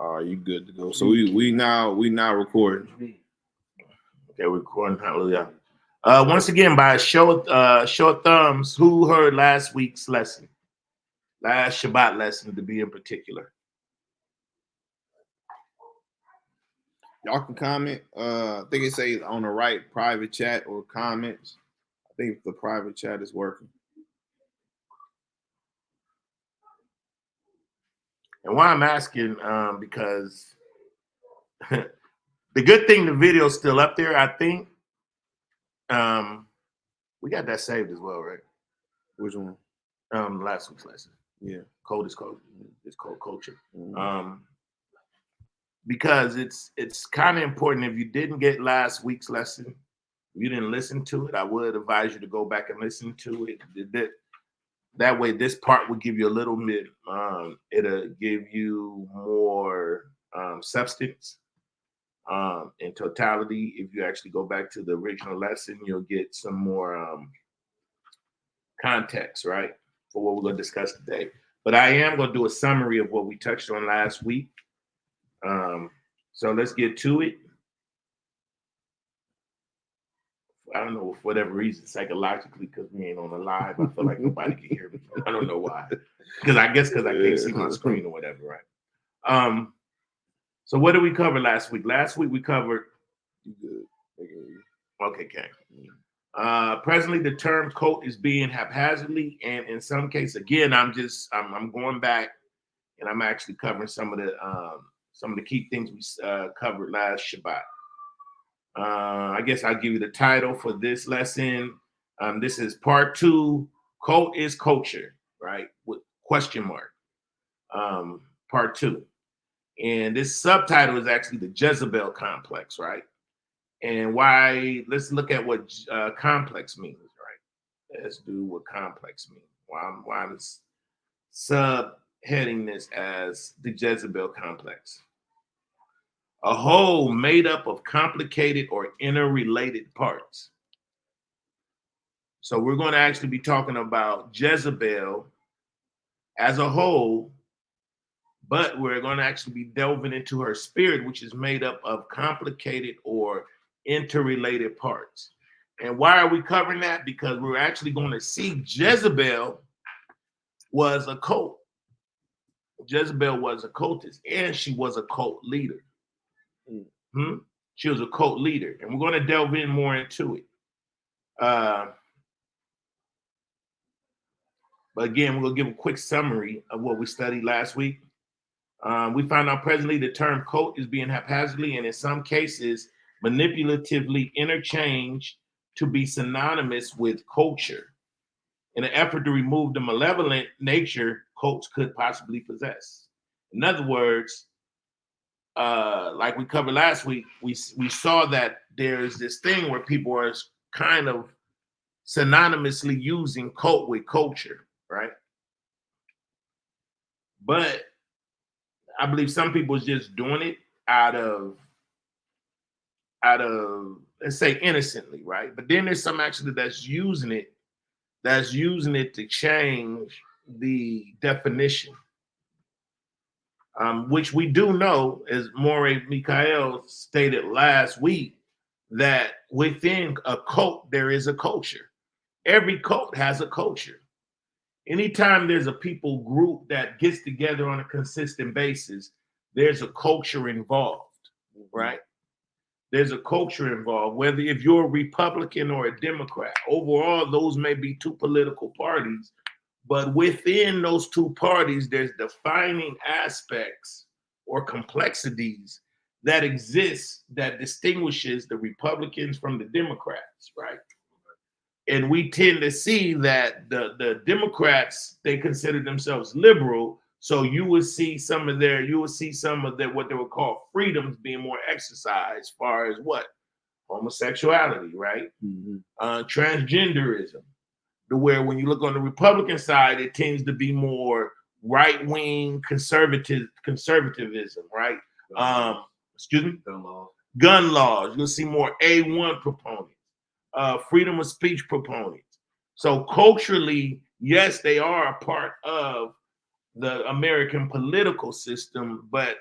You good to go. So we now recording. Okay, we're recording. Hallelujah. Once again, by show of thumbs, who heard last week's lesson? Last Shabbat lesson, to be in particular. Y'all can comment. I think it says on the right, private chat or comments. I think the private chat is working. And why I'm asking, because the good thing, the video's still up there, I think. We got that saved as well, right? Which one? Last week's lesson. Yeah. Code is code. It's called culture. Mm-hmm. Because it's kind of important. If you didn't get last week's lesson, if you didn't listen to it, I would advise you to go back and listen to it. That way, this part will give you a little bit. It'll give you more substance in totality. If you actually go back to the original lesson, you'll get some more context, right, for what we're going to discuss today. But I am going to do a summary of what we touched on last week. So let's get to it. I don't know, for whatever reason, psychologically, because we ain't on the live, I feel like nobody can hear me. I don't know why. Because I can't see my screen or whatever, right? So what did we cover last week? Last week we covered. Okay, presently the term coat is being haphazardly, and in some cases, again, I'm going back and I'm actually covering some of the key things we covered last Shabbat. I guess I'll give you the title for this lesson. This is part 2. Cult is culture, right? With question mark. Part 2. And this subtitle is actually the Jezebel complex, right? And why? Let's look at what complex means, right? Let's do what complex means. Why I'm subheading this as the Jezebel complex. A whole made up of complicated or interrelated parts. So we're going to actually be talking about Jezebel as a whole, but we're going to actually be delving into her spirit, which is made up of complicated or interrelated parts. And why are we covering that? Because we're actually going to see Jezebel was a cult. Jezebel was a cultist, and she was a cult leader. She was a cult leader, and we're going to delve in more into it. But again, we're going to give a quick summary of what we studied last week. We found out presently the term cult is being haphazardly and in some cases manipulatively interchanged to be synonymous with culture in an effort to remove the malevolent nature cults could possibly possess. In other words, like we covered last week, we saw that there's this thing where people are kind of synonymously using cult with culture, right? But I believe some people is just doing it out of let's say innocently, right? But then there's some actually that's using it to change the definition. Which we do know, as Morey Mikhail stated last week, that within a cult, there is a culture. Every cult has a culture. Anytime there's a people group that gets together on a consistent basis, there's a culture involved, right? There's a culture involved, whether if you're a Republican or a Democrat. Overall, those may be two political parties, but within those two parties, there's defining aspects or complexities that exist that distinguishes the Republicans from the Democrats, right? And we tend to see that the Democrats, they consider themselves liberal. So you will see some of their what they would call freedoms being more exercised as far as what? Homosexuality, right? Transgenderism. To where when you look on the Republican side, it tends to be more right-wing conservatism, right? Gun laws. You'll see more A1 proponents. Freedom of speech proponents. So culturally, yes, they are a part of the American political system, but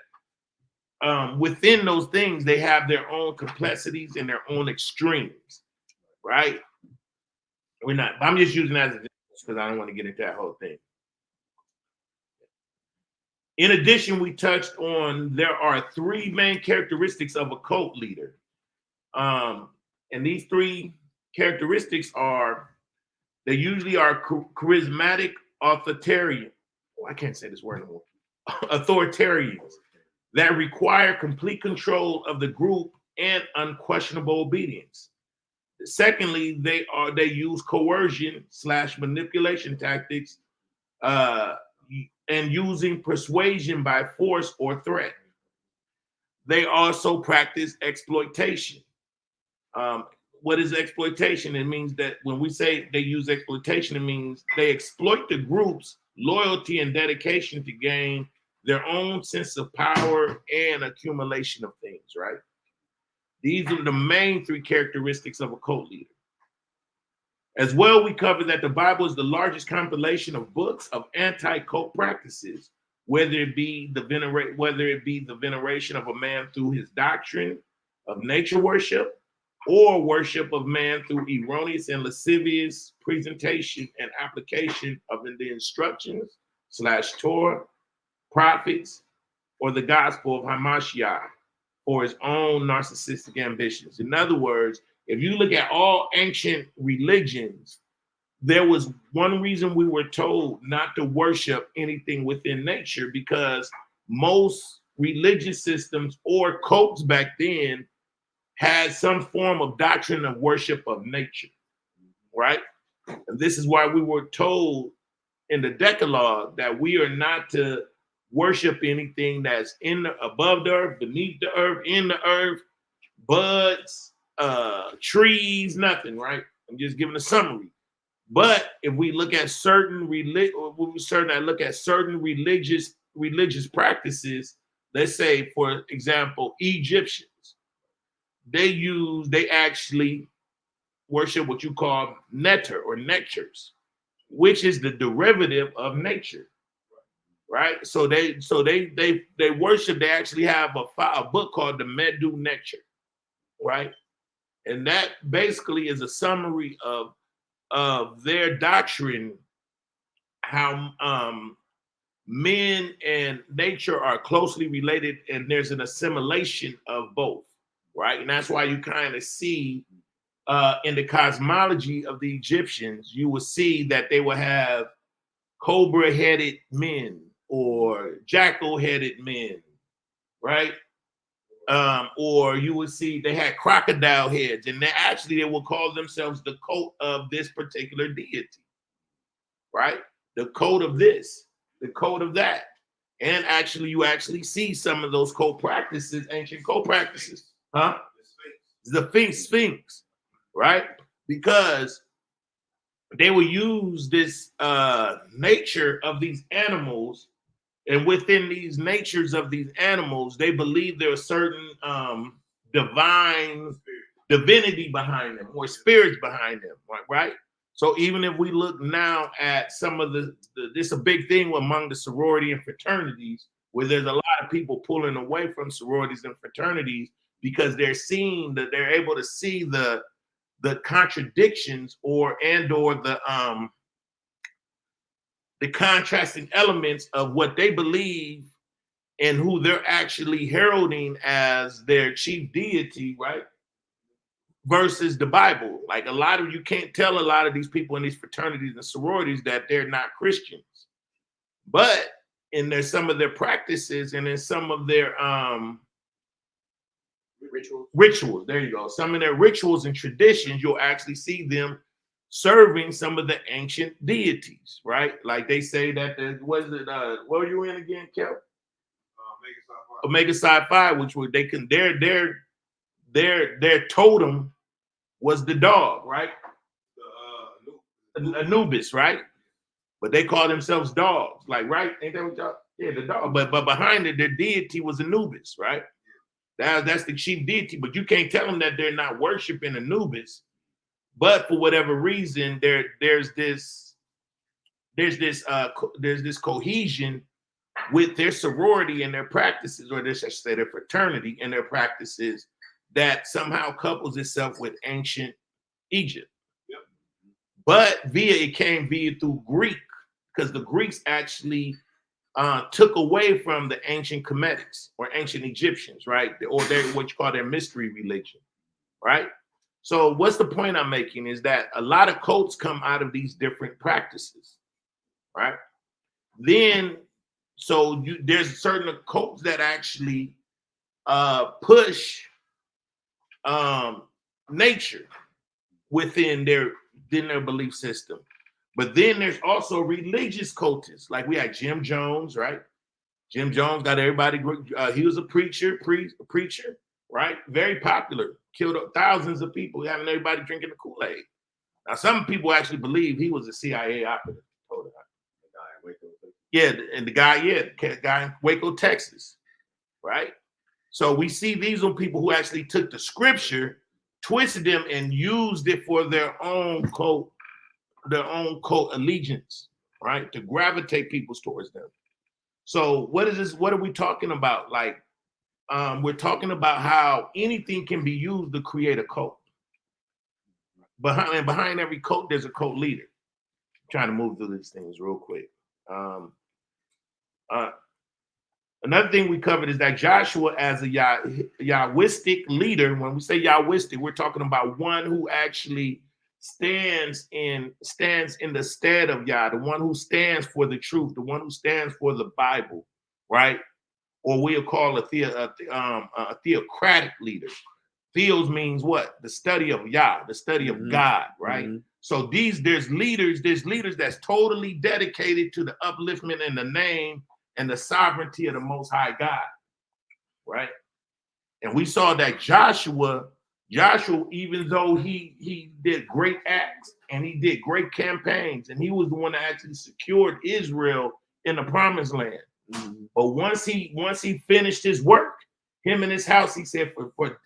within those things, they have their own complexities and their own extremes, right? We're not. I'm just using that as a because I don't want to get into that whole thing. In addition, we touched on there are three main characteristics of a cult leader. And these three characteristics are they usually are charismatic, authoritarian. Oh, I can't say this word anymore. Authoritarians that require complete control of the group and unquestionable obedience. Secondly, they use coercion / manipulation tactics and using persuasion by force or threat. They also practice exploitation. What is exploitation? It means that when we say they use exploitation, it means they exploit the group's loyalty and dedication to gain their own sense of power and accumulation of things, right? These are the main three characteristics of a cult leader. As well, we covered that the Bible is the largest compilation of books of anti-cult practices, whether it be the veneration of a man through his doctrine of nature worship, or worship of man through erroneous and lascivious presentation and application of the instructions / Torah, prophets, or the gospel of Hamashiach for his own narcissistic ambitions. In other words, if you look at all ancient religions, there was one reason we were told not to worship anything within nature, because most religious systems or cults back then had some form of doctrine of worship of nature, right? And this is why we were told in the Decalogue that we are not to worship anything that's above the earth, beneath the earth, in the earth, buds, trees, nothing, right? I'm just giving a summary. But if we look at certain religious practices, let's say, for example, Egyptians, they actually worship what you call nectar or nectars, which is the derivative of nature, right? So they worship. They actually have a book called the Medu Nectar, right? And that basically is a summary of their doctrine, how men and nature are closely related, and there's an assimilation of both, right? And that's why you kind of see in the cosmology of the Egyptians, you will see that they will have cobra-headed men or jackal-headed men, right? Or you would see they had crocodile heads, and they will call themselves the cult of this particular deity, right? The cult of this, the cult of that. And actually, you actually see some of those cult practices, ancient cult practices, huh? The Sphinx, right? Because they will use this nature of these animals, and within these natures of these animals, they believe there's certain divine divinity behind them or spirits behind them, right? So even if we look now at some of this is a big thing among the sorority and fraternities, where there's a lot of people pulling away from sororities and fraternities because they're able to see the contradictions or the contrasting elements of what they believe and who they're actually heralding as their chief deity, right? Versus the Bible. Like you can't tell a lot of these people in these fraternities and sororities that they're not Christians. But some of their practices and in some of their rituals, there you go. Some of their rituals and traditions, you'll actually see them serving some of the ancient deities, right? Like they say that what were you in again, Kel? Omega Psi Phi, which their totem was the dog, right? Anubis, right? But they call themselves dogs, like, right? Ain't that what y'all? Yeah, the dog. But behind it, their deity was Anubis, right? That's the chief deity. But you can't tell them that they're not worshiping Anubis. But for whatever reason, there's this cohesion with their sorority and their practices, or this I should say their fraternity and their practices, that somehow couples itself with ancient Egypt. Yep. But it came via through Greek, because the Greeks actually took away from the ancient Kemetics or ancient Egyptians, right? Or what you call their mystery religion, right? So what's the point I'm making is that a lot of cults come out of these different practices, right? Then, there's certain cults that actually push nature within their belief system. But then there's also religious cultists, like we had Jim Jones, right? Jim Jones got everybody. He was a preacher, right? Very popular, killed thousands of people, having everybody drinking the Kool-Aid. Now, some people actually believe he was a CIA operative. Yeah, and the guy in Waco, Texas, right? So we see these are people who actually took the scripture, twisted them, and used it for their own cult allegiance, right? To gravitate people towards them. So what is this? What are we talking about? Like, we're talking about how anything can be used to create a cult. Behind every cult, there's a cult leader. I'm trying to move through these things real quick. Another thing we covered is that Joshua, as a Yahwistic leader, when we say Yahwistic, we're talking about one who actually stands in the stead of Yah, the one who stands for the truth, the one who stands for the Bible, right? Or we'll call a theocratic leader. Theos means what? The study of Yah, the study of God, right? Mm-hmm. So there's leaders that's totally dedicated to the upliftment and the name and the sovereignty of the Most High God, right? And we saw that Joshua, even though he did great acts and he did great campaigns, and he was the one that actually secured Israel in the Promised Land. Mm-hmm. But once he finished his work, him and his house, he said,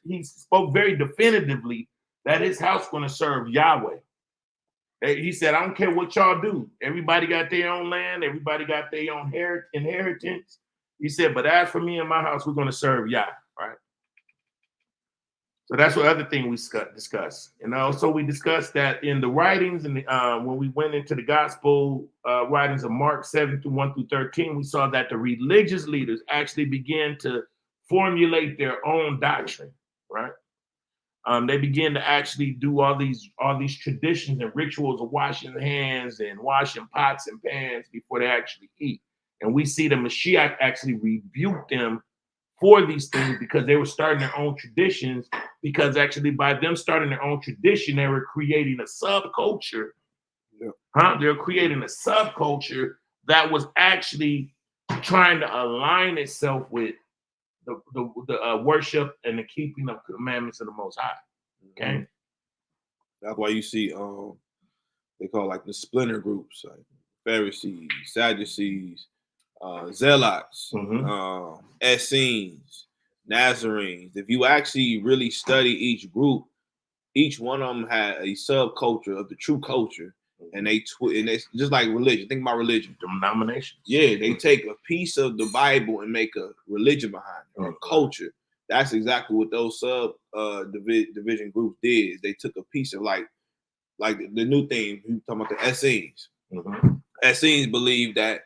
he spoke very definitively that his house going to serve Yahweh. He said, I don't care what y'all do. Everybody got their own land. Everybody got their own inheritance. He said, but as for me and my house, we're going to serve Yah, right? So that's what other thing we discussed. And also we discussed that in the writings, and when we went into the gospel writings of Mark 7:1-13, we saw that the religious leaders actually began to formulate their own doctrine, right? They began to actually do all these traditions and rituals of washing hands and washing pots and pans before they actually eat. And we see the Mashiach actually rebuke them for these things because they were starting their own traditions, because actually by them starting their own tradition, they were creating a subculture. Yeah. They were creating a subculture that was actually trying to align itself with the worship and the keeping of commandments of the Most High. Okay, that's why you see they call like the splinter groups, like Pharisees, Sadducees, Zealots, Essenes, Nazarenes. If you actually really study each group, each one of them had a subculture of the true culture. And it's just like religion. Think about religion. Denominations. Yeah, they take a piece of the Bible and make a religion behind it, or a culture. That's exactly what those division groups did. They took a piece of like the new thing. You talking about the Essenes. Essenes believe that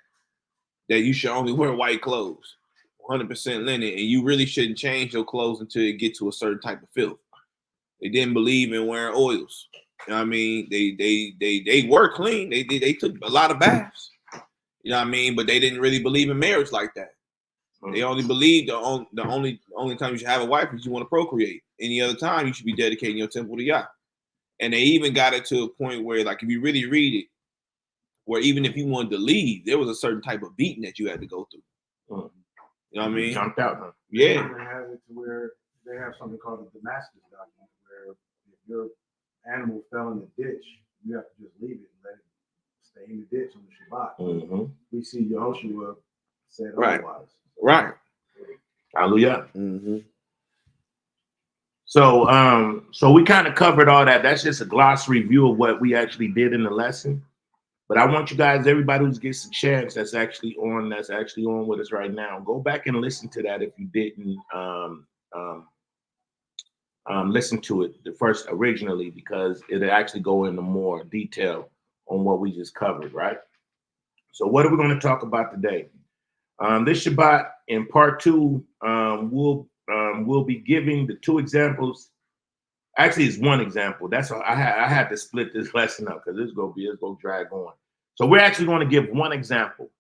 you should only wear white clothes, 100% linen, and you really shouldn't change your clothes until you get to a certain type of filth. They didn't believe in wearing oils. You know what I mean? They were clean. They took a lot of baths. You know what I mean? But they didn't really believe in marriage like that. They only believed the only time you should have a wife is you want to procreate. Any other time you should be dedicating your temple to Yah. And they even got it to a point where, like, if you really read it, where even if you wanted to leave, there was a certain type of beating that you had to go through. You know what I mean? Jumped out, huh? Yeah. They have it to where they have something called the Damascus document, where if your animal fell in the ditch, you have to just leave it and let it stay in the ditch on the Shabbat. We see Yehoshua said otherwise. Right. Hallelujah. So we kind of covered all that. That's just a glossary view of what we actually did in the lesson. But I want you guys, everybody who gets a chance, that's actually on with us right now, go back and listen to that if you didn't listen to it the first originally, because it'll actually go into more detail on what we just covered, right? So what are we going to talk about today? This Shabbat in part 2, we'll be giving the 2 examples. Actually, it's 1 example. That's all. I had to split this lesson up because it's gonna drag on. So we're actually going to give 1 example,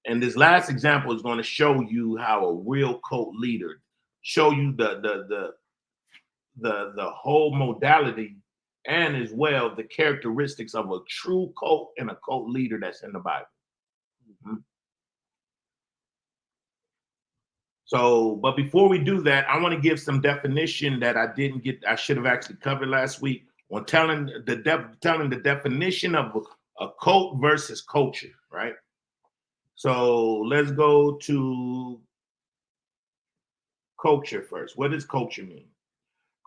and this last example is going to show you how a real cult leader, show you the whole modality, and as well the characteristics of a true cult and a cult leader that's in the Bible. Mm-hmm. So, but before we do that, I want to give some definition that I should have actually covered last week on telling the definition of a cult versus culture, right? So let's go to culture first. What does culture mean?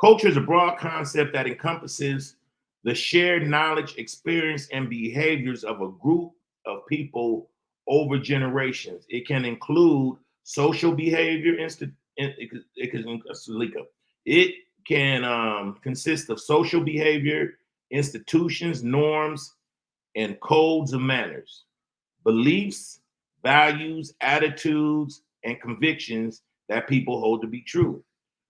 Culture is a broad concept that encompasses the shared knowledge, experience, and behaviors of a group of people over generations. It can include social behavior. It can consist of social behavior, institutions, norms, and codes of manners, beliefs, values, attitudes, and convictions that people hold to be true.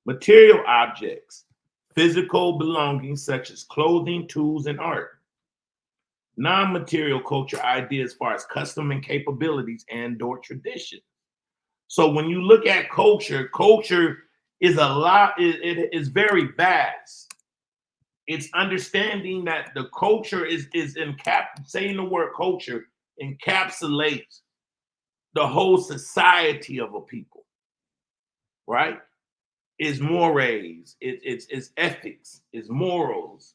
Material objects, physical belongings such as clothing, tools, and art. Non-material culture ideas as far as custom and capabilities and/or tradition. So when you look at culture, culture is it is very vast. It's understanding that the culture is saying the word culture encapsulates the whole society of a people, right? Is mores, it's ethics, it's morals,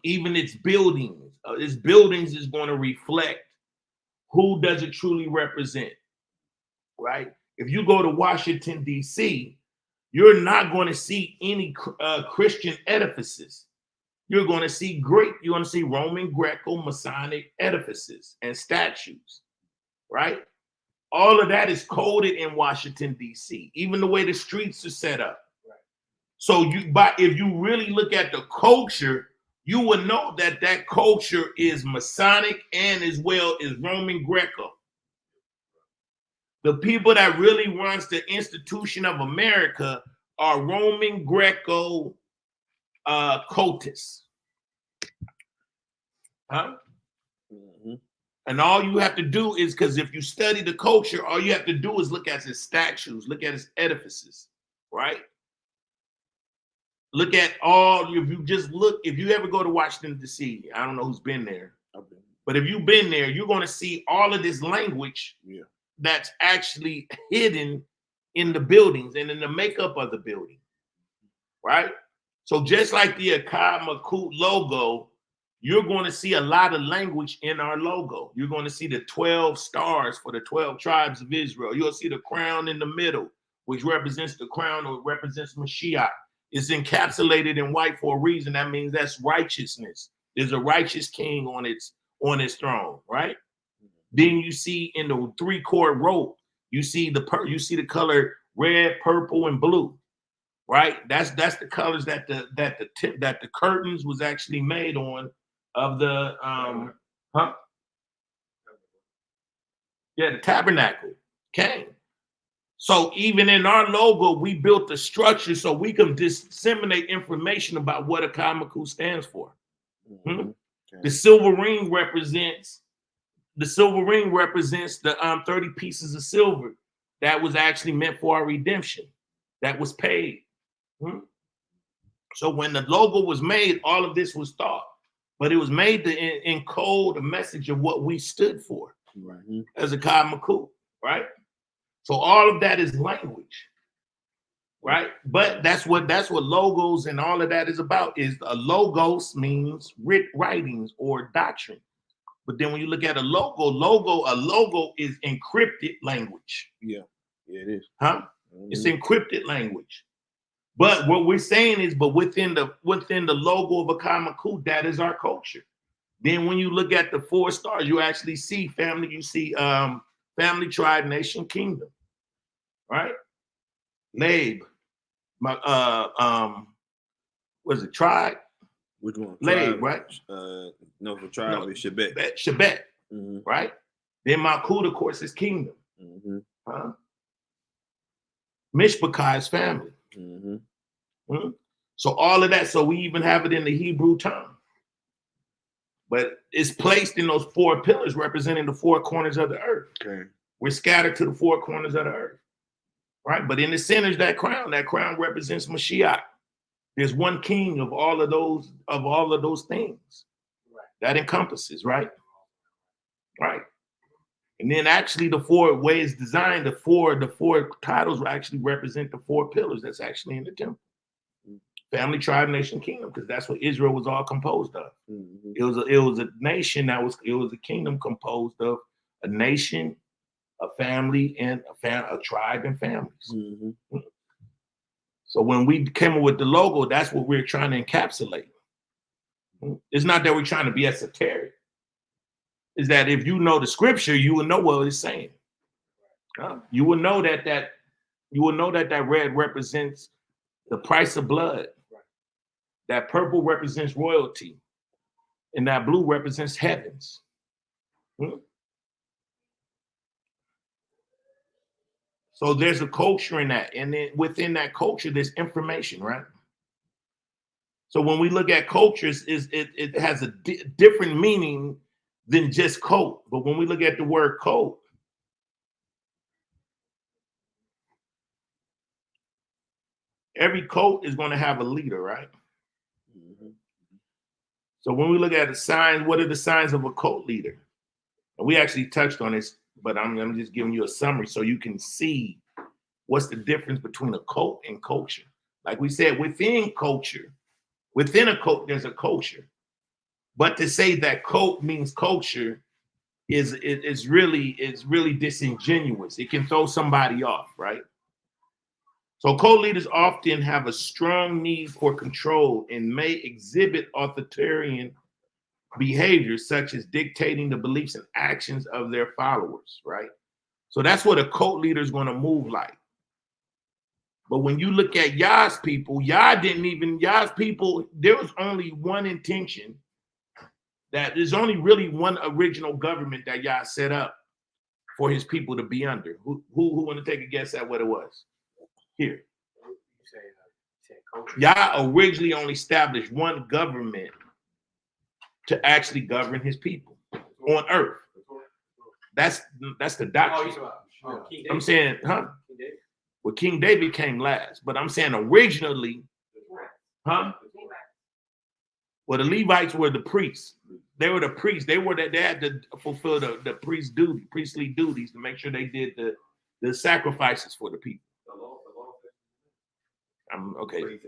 even its buildings. Its buildings is going to reflect who does it truly represent, right? If you go to Washington, D.C., you're not going to see any Christian edifices. You're going to see Roman, Greco, Masonic edifices and statues, right? All of that is coded in Washington, D.C., even the way the streets are set up. Right. So if you really look at the culture, you will know that culture is Masonic and as well as Roman Greco. The people that really runs the institution of America are Roman Greco cultists. Huh? Mm-hmm. And all you have to do is, because if you study the culture, all you have to do is look at its statues, look at its edifices, right? Look at if you ever go to Washington, D.C., I don't know who's been there, but if you've been there, you're going to see all of this language that's actually hidden in the buildings and in the makeup of the building, right? So just like the Echad Malkut logo, you're going to see a lot of language in our logo. You're going to see the 12 stars for the 12 tribes of Israel. You'll see the crown in the middle, which represents the crown or represents Mashiach. It's encapsulated in white for a reason. That means that's righteousness. There's a righteous king on its throne, right? Then you see in the 3-cord rope, you see the color red, purple, and blue, right? That's the colors that the curtains was actually made on of the the tabernacle came. So even in our logo, we built the structure so we can disseminate information about what Echad Malkut stands for. Mm-hmm. Okay. The silver ring represents the 30 pieces of silver that was actually meant for our redemption, that was paid. Mm-hmm. So when the logo was made, all of this was thought, but it was made to encode a message of what we stood for, right, as Echad Malkut, right? So all of that is language, right? But that's what logos and all of that is about. Is a logos means writings or doctrine. But then when you look at a logo is encrypted language. Yeah, it is. Huh? Mm-hmm. It's encrypted language. But what we're saying is, but within the logo of Echad Malkut, that is our culture. Then when you look at the 4 stars, you actually see family. You see family, tribe, nation, kingdom, right? Lab, was it tribe? Which one? Lab, right? No, for tribe is Shabbat. Shabbat, Mm-hmm. right? Then Malkut, of course, is kingdom. Mm-hmm. Huh? Mishpachah is family. Mm-hmm. Hmm? So all of that. So we even have it in the Hebrew tongue. But it's placed in those 4 pillars representing the 4 corners of the earth. Okay. We're scattered to the 4 corners of the earth, right? But in the center is that crown. That crown represents Mashiach. There's one king of all of those things. Right. That encompasses, right? Right. And then actually the 4 ways designed, the four titles actually represent the 4 pillars that's actually in the temple. Family, tribe, nation, kingdom, because that's what Israel was all composed of. Mm-hmm. It was a nation it was a kingdom composed of a nation, a family, and a tribe and families. Mm-hmm. So when we came up with the logo, that's what we're trying to encapsulate. It's not that we're trying to be esoteric. It's that if you know the scripture, you will know what it's saying. You will know that red represents the price of blood. That purple represents royalty, and that blue represents heavens. So there's a culture in that, and then within that culture, there's information, right? So when we look at cultures, it has a different meaning than just coat. But when we look at the word coat, every coat is going to have a leader, right? So when we look at the signs, what are the signs of a cult leader? And we actually touched on this, but I'm just giving you a summary so you can see what's the difference between a cult and culture. Like we said, within a cult, there's a culture. But to say that cult means culture is really disingenuous. It can throw somebody off, right? So cult leaders often have a strong need for control and may exhibit authoritarian behaviors such as dictating the beliefs and actions of their followers, right? So that's what a cult leader is going to move like. But when you look at Yah's people, Yah's people, there was only one intention, that there's only really one original government that Yah set up for his people to be under. Who want to take a guess at what it was? Here. Yah originally only established one government to actually govern his people on earth. That's the doctrine. I'm saying, well, King David came last, but I'm saying originally, well, the Levites were the priests. They were the priests. They had to fulfill the priestly duties to make sure they did the sacrifices for the people. Okay.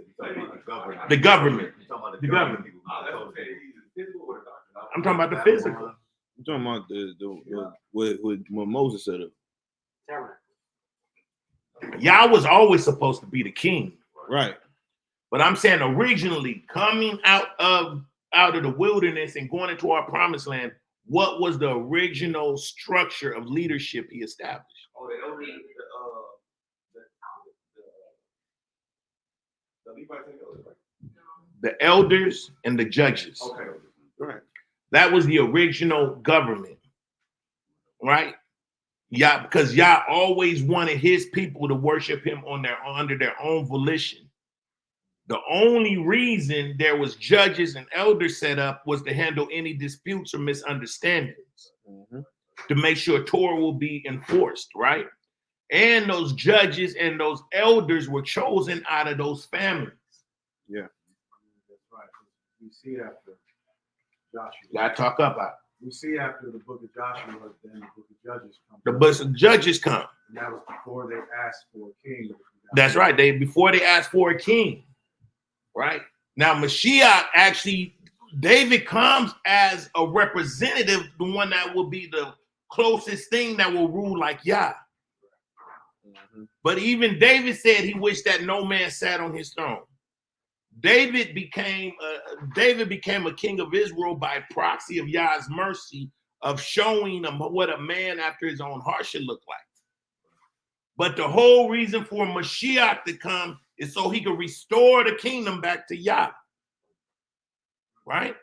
The government. I'm talking about the physical. I'm talking about the what Moses set up. Yah was always supposed to be the king, right? But I'm saying originally coming out of the wilderness and going into our promised land, what was the original structure of leadership he established? The elders and the judges. Okay. Right. That was the original government, right? Yah, because Yah always wanted his people to worship him under their own volition. The only reason there was judges and elders set up was to handle any disputes or misunderstandings, to make sure Torah will be enforced, right? And those judges and those elders were chosen out of those families. Yeah, that's right. We see after Joshua. Gotta talk about. We see after the book of Joshua, then the book of Judges comes. The book of Judges come. And that was before they asked for a king. That's right. Before they asked for a king. Right? Now, Mashiach actually, David comes as a representative, the one that will be the closest thing that will rule like Yah. But even David said he wished that no man sat on his throne. David became a king of Israel by proxy of Yah's mercy of showing him what a man after his own heart should look like. But the whole reason for Mashiach to come is so he could restore the kingdom back to Yah. Right?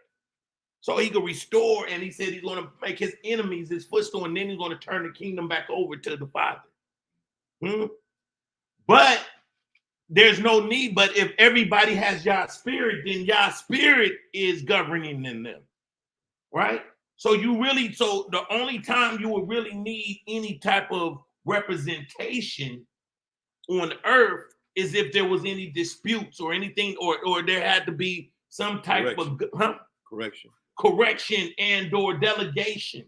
So he could restore, and he said he's going to make his enemies his footstool, and then he's going to turn the kingdom back over to the Father. But there's no need. But if everybody has Yah's spirit, then Yah's spirit is governing in them. Right? So the only time you would really need any type of representation on earth is if there was any disputes or anything, or there had to be some type of correction and or delegation,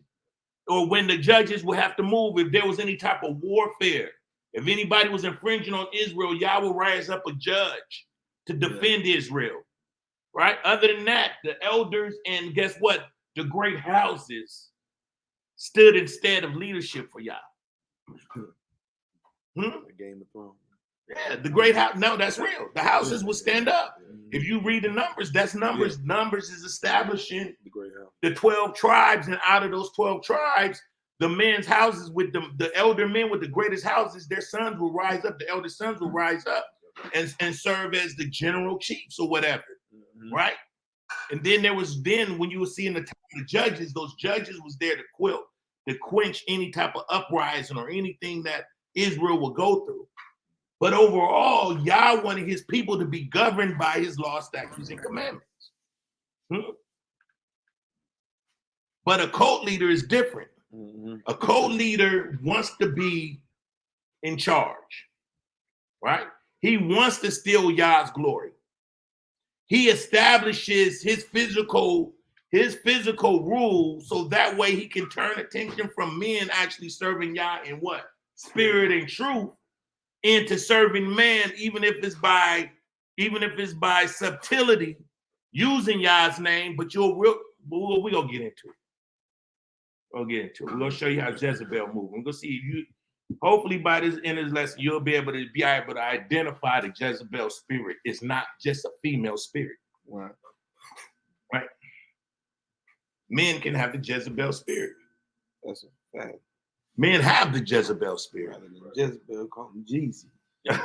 or when the judges would have to move if there was any type of warfare. If anybody was infringing on Israel, Yah will rise up a judge to defend Israel. Right? Other than that, the elders and guess what? The great houses stood instead of leadership for Yah. The Game of Thrones. Yeah, the great house. No, that's real. The houses will stand up. If you read the numbers, that's numbers. Yeah. Numbers is establishing the 12 tribes, and out of those 12 tribes, the men's houses with the elder men with the greatest houses, their sons will rise up. The elder sons will rise up and serve as the general chiefs or whatever, right? And then when you were seeing the time of the judges, those judges was there to quench any type of uprising or anything that Israel will go through. But overall, Yah wanted his people to be governed by his law, statutes, and commandments. But a cult leader is different. A cult leader wants to be in charge, right? He wants to steal Yah's glory. He establishes his physical rule so that way he can turn attention from men actually serving Yah in what? Spirit and truth, into serving man, even if it's by subtlety, using Yah's name. But we're gonna get into it. We're gonna show you how Jezebel moves. We're gonna see if you. Hopefully, by this end of this lesson, you'll be able to identify the Jezebel spirit. It's not just a female spirit. Right. Men can have the Jezebel spirit. That's a fact. Men have the Jezebel spirit. Jezebel called him Jeezy. I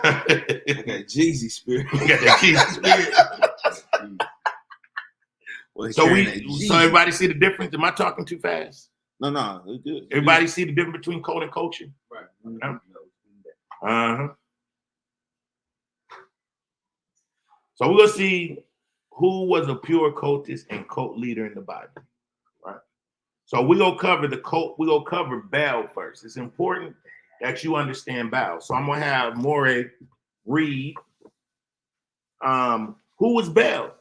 got Jeezy spirit. You got that Jeezy spirit. Well, so everybody see the difference? Am I talking too fast? No, it's good. Everybody see the difference between cult and culture? Right. So we're gonna see who was a pure cultist and cult leader in the Bible. Right. So we're gonna cover the cult. We're gonna cover Baal first. It's important that you understand Baal. So I'm gonna have Morey read. Who was Baal?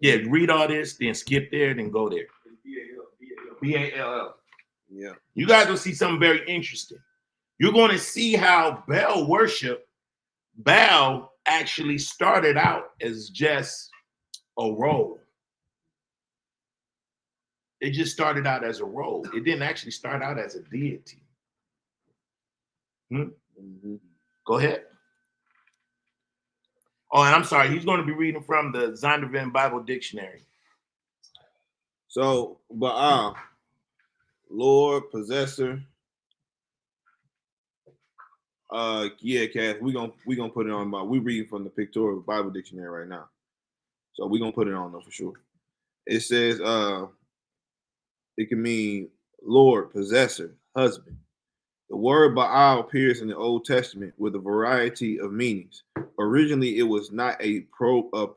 Yeah, read all this, then skip there, then go there. B-A-L-L. Yeah. You guys will see something very interesting. You're going to see how Baal worship. Baal actually started out as just a role. It just started out as a role. It didn't actually start out as a deity. Go ahead. Oh, and I'm sorry. He's going to be reading from the Zondervan Bible Dictionary. So, Baal, Lord, possessor. Cass, we're gonna put it on. We're reading from the Pictorial Bible Dictionary right now, so we're gonna put it on though for sure. It says, it can mean Lord, possessor, husband. The word Baal appears in the Old Testament with a variety of meanings. Originally, it was not a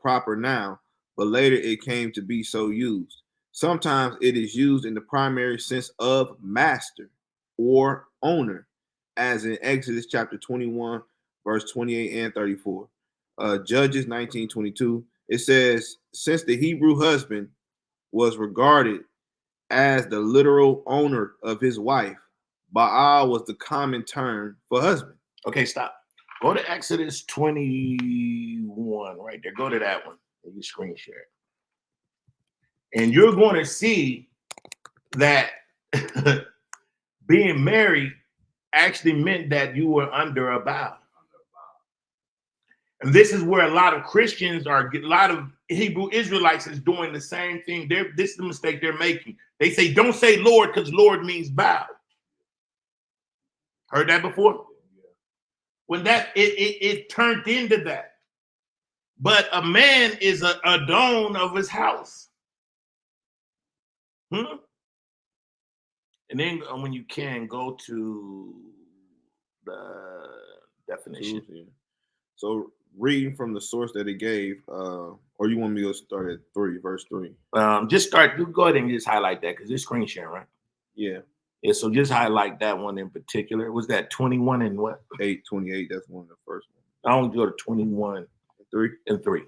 proper noun, but later it came to be so used. Sometimes it is used in the primary sense of master or owner, as in Exodus chapter 21, verse 28 and 34. Judges 19:22. It says, since the Hebrew husband was regarded as the literal owner of his wife, Baal was the common term for husband. Okay, stop. Go to Exodus 21 right there. Go to that one. You screen share it. And you're going to see that being married actually meant that you were under a Baal. And this is where a lot of Christians are, a lot of Hebrew Israelites is doing the same thing. This is the mistake they're making. They say, don't say Lord, because Lord means bow. Heard that before? When that, it turned into that. But a man is a adon of his house. And then when you can, go to the definition. So reading from the source that it gave, or you want me to start at verse 3? Just go ahead and just highlight that because it's screen sharing, right? Yeah. Yeah, so just highlight that one in particular. Was that 21 and what? 8:28. That's one of the first ones. I only go to 21 3 and 3.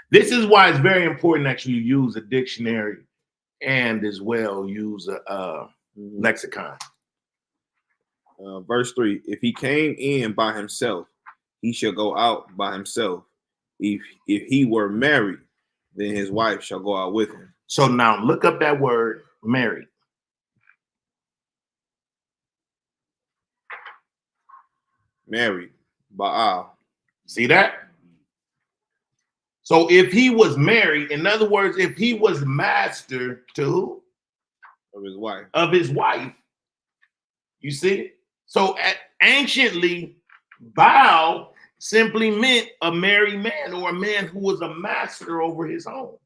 This is why it's very important that you use a dictionary and as well use a lexicon. Verse 3: If he came in by himself, he shall go out by himself. If he were married, then his wife shall go out with him. So now look up that word married. Married, Baal. See that? So if he was married, in other words, if he was master to who? Of his wife. Of his wife. You see? So anciently, Baal simply meant a married man or a man who was a master over his home.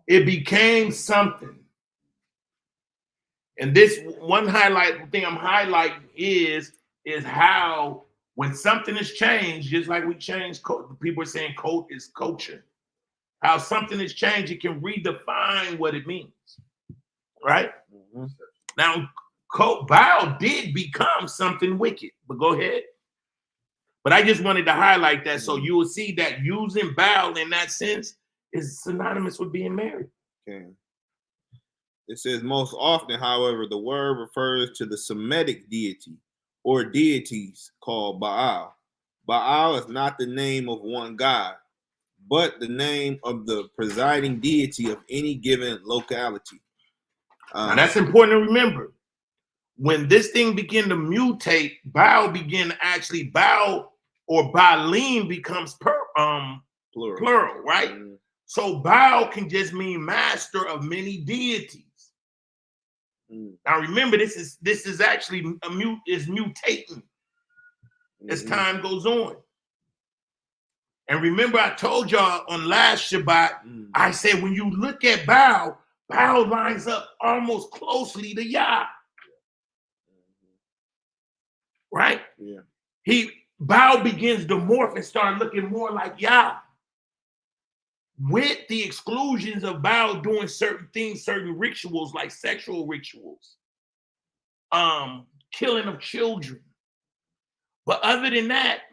It became something. And this one thing I'm highlighting is how when something is changed, just like we changed code, people are saying code is culture. How something is changed, it can redefine what it means. Right? Now, Baal did become something wicked, but go ahead. But I just wanted to highlight that so you will see that using Baal in that sense is synonymous with being married. Okay. It says most often, however, the word refers to the Semitic deity or deities called Baal. Baal is not the name of one god, but the name of the presiding deity of any given locality. Now that's important to remember. When this thing began to mutate, Baal began to actually Baal or Baalim becomes plural, right? So Baal can just mean master of many deities. Now remember, this is actually mutating as time goes on. And remember, I told y'all on last Shabbat, I said when you look at Baal, Baal lines up almost closely to Yah. Right? Yeah. Baal begins to morph and start looking more like Yah. With the exclusions of Baal doing certain things, certain rituals like sexual rituals, killing of children. But other than that,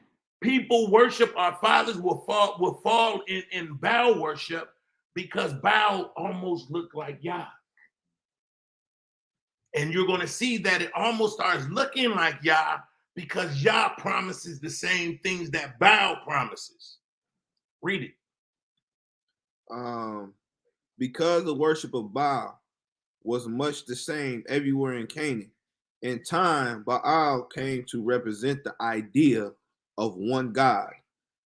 people worship our fathers will fall in Baal worship because Baal almost looked like Yah. And you're going to see that it almost starts looking like Yah because Yah promises the same things that Baal promises. Read it. Because the worship of Baal was much the same everywhere in Canaan, in time, Baal came to represent the idea of one God.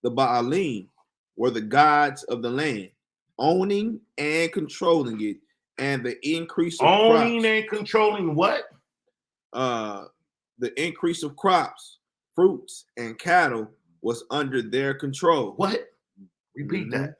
The Baalim were the gods of the land, owning and controlling it, and the increase of owning crops, and controlling what? The increase of crops, fruits, and cattle was under their control. What? Repeat that.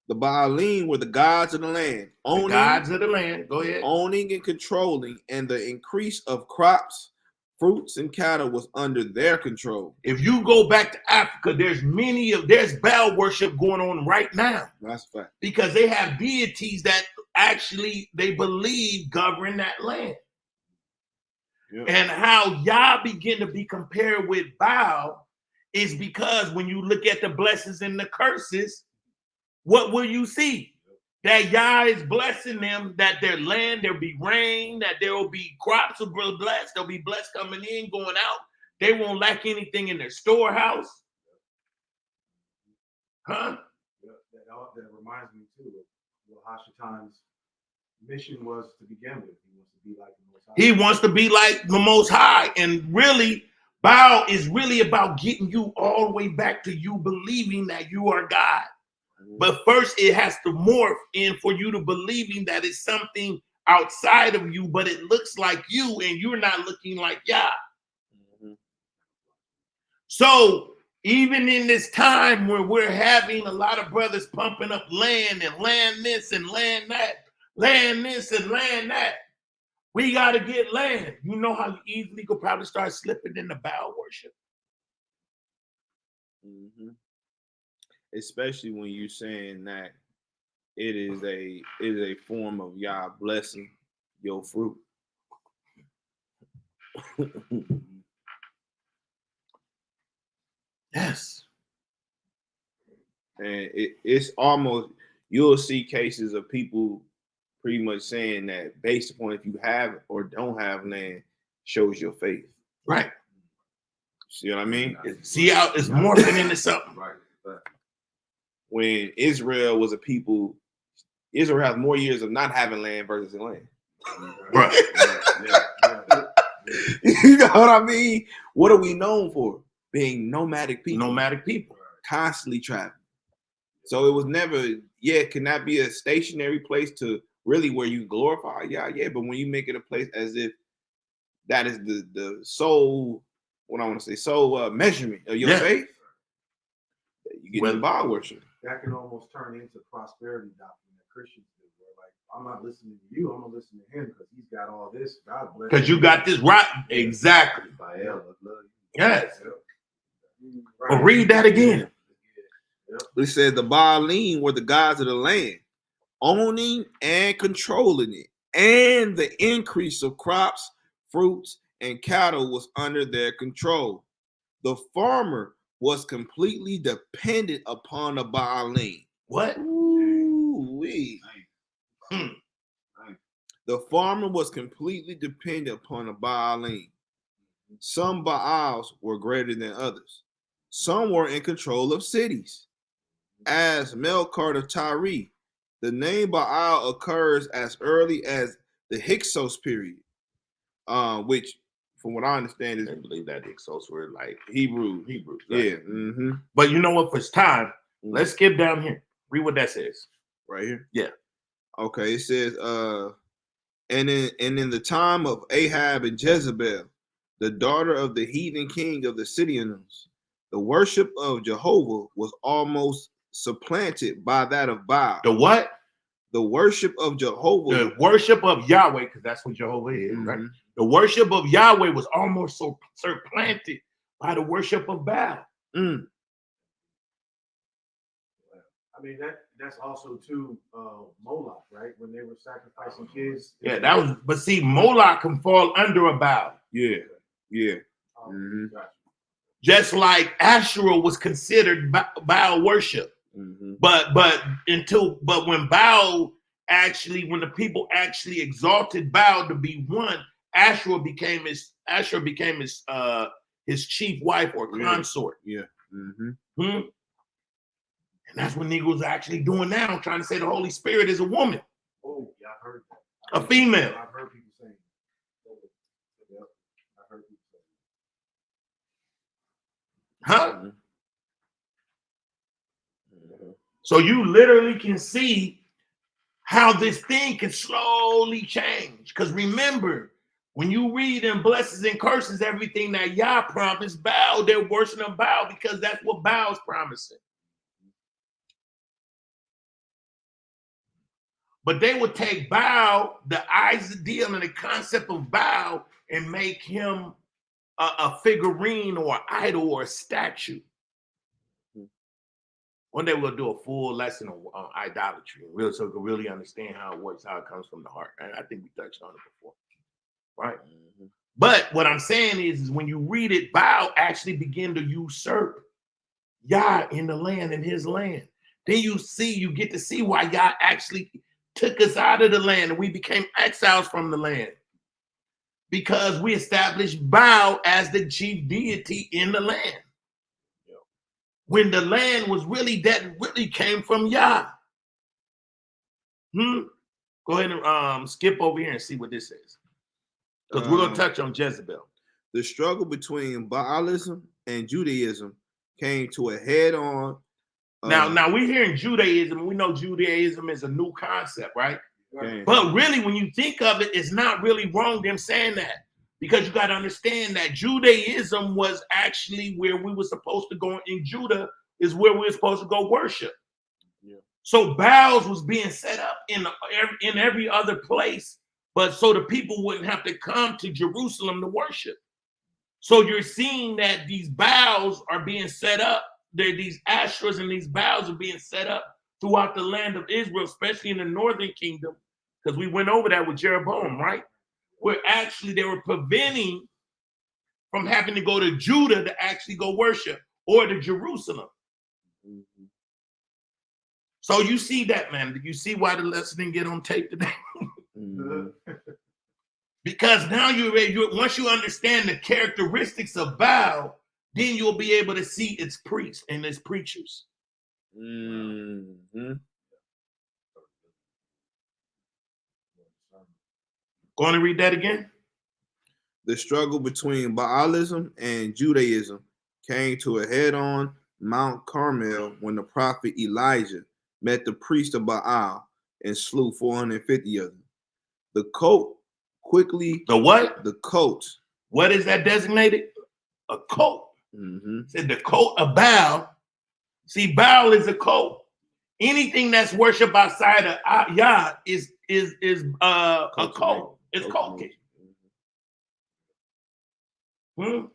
The Baalim were the gods of the land, owning, the gods of the land. Go ahead. Owning and controlling, and the increase of crops, fruits, and cattle was under their control. If you go back to Africa, there's Baal worship going on right now. That's a fact. Because they have deities that actually they believe govern that land. Yep. And how Yah begin to be compared with Baal is because when you look at the blessings and the curses, what will you see? That Yah is blessing them, that their land, there'll be rain, that there will be crops will be blessed, they'll be blessed coming in, going out. They won't lack anything in their storehouse. Huh? That reminds me too of Hashatan's mission was to begin with. He wants to be like the Most High. He wants to be like the Most High. And really, Baal is really about getting you all the way back to you believing that you are God. But first, it has to morph in for you to believing that it's something outside of you, but it looks like you, and you're not looking like Yah. So even in this time where we're having a lot of brothers pumping up land and land this and land that, land this and land that, we got to get land. You know how you easily could probably start slipping into Baal worship. Especially when you're saying that it is a form of Yah blessing your fruit. Yes. And it's almost, you'll see cases of people pretty much saying that based upon if you have or don't have land shows your faith. Right. See what I mean? See how it's morphing into something. Right. When Israel was a people, Israel has more years of not having land versus land. Right. You know what I mean? What are we known for? Being nomadic people. Nomadic people. Constantly traveling. So it was never, can that be a stationary place to really where you glorify? Yeah, but when you make it a place as if that is the sole, what I want to say, sole measurement of your faith, you get the Baal worship. That can almost turn into prosperity doctrine that Christians do. Where like, I'm not listening to you, I'm gonna listen to him because he's got all this. God bless. Because you got this right. Exactly. Yes. But read that again. It says the Baalim were the gods of the land, owning and controlling it, and the increase of crops, fruits, and cattle was under their control. The farmer was completely dependent upon the Baalim. What? Ooh-wee. The farmer was completely dependent upon the Baalim. Some Baals were greater than others. Some were in control of cities. As Malkut of Tyre, the name Baal occurs as early as the Hyksos period, which, from what I understand, is I believe that Hyksos were like Hebrew. Right? Yeah. But you know what? For time, let's skip down here. Read what that says. Right here. Yeah. Okay. It says, and in the time of Ahab and Jezebel, the daughter of the heathen king of the Sidonians, the worship of Jehovah was almost supplanted by that of Baal. The what? The worship of Jehovah. The worship of Yahweh, because that's what Jehovah is, right? The worship of Yahweh was almost so supplanted by the worship of Baal. I mean, that's also too Moloch, right? When they were sacrificing kids. Yeah, that was, but see, Moloch can fall under a Baal. Yeah. Just like Asherah was considered Baal worship. But when Baal actually, when the people actually exalted Baal to be one, Asherah became his chief wife or consort. And that's what Negroes are actually doing now, trying to say the Holy Spirit is a woman. Oh, yeah, I've heard that. A female. I've heard people saying. Yep, I've heard people saying. Huh? So you literally can see how this thing can slowly change. Because remember, when you read in blessings and curses, everything that Yah promised, Baal, they're worshiping Baal because that's what Baal's promising. But they would take Baal, the ideal and the concept of Baal, and make him a figurine or an idol or a statue. One day we'll do a full lesson on idolatry, so we can really understand how it works, how it comes from the heart. And I think we touched on it before, right? But what I'm saying is when you read it, Baal actually began to usurp Yah in the land, in his land. Then you get to see why Yah actually took us out of the land and we became exiles from the land. Because we established Baal as the chief deity in the land. When the land was really, that really came from Yah. Go ahead and skip over here and see what this says. Because we're going to touch on Jezebel. The struggle between Baalism and Judaism came to a head-on. Now we're hearing Judaism. We know Judaism is a new concept, right? Okay. But really, when you think of it, it's not really wrong them saying that. Because you got to understand that Judaism was actually where we were supposed to go in Judah is where we were supposed to go worship. Yeah. So Baals was being set up in every other place, but so the people wouldn't have to come to Jerusalem to worship. So you're seeing that these Baals are being set up. These Ashras and these Baals are being set up throughout the land of Israel, especially in the northern kingdom, because we went over that with Jeroboam, right? Where actually they were preventing from having to go to Judah to actually go worship or to Jerusalem. Mm-hmm. So you see that, man. Do you see why the lesson didn't get on tape today? Mm-hmm. Because now once you understand the characteristics of Baal, then you'll be able to see its priests and its preachers. Mm-hmm. Going to read that again? The struggle between Baalism and Judaism came to a head-on Mount Carmel when the prophet Elijah met the priest of Baal and slew 450 of them. The cult quickly... The what? The cult. What is that designated? A cult. Mm-hmm. Said the cult of Baal. See, Baal is a cult. Anything that's worshipped outside of Yah is a cult. It's cultic. And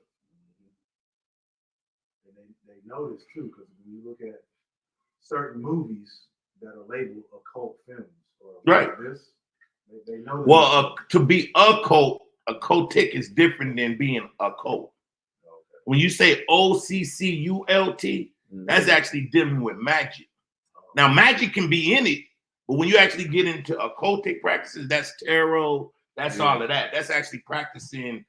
they notice too, because when you look at certain movies that are labeled occult films, or right? This, they know. Well, to be a cultic is different than being a cult. Okay. When you say OCCULT, that's actually dealing with magic. Now, magic can be in it, but when you actually get into occultic practices, that's tarot, that's all of that. That's actually practicing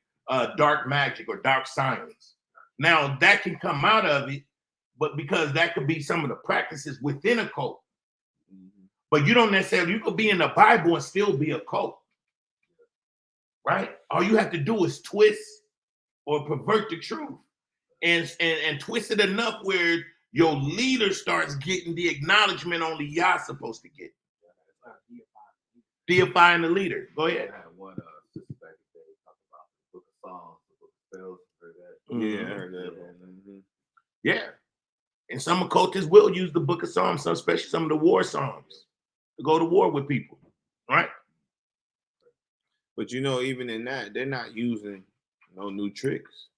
dark magic or dark science. Now, that can come out of it, but because that could be some of the practices within a cult. But you don't necessarily, you could be in the Bible and still be a cult, right? All you have to do is twist or pervert the truth and twist it enough where your leader starts getting the acknowledgement only Yah's supposed to get. Deifying the leader. Go ahead. I had one sister back in the day talk about the book of Psalms, the book of spells, heard that. Yeah, I heard that. Mm-hmm. Yeah. And some occultists will use the book of Psalms, especially some of the war Psalms, to go to war with people, right? But even in that, they're not using no new tricks.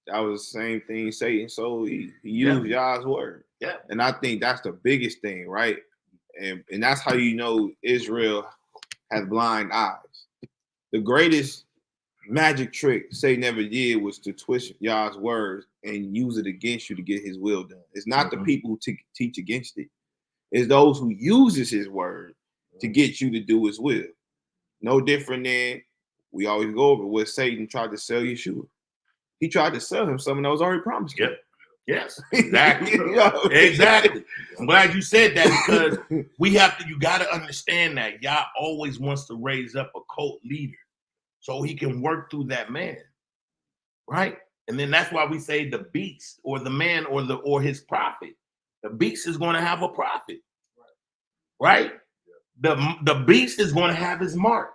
That was the same thing Satan. So he used Yah's word. Yeah. And I think that's the biggest thing, right? And that's how Israel has blind eyes. The greatest magic trick Satan ever did was to twist Yah's words and use it against you to get his will done. It's not the people who teach against it. It's those who uses his word to get you to do his will. No different than we always go over what Satan tried to sell Yeshua. He tried to sell him something that was already promised. Yep. Yes, exactly. Exactly. I'm glad you said that because you got to understand that Yah always wants to raise up a cult leader so he can work through that man, right? And then that's why we say the beast or the man or his prophet. The beast is going to have a prophet, right? The beast is going to have his mark.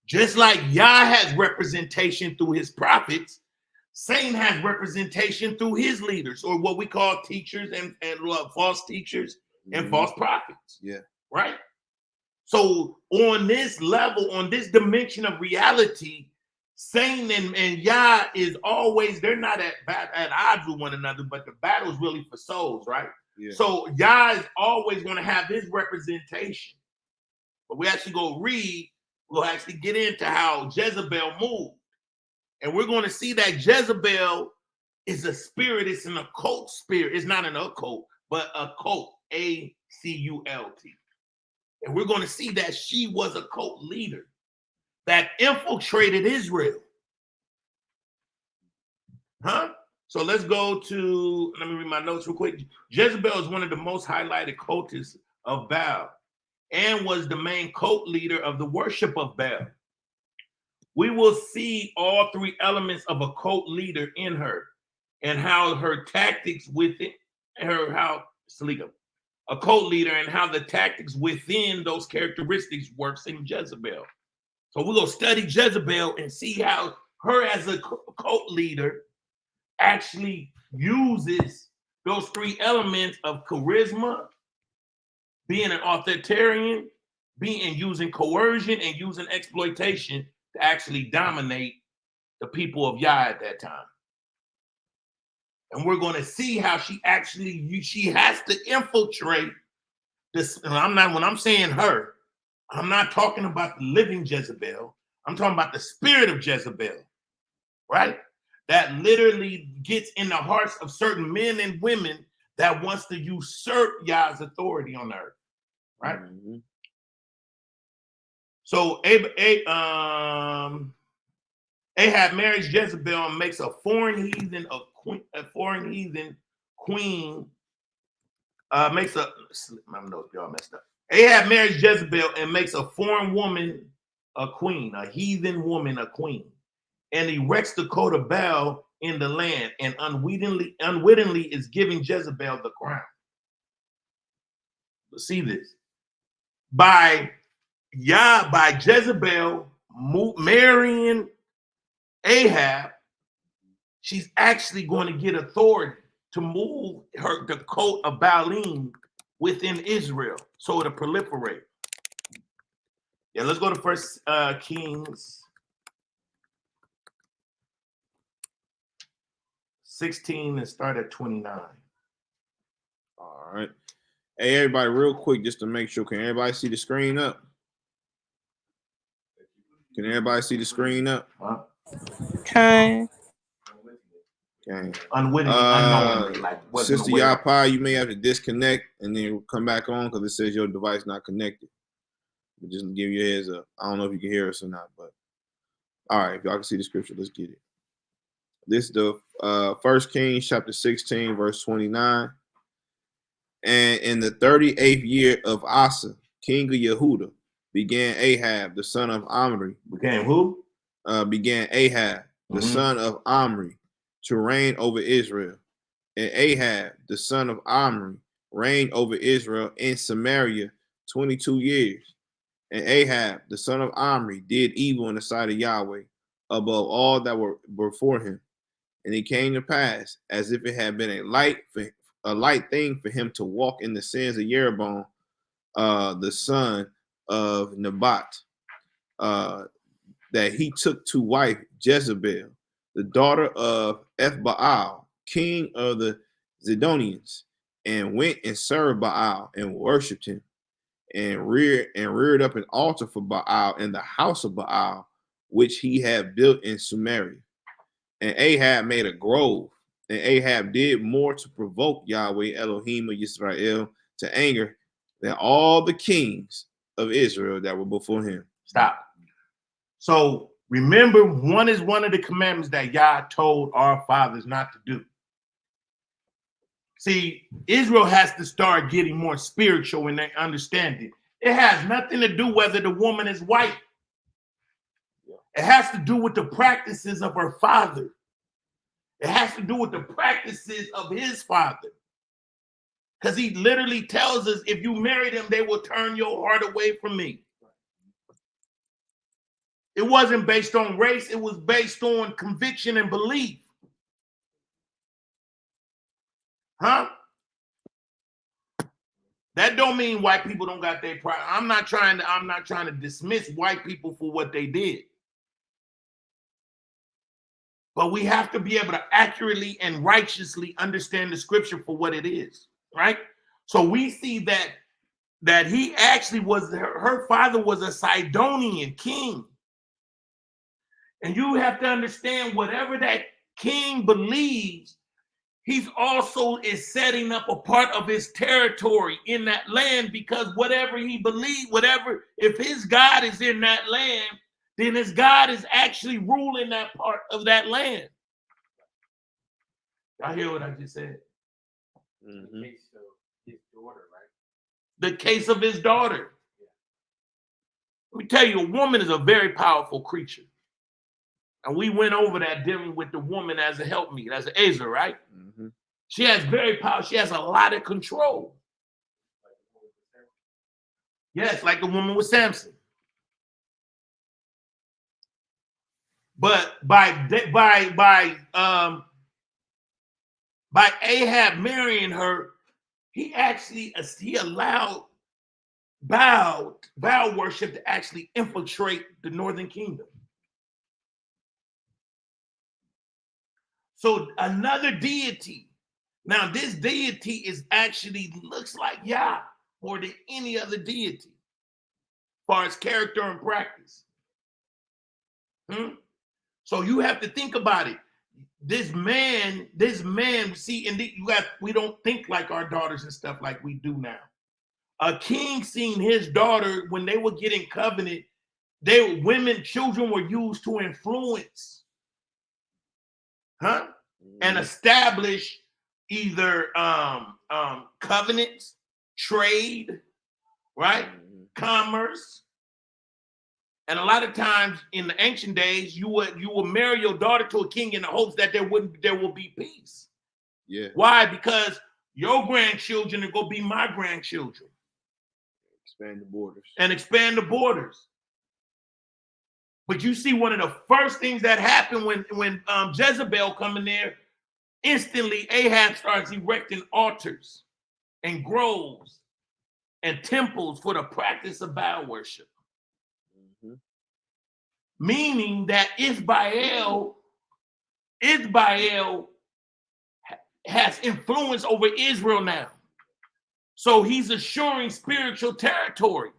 Just like Yah has representation through his prophets, Satan has representation through his leaders, or what we call teachers and false teachers and false prophets. Yeah. Right? So on this level, on this dimension of reality, Satan and Yah is always, they're not at odds with one another, but the battle is really for souls, right? Yeah. So Yah is always going to have his representation. But we actually go read, we'll actually get into how Jezebel moved. And we're going to see that Jezebel is a spirit. It's an occult spirit. It's not an occult, but a cult, A-C-U-L-T. And we're going to see that she was a cult leader that infiltrated Israel. So let's go to, let me read my notes real quick. Jezebel is one of the most highlighted cultists of Baal. and was the main cult leader of the worship of Baal. We will see all three elements of a cult leader in her, and how her tactics within her, how Salika, a cult leader, and how the tactics within those characteristics works in Jezebel. So we're gonna study Jezebel and see how her as a cult leader actually uses those three elements of charisma, being an authoritarian, being using coercion and using exploitation to actually dominate the people of Yah at that time. And we're going to see how she has to infiltrate this. And when I'm saying her, I'm not talking about the living Jezebel. I'm talking about the spirit of Jezebel, right? That literally gets in the hearts of certain men and women that wants to usurp Yah's authority on earth, right? Mm-hmm. So Ahab marries Jezebel and makes a foreign heathen queen. Makes a, my notes y'all messed up. Ahab marries Jezebel and makes a foreign woman a queen, a heathen woman a queen, and erects the coat of Baal in the land, and unwittingly is giving Jezebel the crown. See this by Jezebel marrying Ahab, she's actually going to get authority to move the coat of Baalim within Israel so it'll proliferate. Yeah, let's go to First Kings 16 and start at 29. All right. Hey, everybody, real quick, just to make sure, can everybody see the screen up? Can everybody see the screen up? Okay. Okay. Unwittingly, unknowingly, like Sister Yapa, you may have to disconnect and then come back on because it says your device not connected. But just to give you a heads up. I don't know if you can hear us or not, but all right, if y'all can see the scripture, let's get it. This is the 1 Kings chapter 16, verse 29. And in the 38th year of Asa, king of Yehuda, began Ahab, the son of Omri. Began who? Began Ahab, the son of Omri, to reign over Israel. And Ahab, the son of Omri, reigned over Israel in Samaria 22 years. And Ahab, the son of Omri, did evil in the sight of Yahweh above all that were before him. And it came to pass, as if it had been a light thing for him to walk in the sins of Jeroboam, the son of Nebat, that he took to wife Jezebel, the daughter of Ethbaal, king of the Zidonians, and went and served Baal and worshipped him, and reared up an altar for Baal in the house of Baal, which he had built in Samaria. And Ahab made a grove, and Ahab did more to provoke Yahweh Elohim of Israel to anger than all the kings of Israel that were before him. Stop. So remember, one is one of the commandments that Yah told our fathers not to do. See, Israel has to start getting more spiritual in their understanding. It has nothing to do whether the woman is white. It has to do with the practices of her father. It has to do with the practices of his father. Because he literally tells us, if you marry them, they will turn your heart away from me. It wasn't based on race. It was based on conviction and belief. Huh? That don't mean white people don't got their pride. I'm not trying to dismiss white people for what they did. But we have to be able to accurately and righteously understand the scripture for what it is, right? So we see that he actually was, her father was a Sidonian king. And you have to understand, whatever that king believes, he's also is setting up a part of his territory in that land, because whatever he believes, if his God is in that land, then his God is actually ruling that part of that land. Y'all hear what I just said? The case of his daughter, right? The case of his daughter. Let me tell you, a woman is a very powerful creature. And we went over that dealing with the woman as a helpmeet, as an Ezra, right? Mm-hmm. She has very powerful, she has a lot of control. Yes, like the woman with Samson. But by Ahab marrying her, he allowed Baal worship to actually infiltrate the northern kingdom. So another deity. Now this deity is actually looks like Yah more than any other deity, as far as character and practice. So you have to think about it. This man, see, and we don't think like our daughters and stuff like we do now. A king seen his daughter when they were getting covenant. Children were used to influence, and establish either covenants, trade, right, commerce. And a lot of times in the ancient days, you would marry your daughter to a king in the hopes that there will be peace. Yeah. Why? Because your grandchildren are going to be my grandchildren. Expand the borders. And expand the borders. But you see, one of the first things that happened when Jezebel come in there, instantly Ahab starts erecting altars and groves and temples for the practice of Baal worship. Meaning that Isbaal has influence over Israel now. So he's assuring spiritual territory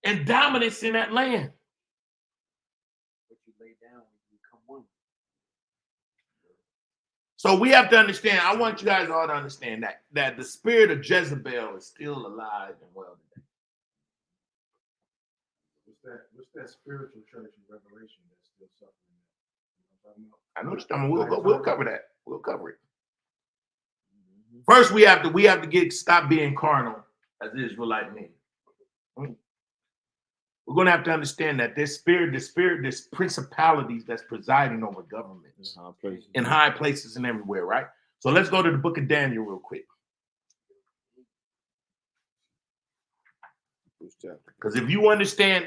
and dominance in that land. What you lay down when you become one. So we have to understand, I want you guys all to understand that the spirit of Jezebel is still alive and well today. What's that spiritual church in Revelation that's still suffering? You know I know what you're talking about. We'll cover that. We'll cover it. First, we have to stop being carnal as Israelite men. We're going to have to understand that there's principalities that's presiding over governments in high places and everywhere, right? So let's go to the book of Daniel real quick. Because if you understand,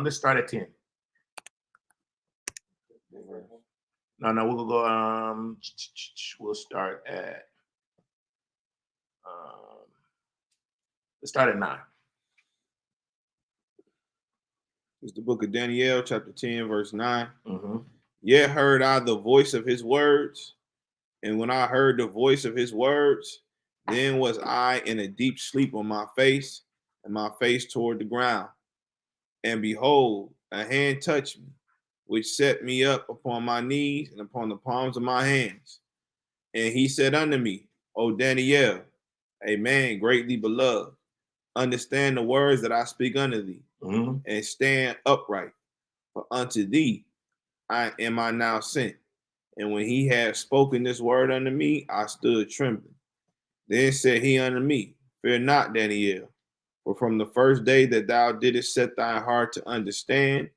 let's start at 10. No, we'll go, we'll start at, let's start at 9. It's the book of Daniel, chapter 10, verse 9. Yet heard I the voice of his words, and when I heard the voice of his words, then was I in a deep sleep on my face, and my face toward the ground. And behold, a hand touched me, which set me up upon my knees and upon the palms of my hands. And he said unto me, O Daniel, a man greatly beloved, understand the words that I speak unto thee, and stand upright. For unto thee am I now sent. And when he had spoken this word unto me, I stood trembling. Then said he unto me, Fear not, Daniel, for from the first day that thou didst set thy heart to understand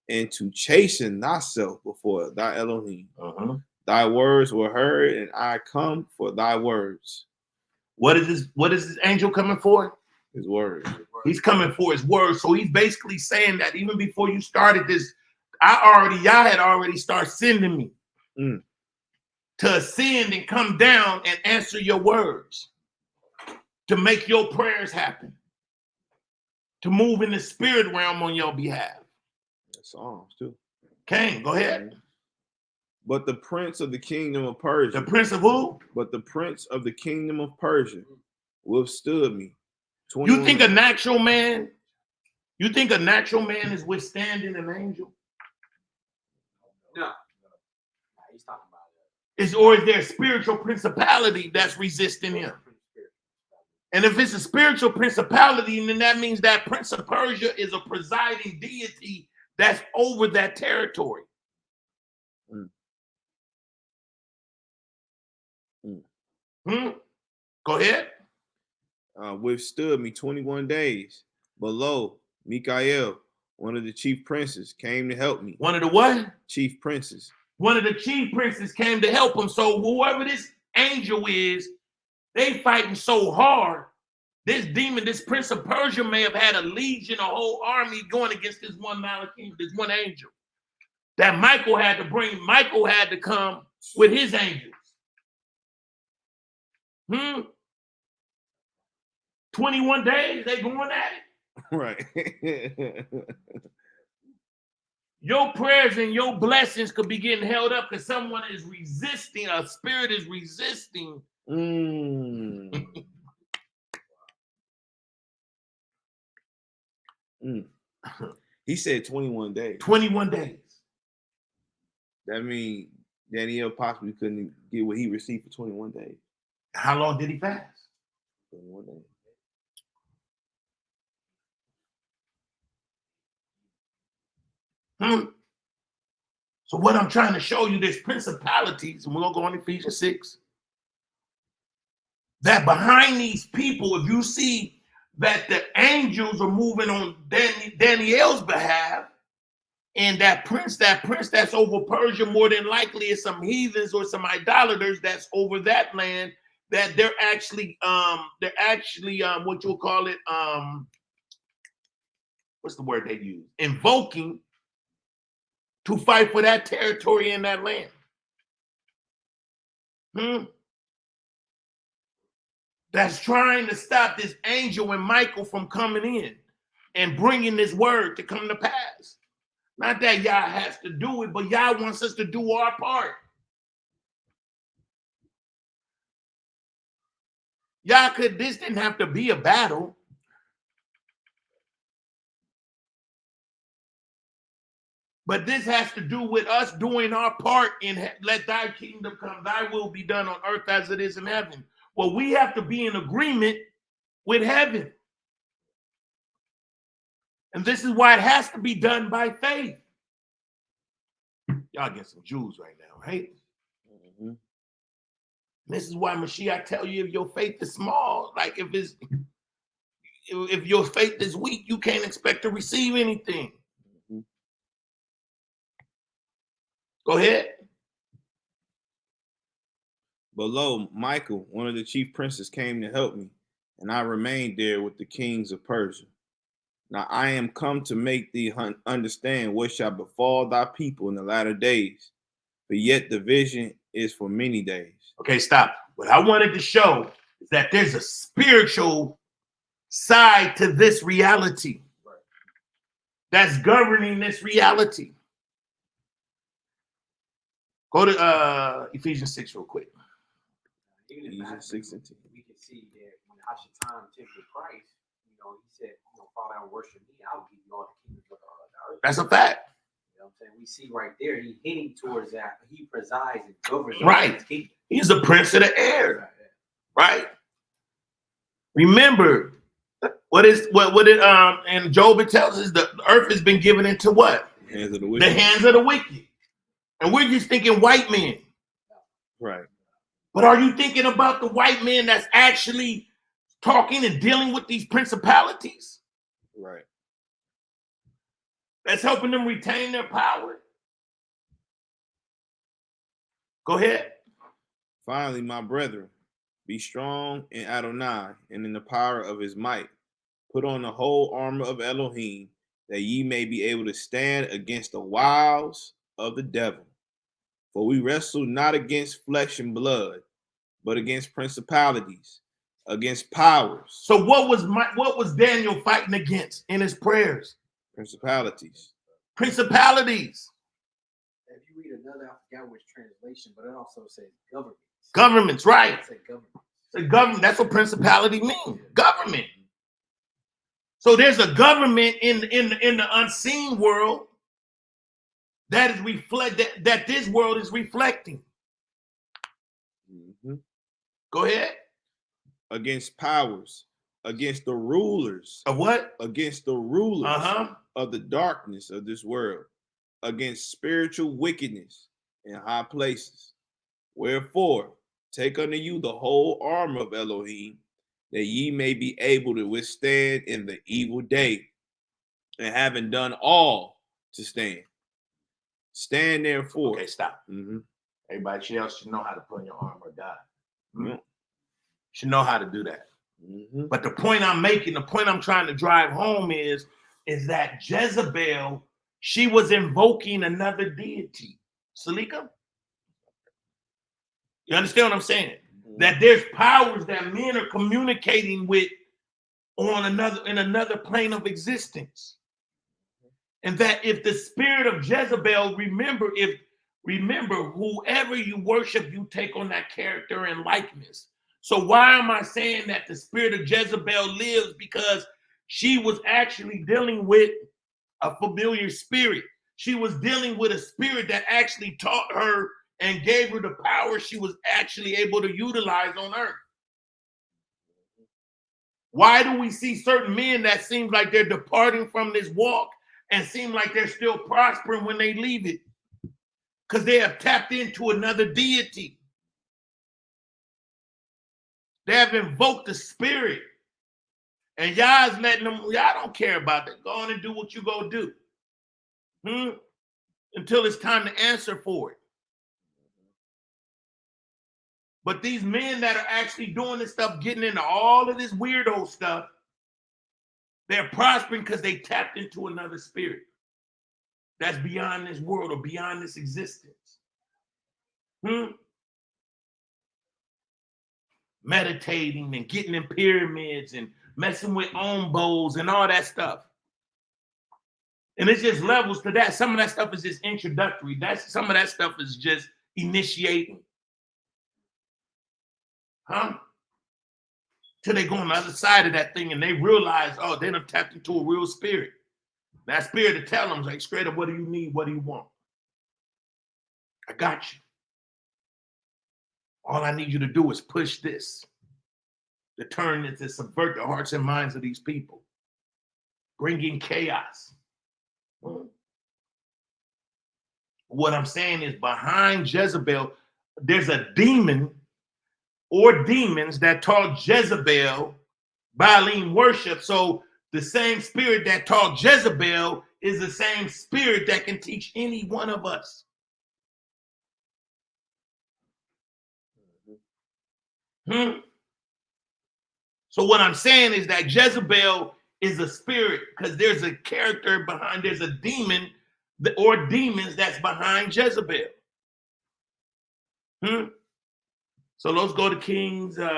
and to chasten thyself before thy Elohim, thy words were heard, and I come for thy words. What is this angel coming for? His words. He's coming for his words. So he's basically saying that even before you started this, y'all had already started sending me to ascend and come down and answer your words, to make your prayers happen, to move in the spirit realm on your behalf. Psalms too. Cain, go ahead. But the prince of the kingdom of Persia. The prince of who? But the prince of the kingdom of Persia withstood me. You think a natural man is withstanding an angel? No. He's talking about Or is there a spiritual principality that's resisting him? And if it's a spiritual principality, then that means that Prince of Persia is a presiding deity that's over that territory. Go ahead. Withstood me 21 days. But lo, Mikael, one of the chief princes, came to help me. One of the what? Chief princes. One of the chief princes came to help him. So whoever this angel is, they fighting so hard. This demon, this prince of Persia may have had a legion, a whole army going against this one Malachim, this one angel. That Michael had to bring. Michael had to come with his angels. 21 days, they going at it. Right. Your prayers and your blessings could be getting held up because someone is resisting, a spirit is resisting. He said 21 days. 21 days. That means Daniel possibly couldn't get what he received for 21 days. How long did he fast? 21 days. So what I'm trying to show you, there's principalities, and we're going to go on Ephesians 6, that behind these people, if you see that the angels are moving on Daniel's behalf, and that prince that's over Persia, more than likely is some heathens or some idolaters that's over that land, that they're actually what you'll call it, what's the word they use? Invoking to fight for that territory in that land. That's trying to stop this angel and Michael from coming in and bringing this word to come to pass. Not that Yah has to do it, but Yah wants us to do our part. This didn't have to be a battle. But this has to do with us doing our part in let thy kingdom come, thy will be done on earth as it is in heaven. Well, we have to be in agreement with heaven. And this is why it has to be done by faith. Y'all get some Jews right now, right? This is why Mashiach tell you, if your faith is small, like if your faith is weak, you can't expect to receive anything. Go ahead. Below, Michael, one of the chief princes, came to help me, and I remained there with the kings of Persia. Now I am come to make thee understand what shall befall thy people in the latter days, but yet the vision is for many days. Okay, stop. What I wanted to show is that there's a spiritual side to this reality that's governing this reality. Go to Ephesians 6 real quick. Ephesians 6 and 10. We can see that when Hashatan tempted Christ, he said, fall down and worship me, I'll give you all the kingdoms of the earth. That's a fact. You know what I'm saying? We see right there, he hinting towards that. He presides and governs right. His kingdom. He's the prince of the air. Right? Remember, what in Job it tells us the earth has been given into what? The hands of the wicked. The hands of the wicked. And we're just thinking white men. Right. But are you thinking about the white men that's actually talking and dealing with these principalities? Right. That's helping them retain their power? Go ahead. Finally, my brethren, be strong in Adonai and in the power of his might. Put on the whole armor of Elohim, that ye may be able to stand against the wiles of the devil. For we wrestle not against flesh and blood, but against principalities, against powers. So what was Daniel fighting against in his prayers? Principalities. Principalities. If you read another, I forgot which translation, but it also says governments. Governments, right. It says governments. The government, that's what principality means. Government. So there's a government in the unseen world that is that this world is reflecting. Go ahead. Against powers, against the rulers. Of what? Against the rulers of the darkness of this world, against spiritual wickedness in high places. Wherefore, take unto you the whole armor of Elohim, that ye may be able to withstand in the evil day. and having done all to stand. Stand therefore. Okay, stop. Everybody else should know how to put on your armor of God. Should know how to do that. But the point I'm making, the point I'm trying to drive home is that Jezebel, she was invoking another deity. Salika? You understand what I'm saying? That there's powers that men are communicating with on another plane of existence. And that if the spirit of Jezebel, remember, whoever you worship, you take on that character and likeness. So why am I saying that the spirit of Jezebel lives? Because she was actually dealing with a familiar spirit. She was dealing with a spirit that actually taught her and gave her the power she was actually able to utilize on earth. Why do we see certain men that seem like they're departing from this walk and seem like they're still prospering when they leave it? Because they have tapped into another deity. They have invoked the spirit. And y'all's letting them, y'all don't care about that. Go on and do what you go do. Until it's time to answer for it. But these men that are actually doing this stuff, getting into all of this weirdo stuff, they're prospering because they tapped into another spirit that's beyond this world or beyond this existence. Meditating and getting in pyramids and messing with ombos and all that stuff. And it's just levels to that. Some of that stuff is just introductory. Some of that stuff is just initiating. Till they go on the other side of that thing and they realize, oh, they done tapped into a real spirit. That spirit to tell them, like, straight up, what do you need? What do you want? I got you. All I need you to do is push this. To turn it, to subvert the hearts and minds of these people. Bring in chaos. What I'm saying is behind Jezebel, there's a demon or demons that taught Jezebel Baalim worship. So the same spirit that taught Jezebel is the same spirit that can teach any one of us. So what I'm saying is that Jezebel is a spirit because there's a character behind, there's a demon or demons that's behind Jezebel. So let's go to Kings. Let's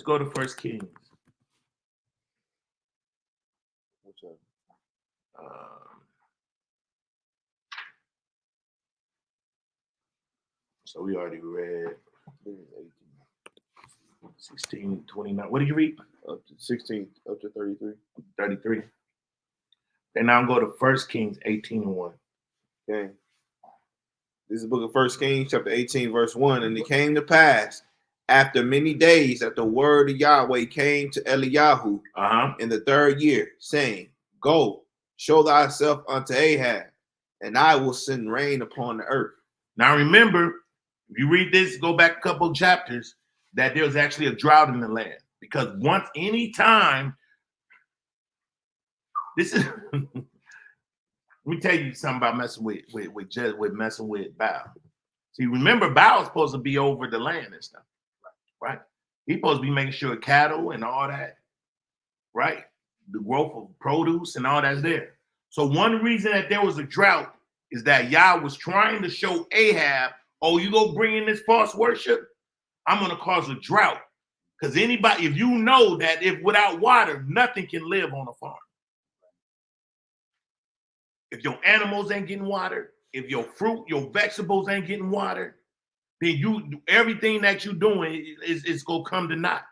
go to 1 Kings. So we already read 16, 29. What did you read? Up to 16, up to 33. 33. And now go to 1 Kings 18:1. Okay. This is the book of 1 Kings, chapter 18, verse 1. And it came to pass after many days that the word of Yahweh came to Eliyahu in the 3rd year, saying, Go, show thyself unto Ahab, and I will send rain upon the earth. Now remember, if you read this, go back a couple of chapters, that there was actually a drought in the land. Because any time, this is, let me tell you something about messing with messing with Baal. See, remember, Baal's supposed to be over the land and stuff, right? He's supposed to be making sure cattle and all that, right? The growth of produce and all that's there. So one reason that there was a drought is that Yah was trying to show Ahab, oh, you go bring in this false worship, I'm going to cause a drought. Because anybody, if you know that if without water, nothing can live on a farm. If your animals ain't getting water, if your fruit, your vegetables ain't getting water, then everything that you're doing is going to come to naught.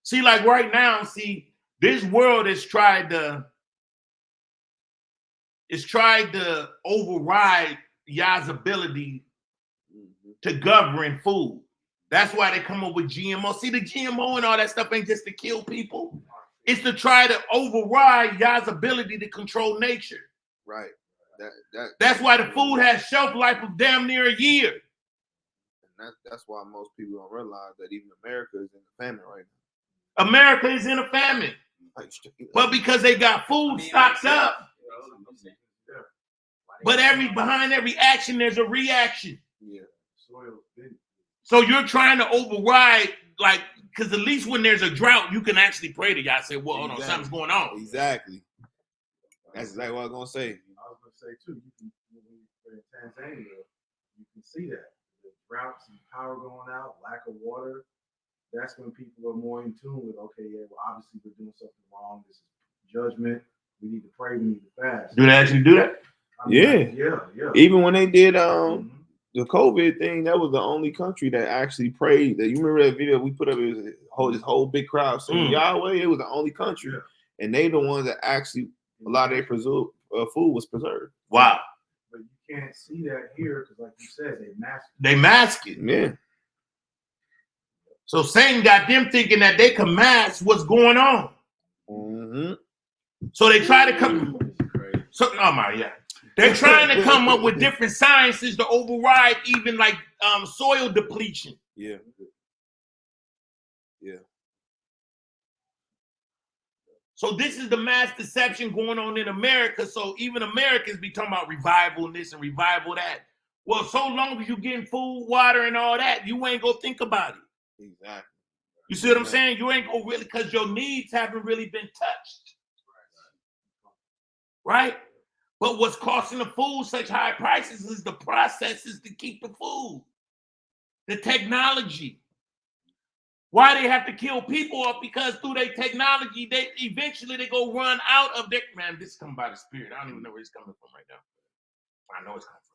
See, like right now, this world has tried to override Yah's ability to govern food. That's why they come up with GMO. See, the GMO and all that stuff ain't just to kill people. It's to try to override Yah's ability to control nature. Right. That's why the food has shelf life of damn near a year. That's why most people don't realize that even America is in a famine right now. America is in a famine. But because they got food stocks up. But behind every action, there's a reaction. Yeah. So you're trying to override, like, because at least when there's a drought, you can actually pray to Yah and say, well, hold on, something's going on. Exactly. That's exactly what I was going to say. I was going to say, too, when you're in Tanzania, you can see that. The droughts and power going out, lack of water. That's when people are more in tune with, okay, yeah, well, obviously we're doing something wrong. This is judgment. We need to pray. We need to fast. Do they actually do that? I mean, yeah. Even when they did the COVID thing, that was the only country that actually prayed. That you remember that video we put up? It was this whole big crowd saying Yahweh. It was the only country, and they the ones that actually a lot of their food was preserved. Wow. But you can't see that here because, like you said, they mask it. They mask it. Yeah. So Satan got them thinking that they can mask what's going on. Mm-hmm. So they try to come. They're trying to come up with different sciences to override even like soil depletion. Yeah. So this is the mass deception going on in America. So even Americans be talking about revival this and revival that. Well, so long as you getting food, water, and all that, you ain't gonna think about it. Exactly. You see what I'm saying? You ain't gonna really, because your needs haven't really been touched. Right? But what's costing the food such high prices is the processes to keep the food. The technology. Why they have to kill people off? Because through their technology, they eventually go run out of their, man, this is coming by the Spirit. I don't even know where it's coming from right now. I know it's coming from.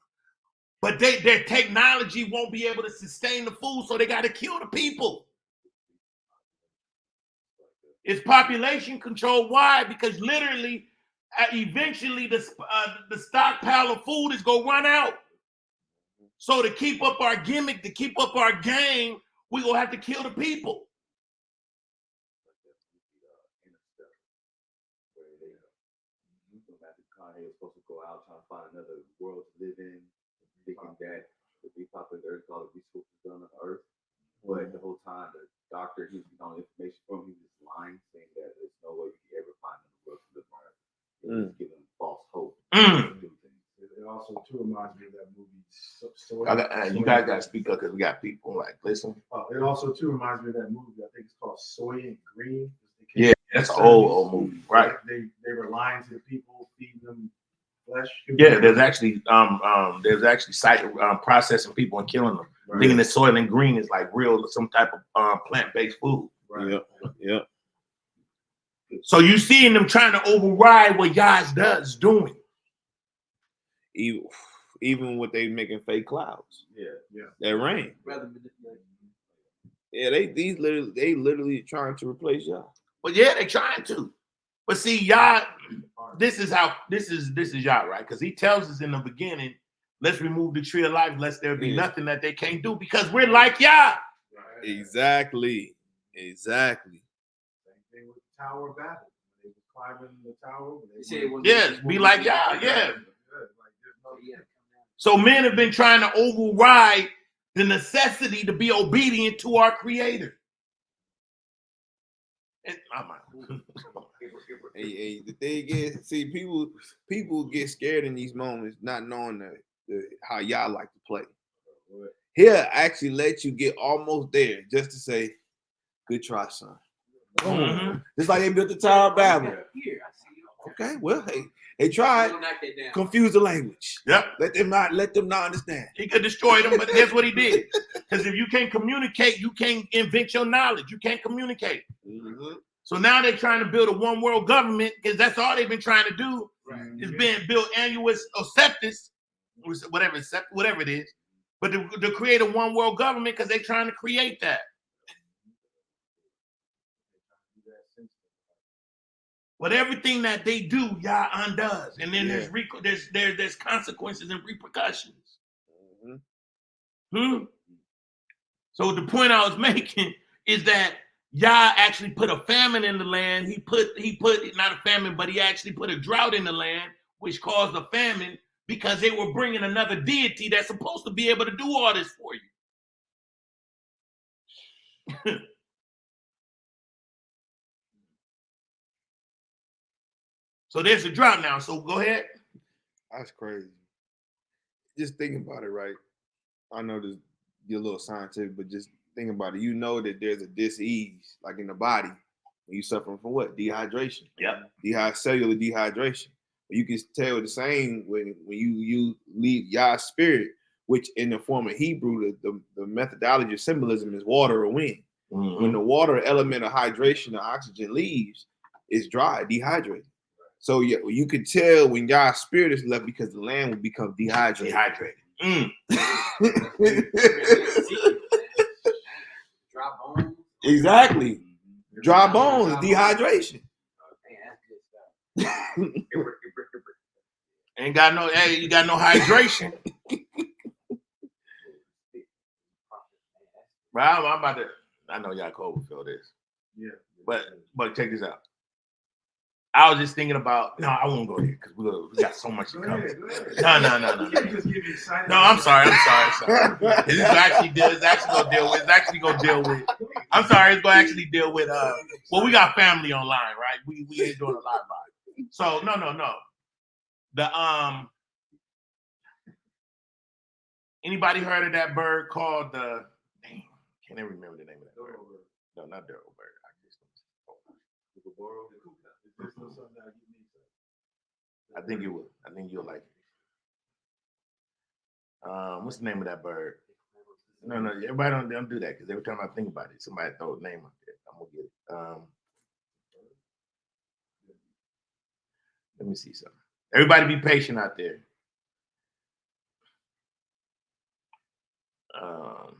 But their technology won't be able to sustain the food, so they got to kill the people. It's population control. Why? Because literally, eventually the stockpile of food is going to run out. So to keep up our gimmick, to keep up our game, we're going to have to kill the people. Kanye was supposed to go out trying to find another world to live in, thinking that the big population of the earth, all the resources done on the earth. But the whole time, the doctor, he was getting all the information from him, he was lying, saying that there's no way you can ever find another world to live on earth. He was giving them false hope. It also too reminds me of that movie. You guys got to speak up because we got people like listen. It also too reminds me of that movie. I think it's called Soy and Green. Yeah, that's an old movie, right? They were lying to the people, feeding them flesh. Yeah, there's actually processing people and killing them, thinking that soil and green is like real, some type of plant-based food. Right. Yeah. So you seeing them trying to override what Yah's is doing. Even with they making fake clouds. Yeah. That rain. Yeah, they literally trying to replace Yah. But yeah, they trying to. But see, Yah, this is Yah, right? Because he tells us in the beginning, let's remove the tree of life, lest there be nothing that they can't do, because we're like Yah. Exactly. Same thing with the Tower of Babel. They were climbing the tower. Yes, be like Yah, yeah. So men have been trying to override the necessity to be obedient to our Creator. Hey, the thing is, see, people get scared in these moments, not knowing how y'all like to play. He'll actually let you get almost there just to say, "Good try, son." Mm-hmm. Just like they built the Tower of Babel. Okay, well, hey, they tried. Confuse the language. Yep. Let them not understand. He could destroy them, but guess what he did? Because if you can't communicate, you can't invent your knowledge. You can't communicate. Mm-hmm. So now they're trying to build a one world government because that's all they've been trying to do. Is being built annus septis, whatever it is, but to create a one world government because they're trying to create that. But everything that they do, Yah undoes, and then there's consequences and repercussions. So the point I was making is that Yah actually put a famine in the land. He put not a famine, but he actually put a drought in the land, which caused a famine because they were bringing another deity that's supposed to be able to do all this for you. So there's a drought now. So go ahead. That's crazy. Just thinking about it, right? I know this you're a little scientific, but just think about it. You know that there's a dis-ease, like in the body, when you suffering from what? Dehydration. Yep. Cellular dehydration. You can tell the same when you leave Yah's spirit, which in the form of Hebrew, the methodology of symbolism is water or wind. Mm-hmm. When the water element of hydration or oxygen leaves, it's dry, dehydrated. So you can tell when Yah's spirit is left because the land will become dehydrated. Mm. Dry bones. Exactly. Dry bones, dehydration. Ain't got no, hey, you got no hydration. Well, I'm about to, I know y'all cold feel this. Yeah. But check this out. I was just thinking about, no, I won't go here because we got so much to cover. No. No, I'm sorry. It's actually gonna deal with. I'm sorry, it's gonna actually deal with. Well, we got family online, right? We ain't doing a live. So no. The anybody heard of that bird called the? Damn, can't even remember the name of that bird. No, not Durrell bird. I think it would. I think you'll like it. What's the name of that bird? No, everybody don't do that because every time I think about it, somebody throw a name up there. I'm gonna get it. Let me see something. Everybody be patient out there.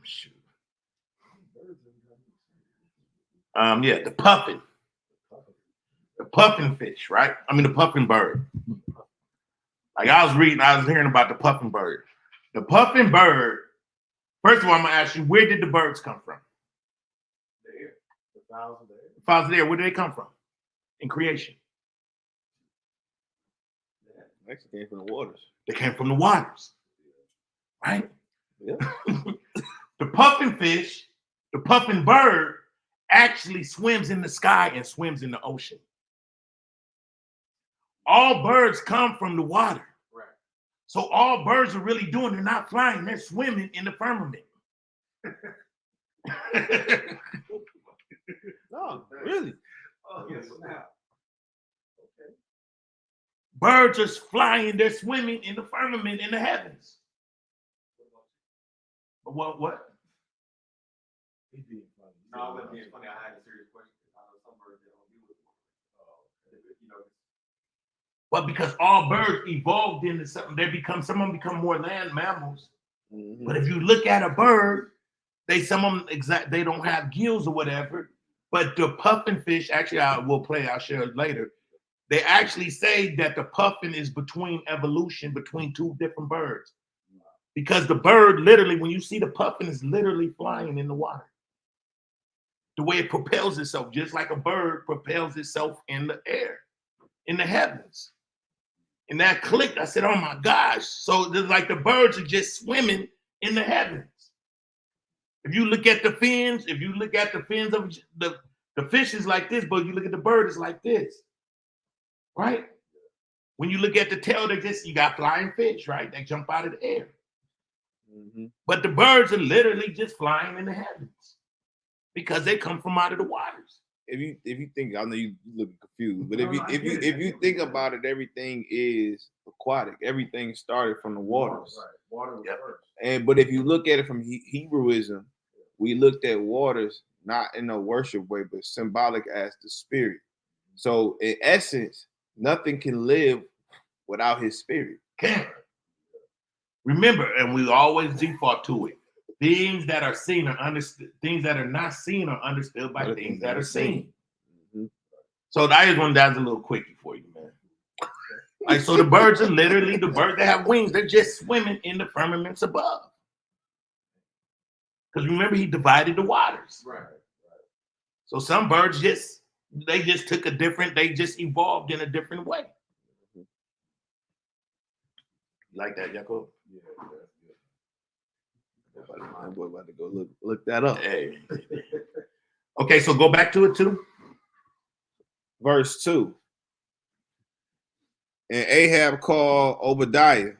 Shoot. Yeah, the puffin. The puffin fish, right? I mean the puffin bird. Like I was hearing about the puffin bird. The puffin bird, first of all, I'm gonna ask you, where did the birds come from? The air. The fowls of the air. The fowls of the air, where did they come from? In creation. They actually came from the waters. They came from the waters. Right? Yeah. The puffin fish, the puffin bird, actually swims in the sky and swims in the ocean. All birds come from the water. Right. So all birds are really doing, they're not flying, they're swimming in the firmament. No, really. Oh, yes, now. Okay. Birds are flying, they're swimming in the firmament in the heavens. What? He's being funny. No, I wasn't being funny. I had a serious question. I know some birds that don't do it. You know. But because all birds evolved into something, some of them become more land mammals. Mm-hmm. But if you look at a bird, some of them they don't have gills or whatever. But the puffin fish, actually, I'll share it later. They actually say that the puffin is between evolution between two different birds. Because the bird literally, when you see the puffin, is literally flying in the water. The way it propels itself, just like a bird propels itself in the air, in the heavens. And that clicked. I said, oh my gosh. So there's like the birds are just swimming in the heavens. If you look at the fins, of the fish is like this, but you look at the bird, it's like this. Right? When you look at the tail, you got flying fish, right? They jump out of the air. Mm-hmm. But the birds are literally just flying in the heavens because they come from out of the waters. If you think, I know you look confused, but if you think about it, everything is aquatic. Everything started from the waters. Right. Water was first. But if you look at it from Hebrewism, we looked at waters not in a worship way, but symbolic as the spirit. So in essence, nothing can live without his spirit. Remember, and we always default to it. Things that are seen are understood. Things that are not seen are understood by things that are seen. Mm-hmm. So that's a little quickie for you, man. Like, so the birds are literally the birds that have wings. They're just swimming in the firmaments above. Because remember, he divided the waters. Right. So some birds they just evolved in a different way. You like that, Jacob? Yeah, that's good. That boy about to go look that up. Hey. Okay, so go back to it too. Verse 2. And Ahab called Obadiah,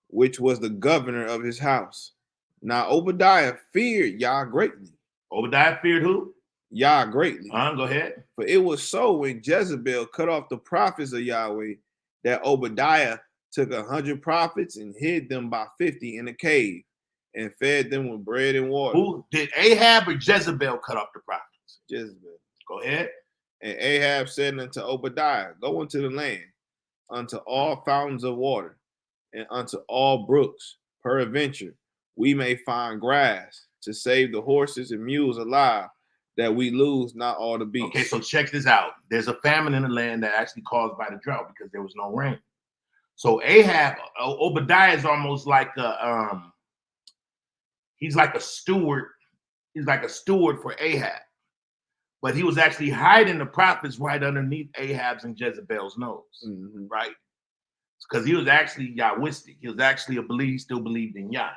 which was the governor of his house. Now Obadiah feared Yah greatly. Obadiah feared who? Yah greatly. Go ahead. For it was so when Jezebel cut off the prophets of Yahweh that Obadiah took 100 prophets and hid them by 50 in a cave and fed them with bread and water. Who did Ahab or Jezebel cut off the prophets? Jezebel. Go ahead. And Ahab said unto Obadiah, go into the land, unto all fountains of water, and unto all brooks, peradventure, we may find grass to save the horses and mules alive, that we lose not all the beasts. Okay, so check this out. There's a famine in the land that actually caused by the drought because there was no rain. So Ahab, Obadiah is almost like he's like a steward. He's like a steward for Ahab. But he was actually hiding the prophets right underneath Ahab's and Jezebel's nose, right? Because he was actually Yahwistic. He was actually he still believed in Yah.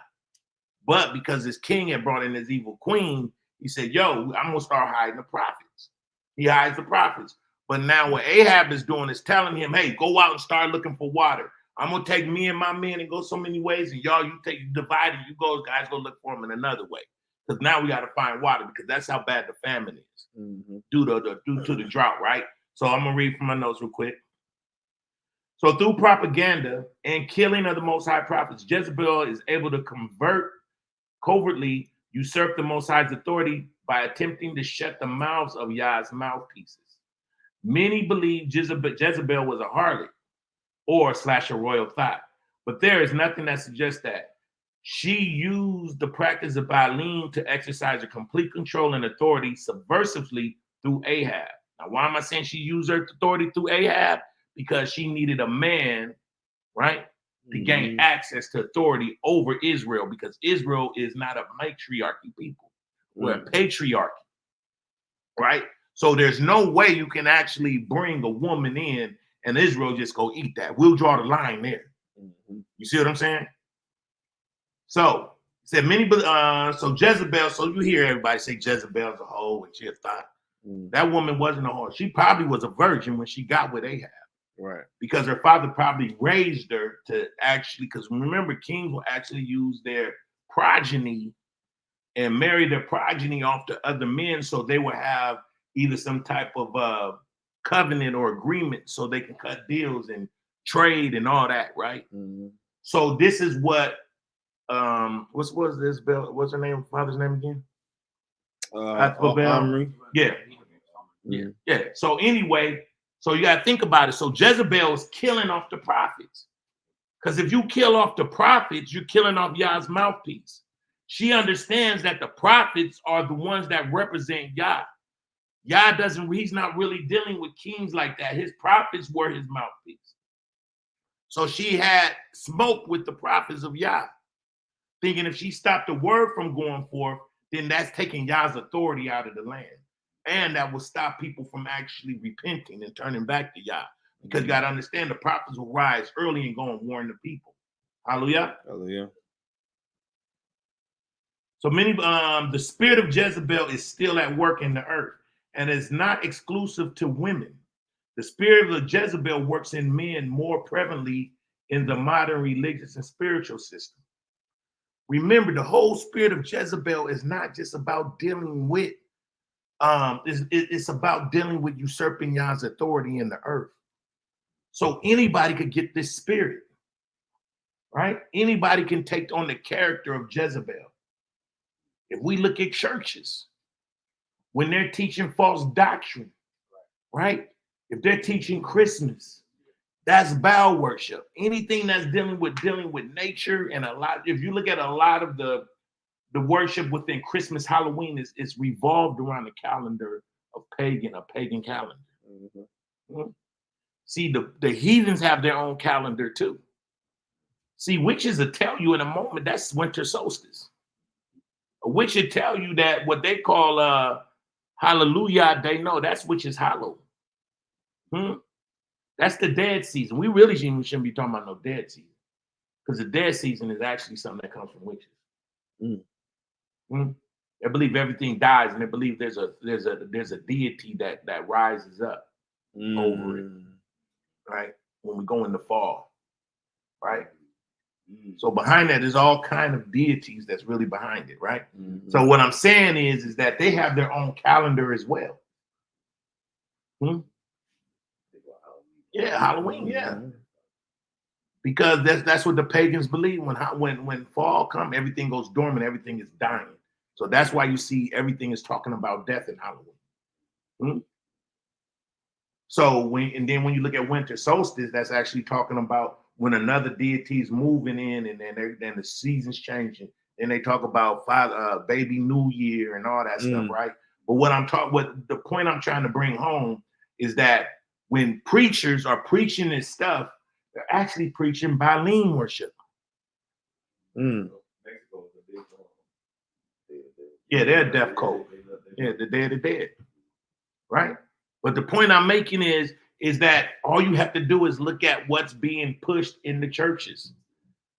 But because his king had brought in his evil queen, he said, yo, I'm going to start hiding the prophets. He hides the prophets. But now what Ahab is doing is telling him, hey, go out and start looking for water. I'm going to take me and my men and go so many ways. And y'all, you divide and you guys go look for them in another way. Because now we got to find water because that's how bad the famine is due to the drought, right? So I'm going to read from my notes real quick. So through propaganda and killing of the Most High prophets, Jezebel is able to covertly usurp the Most High's authority by attempting to shut the mouths of Yah's mouthpieces. Many believe Jezebel was a harlot or / a royal thought, but there is nothing that suggests that. She used the practice of Baalim to exercise her complete control and authority subversively through Ahab. Now, why am I saying she used her authority through Ahab? Because she needed a man, right, to gain access to authority over Israel, because Israel is not a matriarchy people. We're a patriarchy, right? So there's no way you can actually bring a woman in and Israel just go eat that. We'll draw the line there. You see what I'm saying? So said so Jezebel, so you hear everybody say Jezebel's a hoe and she a thought. That woman wasn't a hoe. She probably was a virgin when she got with Ahab. Right. Because her father probably raised her to actually, because remember, kings will actually use their progeny and marry their progeny off to other men so they will have either some type of covenant or agreement so they can cut deals and trade and all that, right? So this is what, what's her name, father's name again? Omri. Yeah. So anyway, so you got to think about it. So Jezebel is killing off the prophets. Because if you kill off the prophets, you're killing off Yah's mouthpiece. She understands that the prophets are the ones that represent Yah. Yah he's not really dealing with kings like that. His prophets were his mouthpiece. So she had smoke with the prophets of Yah, thinking if she stopped the word from going forth, then that's taking Yah's authority out of the land. And that will stop people from actually repenting and turning back to Yah. Because you got to understand the prophets will rise early and go and warn the people. Hallelujah. Hallelujah. So the spirit of Jezebel is still at work in the earth and is not exclusive to women. The spirit of Jezebel works in men more prevalently in the modern religious and spiritual system. Remember, the whole spirit of Jezebel is not just about dealing with it's about dealing with usurping Yah's authority in the earth. So anybody could get this spirit, right? Anybody can take on the character of Jezebel. If we look at churches, when they're teaching false doctrine, right? If they're teaching Christmas, that's Baal worship. Anything that's dealing with nature, and if you look at a lot of the worship within Christmas, Halloween is revolved around the calendar of a pagan calendar. See, the heathens have their own calendar too. See, witches will tell you in a moment that's winter solstice. A witch will tell you that what they call hallelujah, they know that's witches hollow. That's the dead season. We really shouldn't be talking about no dead season, because the dead season is actually something that comes from witches. They believe everything dies, and they believe there's a deity that rises up over it, right? When we go in the fall, right? So behind that is all kind of deities that's really behind it, right? So what I'm saying is that they have their own calendar as well. Yeah, Halloween, yeah. Because that's what the pagans believe. When fall comes, everything goes dormant, everything is dying. So that's why you see everything is talking about death in Halloween. So when you look at winter solstice, that's actually talking about when another deity is moving in, and then the seasons changing. Then they talk about baby New Year and all that stuff, right? But what the point I'm trying to bring home is that when preachers are preaching this stuff, they're actually preaching Baalim worship. Yeah, they're a death cult. Yeah, the Day of the Dead, right? But the point I'm making is that all you have to do is look at what's being pushed in the churches,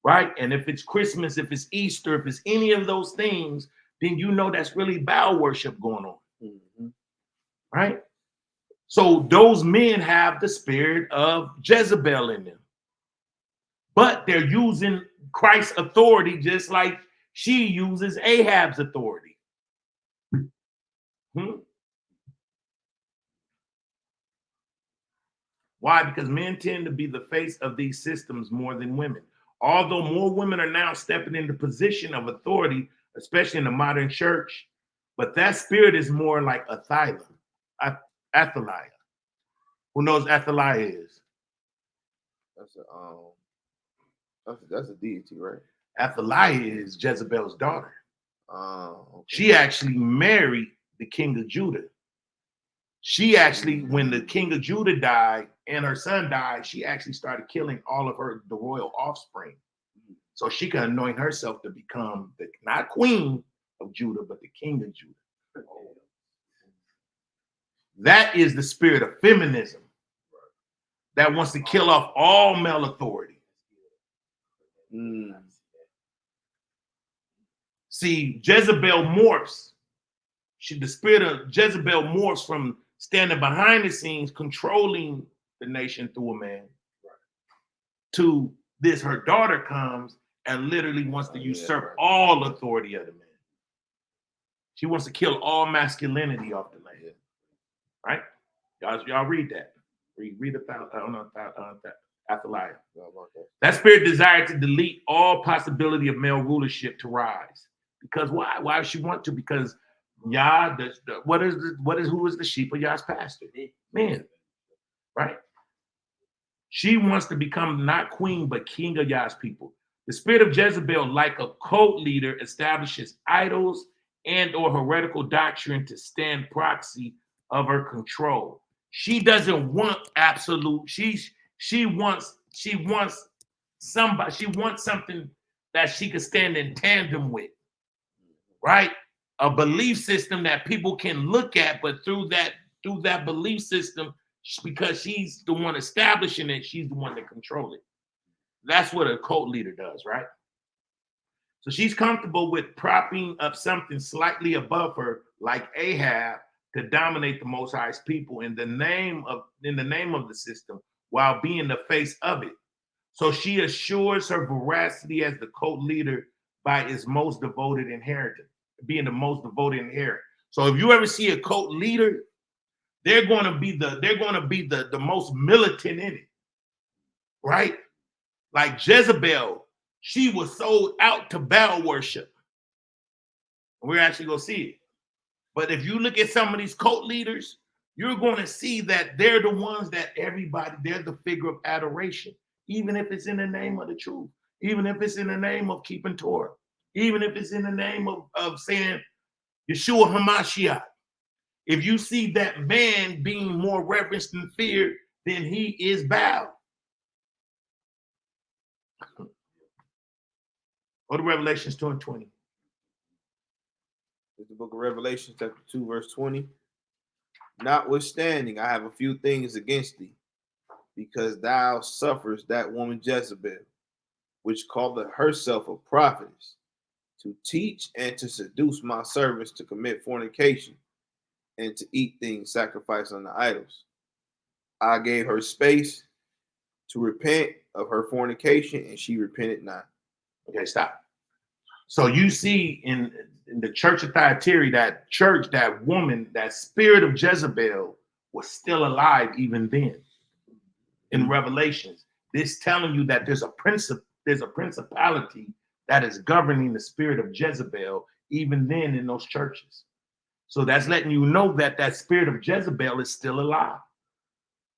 right? And if it's Christmas, if it's Easter, if it's any of those things, then you know that's really Baal worship going on, right? So those men have the spirit of Jezebel in them, but they're using Christ's authority just like she uses Ahab's authority. Why? Because men tend to be the face of these systems more than women. Although more women are now stepping into position of authority, especially in the modern church, but that spirit is more like Athaliah. Who knows Athaliah is? That's a deity, right? Athaliah is Jezebel's daughter. Okay. She actually married the king of Judah. She actually, when the king of Judah died and her son died, she actually started killing all of the royal offspring. So she could anoint herself to become not queen of Judah, but the king of Judah. That is the spirit of feminism that wants to kill off all male authority. See, Jezebel morphs. The spirit of Jezebel morphs from standing behind the scenes, controlling the nation through a man, to this, her daughter comes and literally wants to usurp all authority of the man. She wants to kill all masculinity off the land. Right? Y'all read that. Read about Athaliah. That spirit desired to delete all possibility of male rulership to rise. Because why? Why does she want to? Because Yah, who is the sheep of Yah's pastor? Men. Right? She wants to become not queen, but king of Yah's people. The spirit of Jezebel, like a cult leader, establishes idols and or heretical doctrine to stand proxy of her control. She doesn't want absolute. She wants somebody. She wants something that she could stand in tandem with, right? A belief system that people can look at, but through that belief system, because she's the one establishing it, she's the one that controls it. That's what a cult leader does, right? So she's comfortable with propping up something slightly above her, like Ahab, to dominate the Most High's people in the name of the system, while being the face of it. So she assures her veracity as the cult leader by its most devoted inheritor, being the most devoted inheritor. So if you ever see a cult leader, they're going to be the most militant in it, right? Like Jezebel, she was sold out to Baal worship. We're actually going to see it. But if you look at some of these cult leaders, you're going to see that they're the ones that they're the figure of adoration, even if it's in the name of the truth, even if it's in the name of keeping Torah, even if it's in the name of saying Yeshua HaMashiach. If you see that man being more reverenced and feared, then he is Baal. Go to Revelations 2 and 20. It's the book of Revelation, chapter 2, verse 20. Notwithstanding, I have a few things against thee, because thou sufferest that woman Jezebel, which calleth herself a prophetess, to teach and to seduce my servants to commit fornication and to eat things sacrificed unto idols. I gave her space to repent of her fornication, and she repented not. Okay, stop. So you see in the church of Thyatira, that church, that woman, that spirit of Jezebel was still alive even then. In Revelations, this telling you that there's a principality that is governing the spirit of Jezebel even then in those churches. So that's letting you know that that spirit of Jezebel is still alive.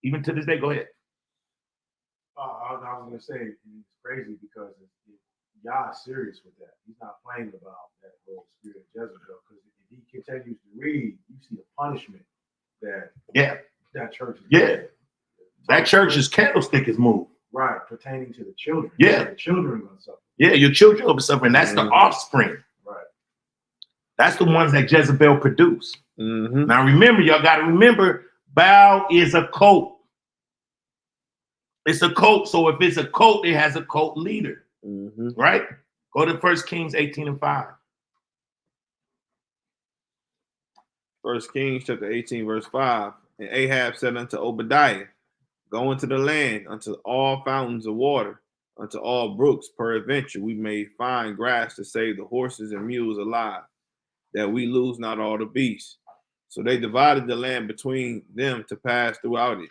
Even to this day. Go ahead. I was going to say, it's crazy because Yah is serious with that. He's not playing about that whole spirit of Jezebel, because if he continues to read, you see the punishment that that church is getting. That church's candlestick is moved. Right, pertaining to the children. Yeah. The children are going to suffer. Yeah, your children will be suffering. That's the offspring. Right. That's the ones that Jezebel produced. Mm-hmm. Now remember, y'all got to remember, Baal is a cult. It's a cult. So if it's a cult, it has a cult leader. Mm-hmm. Right? Go to 1 Kings 18:5. 1 Kings chapter 18, verse 5. And Ahab said unto Obadiah, go into the land, unto all fountains of water, unto all brooks, peradventure we may find grass to save the horses and mules alive, that we lose not all the beasts. So they divided the land between them to pass throughout it.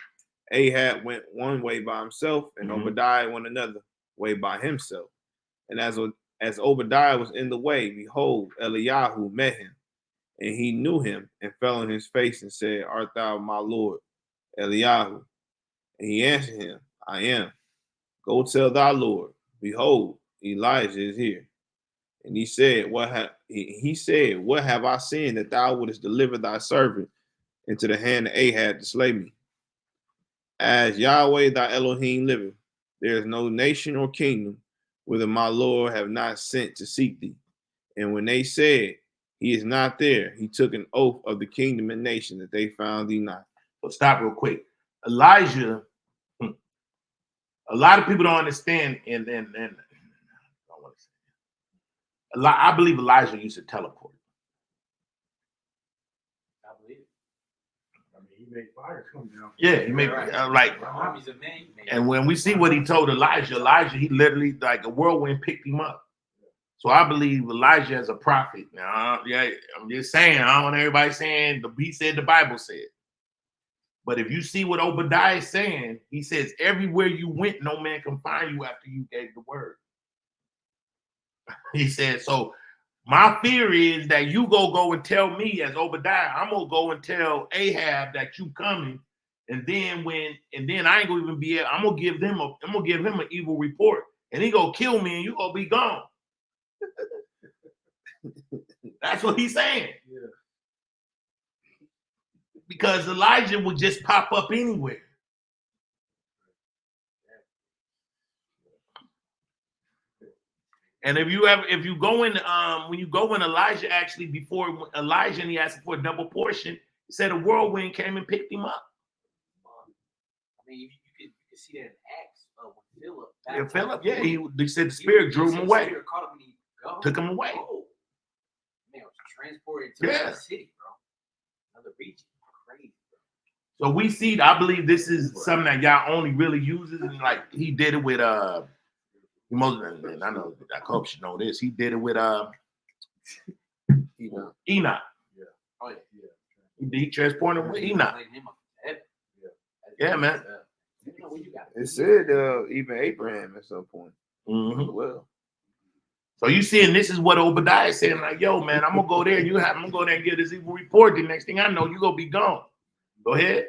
Ahab went one way by himself, and Obadiah went another way by himself. And as Obadiah was in the way, behold, Eliyahu met him, and he knew him and fell on his face and said, art thou my lord, Eliyahu? And he answered him, I am. Go tell thy Lord, behold, Elijah is here. And he said, what have I seen that thou wouldest deliver thy servant into the hand of Ahab to slay me? As Yahweh thy Elohim liveth, there is no nation or kingdom whither my Lord have not sent to seek thee. And when they said, he is not there, he took an oath of the kingdom and nation that they found thee not. So stop real quick. Elijah, a lot of people don't understand, and I believe Elijah used to teleport. I believe it. I mean, he made fire come down. Yeah, he made like, Armies of men. and when we see what he told Elijah, he literally, like a whirlwind picked him up. So I believe Elijah as a prophet. Now, I'm just saying, I don't want everybody saying he said the Bible said. But if you see what Obadiah is saying, he says, everywhere you went, no man can find you after you gave the word. He said, so my fear is that you go and tell me as Obadiah, I'm gonna go and tell Ahab that you coming, and then I ain't gonna even be able, I'm gonna give him an evil report, and he gonna kill me, and you gonna be gone. That's what he's saying. Yeah. Because Elijah would just pop up anywhere. And if you go in, when you go in Elijah, actually before Elijah, and he asked for a double portion, he said a whirlwind came and picked him up. I mean, you could see that in Acts Yeah, when Philip. Philip, he said the Spirit drew him away. Spirit caught him and he Took him away. Oh, man, was transported to another city, bro. Another region. Crazy, bro. So we see, I believe this is something that Yah only really uses, and like he did it with and I know I hope you know this. He did it with Enoch. Yeah. Oh yeah. He transported him with Enoch. Yeah, man. It said even Abraham at some point. Mm-hmm. Well, so you see, and this is what Obadiah is saying, like, yo, man, I'm gonna go there. I'm gonna go there and get this evil report. The next thing I know, you gonna be gone. Go ahead.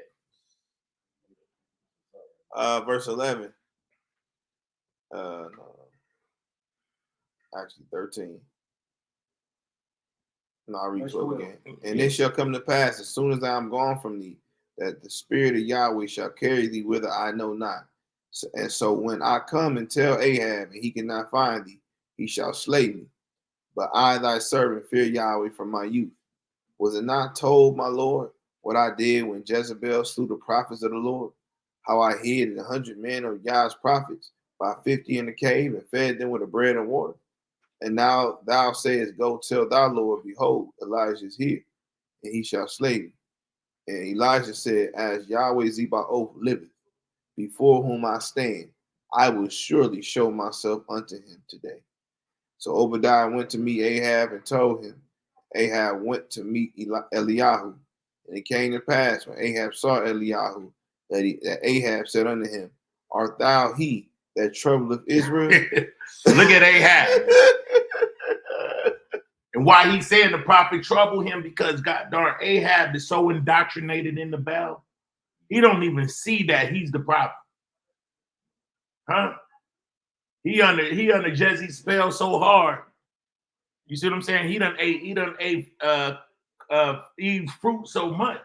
Verse 11. No. Actually 13. No, I'll read 12 again. And it shall come to pass as soon as I am gone from thee, that the spirit of Yahweh shall carry thee whither I know not. So when I come and tell Ahab, and he cannot find thee, he shall slay me. But I, thy servant, fear Yahweh from my youth. Was it not told, my Lord, what I did when Jezebel slew the prophets of the Lord? How I hid 100 men of Yah's prophets, by 50 in the cave, and fed them with the bread and water? And now thou sayest, Go tell thy Lord, behold, Elijah is here, and he shall slay me. And Elijah said, As Yahweh Zebaoth liveth, before whom I stand, I will surely show myself unto him today. So Obadiah went to meet Ahab and told him. Ahab went to meet Eliyahu. And it came to pass when Ahab saw Eliyahu that Ahab said unto him, Art thou he that troubleth Israel? Look at Ahab. And why he's saying the prophet troubled him, because God darn Ahab is so indoctrinated in the Baal. He don't even see that he's the prophet. Huh? He under Jeze's spell so hard. You see what I'm saying? He done ate Eve's fruit so much.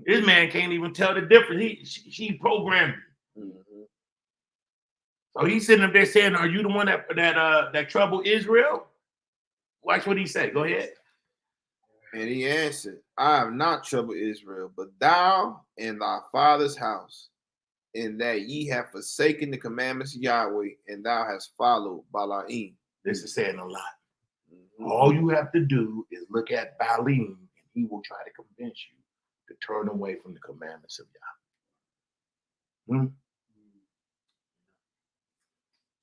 This man can't even tell the difference. She programmed him. Mm-hmm. So he's sitting up there saying, "Are you the one that troubled Israel?" Watch what he said. Go ahead. And he answered, I have not troubled Israel, but thou and thy father's house, in that ye have forsaken the commandments of Yahweh, and thou hast followed Balaam. This is saying a lot. Mm-hmm. All you have to do is look at Balaam, and he will try to convince you to turn away from the commandments of Yahweh.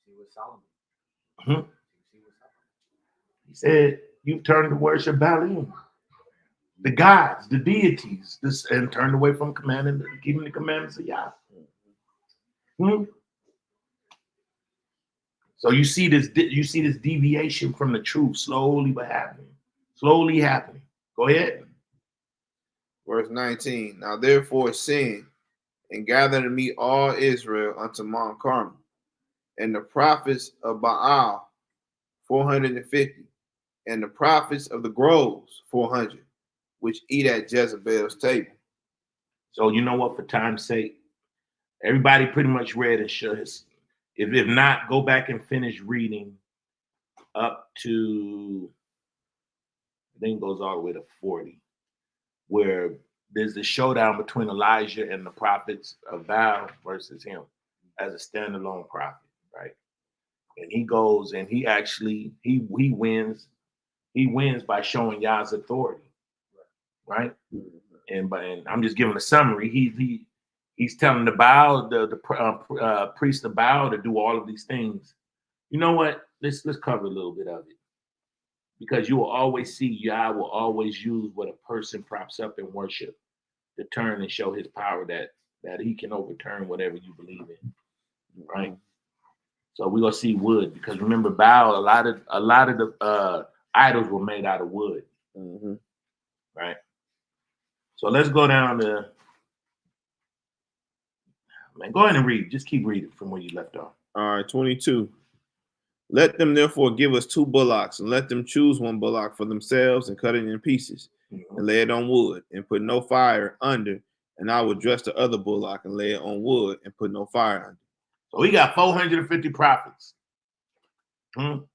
See what Solomon. Hmm? See what Solomon. He said, you turn to worship Balaam, the gods, the deities, and turn away from keeping the commandments of Yahweh. So you see this deviation from the truth slowly but happening. Slowly happening. Go ahead. Verse 19. Now therefore sing and gather to me all Israel unto Mount Carmel, and the prophets of Baal 450, and the prophets of the groves 400, which eat at Jezebel's table. So you know what, for time's sake, everybody pretty much read and shows. If not, go back and finish reading up to, I think it goes all the way to 40, where there's the showdown between Elijah and the prophets of Baal versus him as a standalone prophet, right? And he goes and he actually he wins. He wins by showing Yah's authority, right? And I'm just giving a summary. He's telling the Baal, the priest of Baal, to do all of these things. You know what? Let's cover a little bit of it, because you will always see Yah will always use what a person props up in worship to turn and show his power that he can overturn whatever you believe in, right? So we're gonna see wood, because remember Baal, a lot of the idols were made out of wood, right? So let's go down to, man, go ahead and read. Just keep reading from where you left off. All right, 22. Let them therefore give us 2 bullocks, and let them choose 1 bullock for themselves, and cut it in pieces, and lay it on wood, and put no fire under. And I will dress the other bullock and lay it on wood, and put no fire under. So we got 450 prophets, and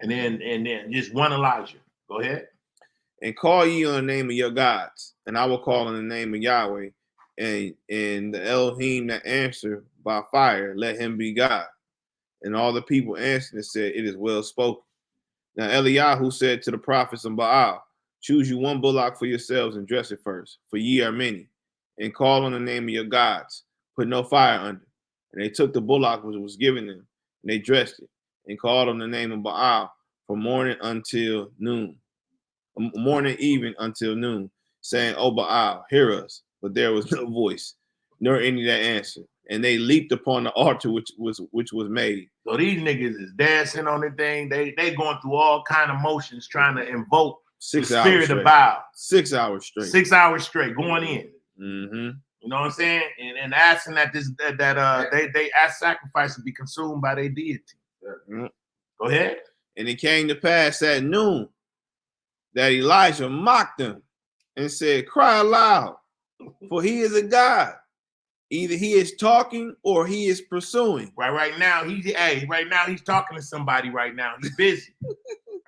then just one Elijah. Go ahead. And call ye on the name of your gods, and I will call on the name of Yahweh, and the Elohim that answer by fire, let him be God. And all the people answered and said, It is well spoken. Now Eliyahu said to the prophets of Baal, Choose you 1 bullock for yourselves, and dress it first, for ye are many, and call on the name of your gods, put no fire under. And they took the bullock which was given them, and they dressed it, and called on the name of Baal from morning until noon, morning even until noon, saying, O Baal, hear us. But there was no voice, nor any that answered. And they leaped upon the altar which was made. So these niggas is dancing on the thing. They going through all kind of motions trying to invoke 6 the hours spirit straight. of Baal. 6 hours straight. 6 hours straight going in. Mm-hmm. You know what I'm saying? And asking that they ask sacrifice to be consumed by their deity. Mm-hmm. Go ahead. And it came to pass at noon that Elijah mocked them and said, Cry aloud, for he is a God. Either he is talking or he is pursuing. Right now he's talking to somebody right now. He's busy.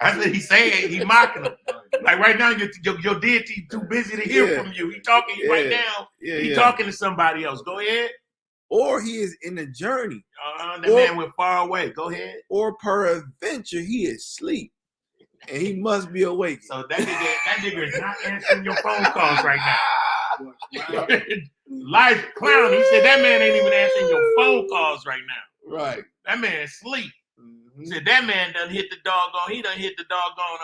That's what he's saying. He's mocking them. Like right now, your deity too busy to hear from you. He talking right now. He's talking to somebody else. Go ahead. or he is in a journey, The man went far away. Go ahead. or peradventure he is asleep, and he must be awake. So that nigga is not answering your phone calls right now. Elijah clown. He said that man ain't even answering your phone calls right now. Right. That man is asleep. He said that man done hit the doggone. He done hit the doggone.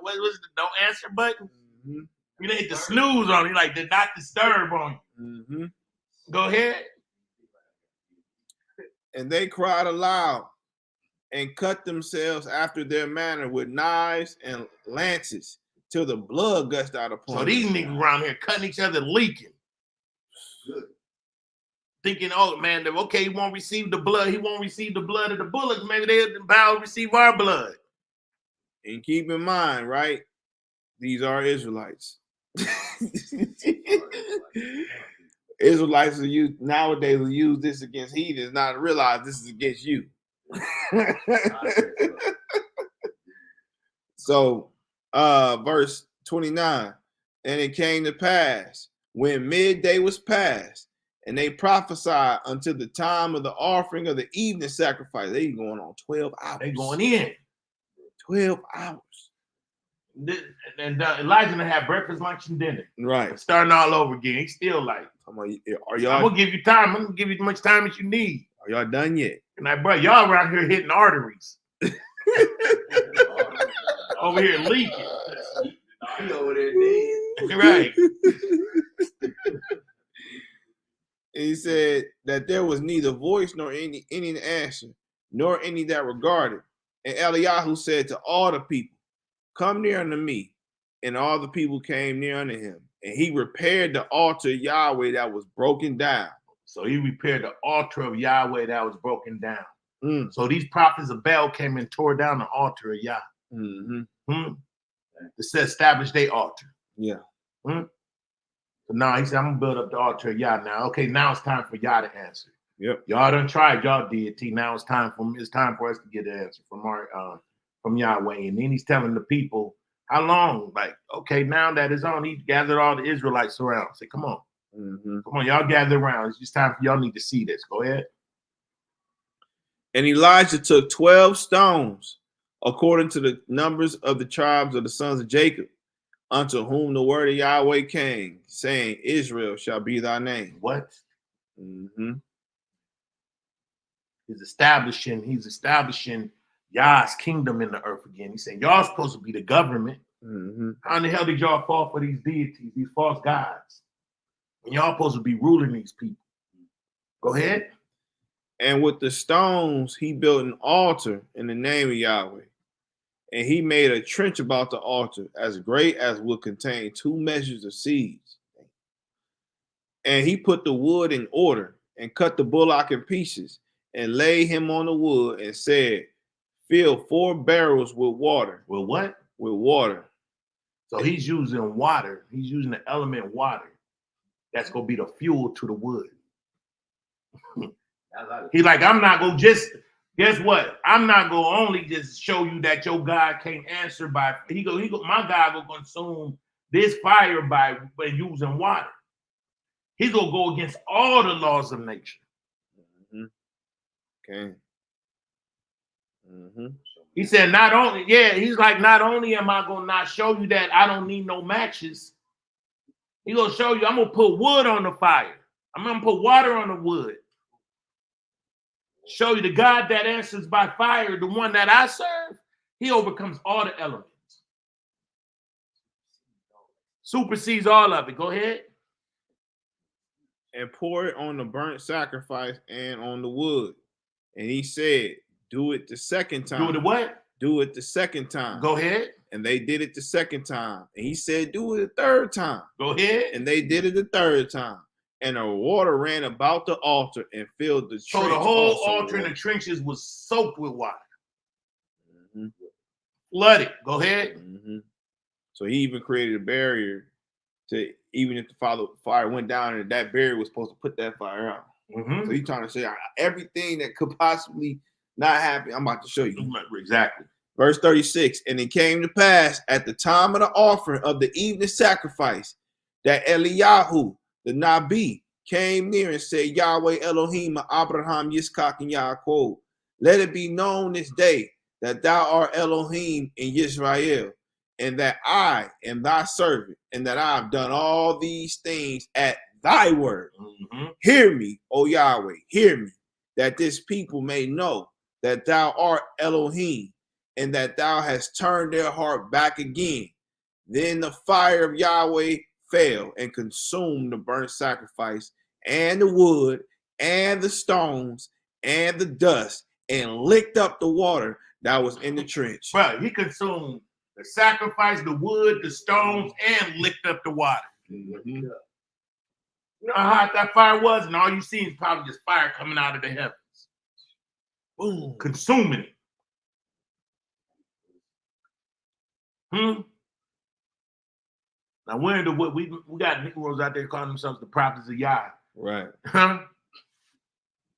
What was the don't answer button? You done hit the snooze on. He like did not disturb on you. Go ahead. And they cried aloud and cut themselves after their manner with knives and lances till the blood gushed out upon them. So these niggas around here cutting each other, leaking. Thinking, oh man, okay, he won't receive the blood. He won't receive the blood of the bullocks. Maybe they'll bow and receive our blood. And keep in mind, right? These are Israelites. Israelites nowadays will use this against heathens, not realize this is against you. So, verse 29, and it came to pass when midday was past, and they prophesied until the time of the offering of the evening sacrifice. They going on 12 hours. They going in 12 hours. And Elijah gonna have breakfast, lunch, and dinner. Right. Starting all over again. He's still like, are y'all? I'm gonna give you time. I'm gonna give you as much time as you need. Are y'all done yet? And like, bro, y'all around here hitting arteries. Over here leaking. Over there, right. And he said that there was neither voice nor any answer, nor any that regarded. And Eliyahu said to all the people, come near unto me. And all the people came near unto him. And he repaired the altar of Yahweh that was broken down. So he repaired the altar of Yahweh that was broken down. So these prophets of Baal came and tore down the altar of Yah. To establish their altar. Yeah. So now he said, I'm gonna build up the altar of Yah now. Okay, now it's time for Yah to answer. Yep. Y'all done tried y'all deity. Now it's time for us to get an answer from Yahweh. And then he's telling the people how long. Like, okay, now that it's on, he gathered all the Israelites around. Say, come on. Come on, y'all gather around. It's just time for y'all need to see this. Go ahead. And Elijah took 12 stones, according to the numbers of the tribes of the sons of Jacob, unto whom the word of Yahweh came, saying, Israel shall be thy name. What? He's establishing Yah's kingdom in the earth again. He's saying, y'all supposed to be the government. How in the hell did y'all fall for these deities, these false gods? And y'all supposed to be ruling these people. Go ahead. And with the stones, he built an altar in the name of Yahweh. And he made a trench about the altar as great as would contain 2 measures of seeds. And he put the wood in order and cut the bullock in pieces and laid him on the wood and said, fill 4 barrels with water. With what? With water. So he's using water. He's using the element water. That's going to be the fuel to the wood. He's like, I'm not going to just, guess what? I'm not going to only just show you that your God can't answer by, my God will consume this fire by using water. He's going to go against all the laws of nature. Okay. He said, not only am I going to not show you that I don't need no matches, he's going to show you I'm going to put wood on the fire. I'm going to put water on the wood. Show you the God that answers by fire, the one that I serve, he overcomes all the elements. Supersedes all of it. Go ahead. And pour it on the burnt sacrifice and on the wood. And he said, do it the second time. Do it what? Do it the second time. Go ahead. And they did it the second time. And he said, do it the third time. Go ahead. And they did it the third time. And the water ran about the altar and filled the trench. So the whole altar and the trenches was soaked with water. Flooded. Go ahead. So he even created a barrier to, even if the fire went down, and that barrier was supposed to put that fire out. So he's trying to say everything that could possibly not happen. I'm about to show you. Exactly. Verse 36. And it came to pass at the time of the offering of the evening sacrifice that Eliyahu the Nabi came near and said, Yahweh Elohim, Abraham, Yitzchak, and Yaakov, let it be known this day that thou art Elohim in Israel, and that I am thy servant, and that I have done all these things at thy word. Hear me, O Yahweh, hear me, that this people may know that thou art Elohim, and that thou hast turned their heart back again. Then the fire of Yahweh fell and consumed the burnt sacrifice and the wood and the stones and the dust and licked up the water that was in the trench. Bro, he consumed the sacrifice, the wood, the stones, and licked up the water. Mm-hmm. You know how hot that fire was? And all you see is probably just fire coming out of the heavens. Boom. Consuming it. Now we're into what we got Negroes out there calling themselves the prophets of Yah. Right.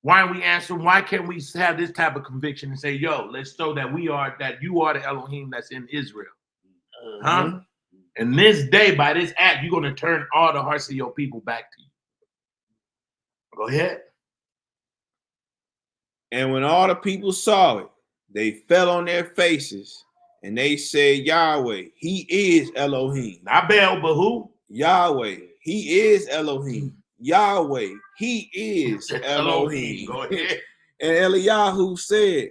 Why we answer? Why can't we have this type of conviction and say, yo, let's show that you are the Elohim that's in Israel? And this day, by this act, you're going to turn all the hearts of your people back to you. Go ahead. And when all the people saw it, they fell on their faces and they said, Yahweh, he is Elohim. Not Baal, but who? Yahweh, he is Elohim. Yahweh, he is Elohim. Go ahead. And Eliyahu said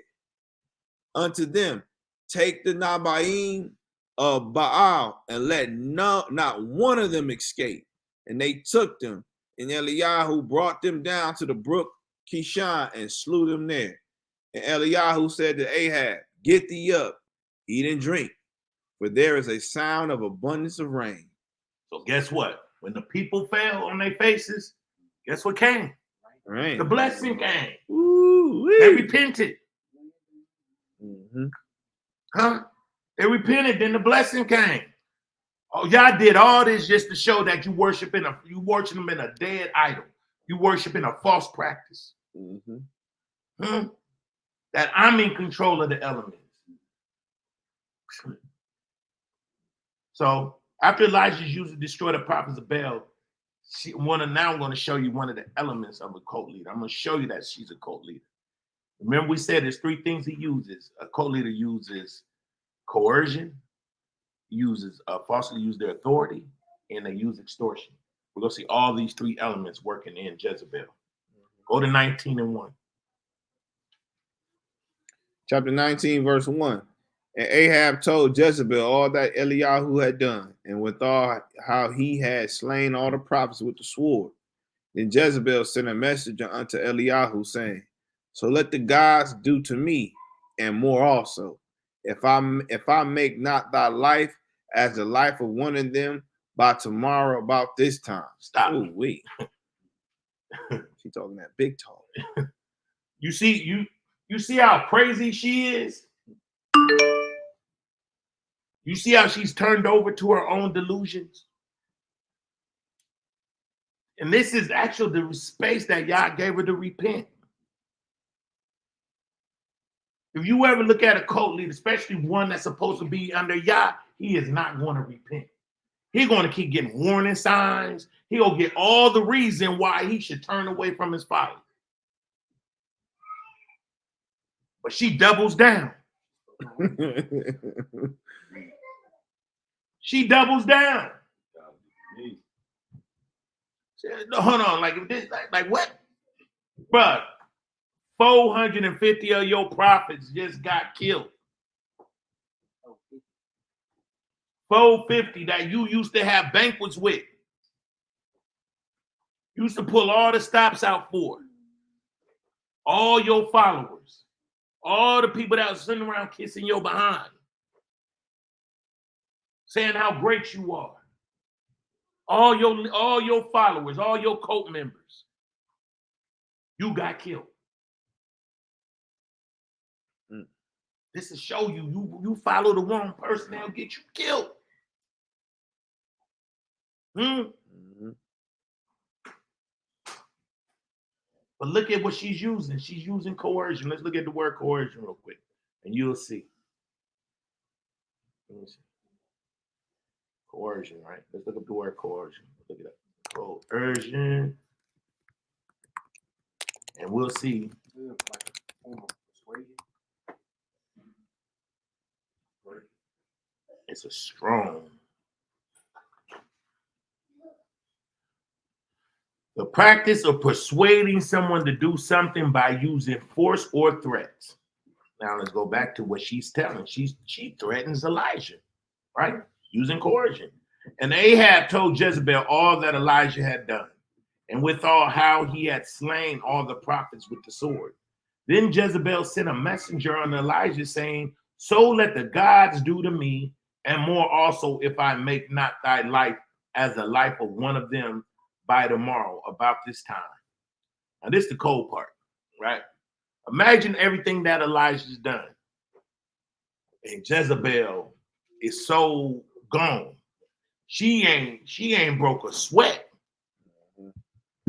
unto them, take the Nabaim of Baal and let not one of them escape. And they took them, and Eliyahu brought them down to the brook Kishon and slew them there. And Eliyahu said to Ahab, get thee up, eat and drink, for there is a sound of abundance of rain. So guess what? When the people fell on their faces, guess what came? Rain. The blessing came. Ooh-wee. They repented. Mm-hmm. They repented, then the blessing came. Oh, y'all did all this just to show that you worship them in a dead idol. You worship in a false practice. Mm-hmm. That I'm in control of the elements. So after Elijah's used to destroy the prophets of Baal, now I'm going to show you one of the elements of a cult leader. I'm going to show you that she's a cult leader. Remember, we said there's three things he uses. A cult leader uses coercion, falsely use their authority, and they use extortion. We're going to see all these three elements working in Jezebel. Go to 19:1. Chapter 19, verse 1. And Ahab told Jezebel all that Eliyahu had done, and withal how he had slain all the prophets with the sword. Then Jezebel sent a messenger unto Eliyahu, saying, so let the gods do to me, and more also, if I make not thy life as the life of one of them by tomorrow about this time. Stop. Oh, wait. She talking that big talk. You see how crazy she is? You see how she's turned over to her own delusions? And this is actually the space that Yah gave her to repent. If you ever look at a cult leader, especially one that's supposed to be under Yah, he is not going to repent. He's going to keep getting warning signs. He'll get all the reason why he should turn away from his folly. But she doubles down. She doubles down. Hold on, like this, like what? Bruh, 450 of your prophets just got killed. 450 that you used to have banquets with. You used to pull all the stops out for. All your followers. All the people that was sitting around kissing your behind. Saying how great you are. All your followers, all your cult members. You got killed. This is show you follow the wrong person, they'll get you killed. But look at what she's using. She's using coercion. Let's look at the word coercion real quick, and you'll see. Let me see. Coercion, right? Let's look up the word coercion. Look at that. Coercion. And we'll see. Like a form of persuasion. It's a strong. The practice of persuading someone to do something by using force or threats. Now let's go back to what she's telling. She threatens Elijah, right? Using coercion. And Ahab told Jezebel all that Elijah had done, and withal how he had slain all the prophets with the sword. Then Jezebel sent a messenger unto Elijah, saying, so let the gods do to me, and more also, if I make not thy life as the life of one of them by tomorrow about this time. Now this is the cold part, right? Imagine everything that Elijah's done. And Jezebel is so gone. She ain't broke a sweat.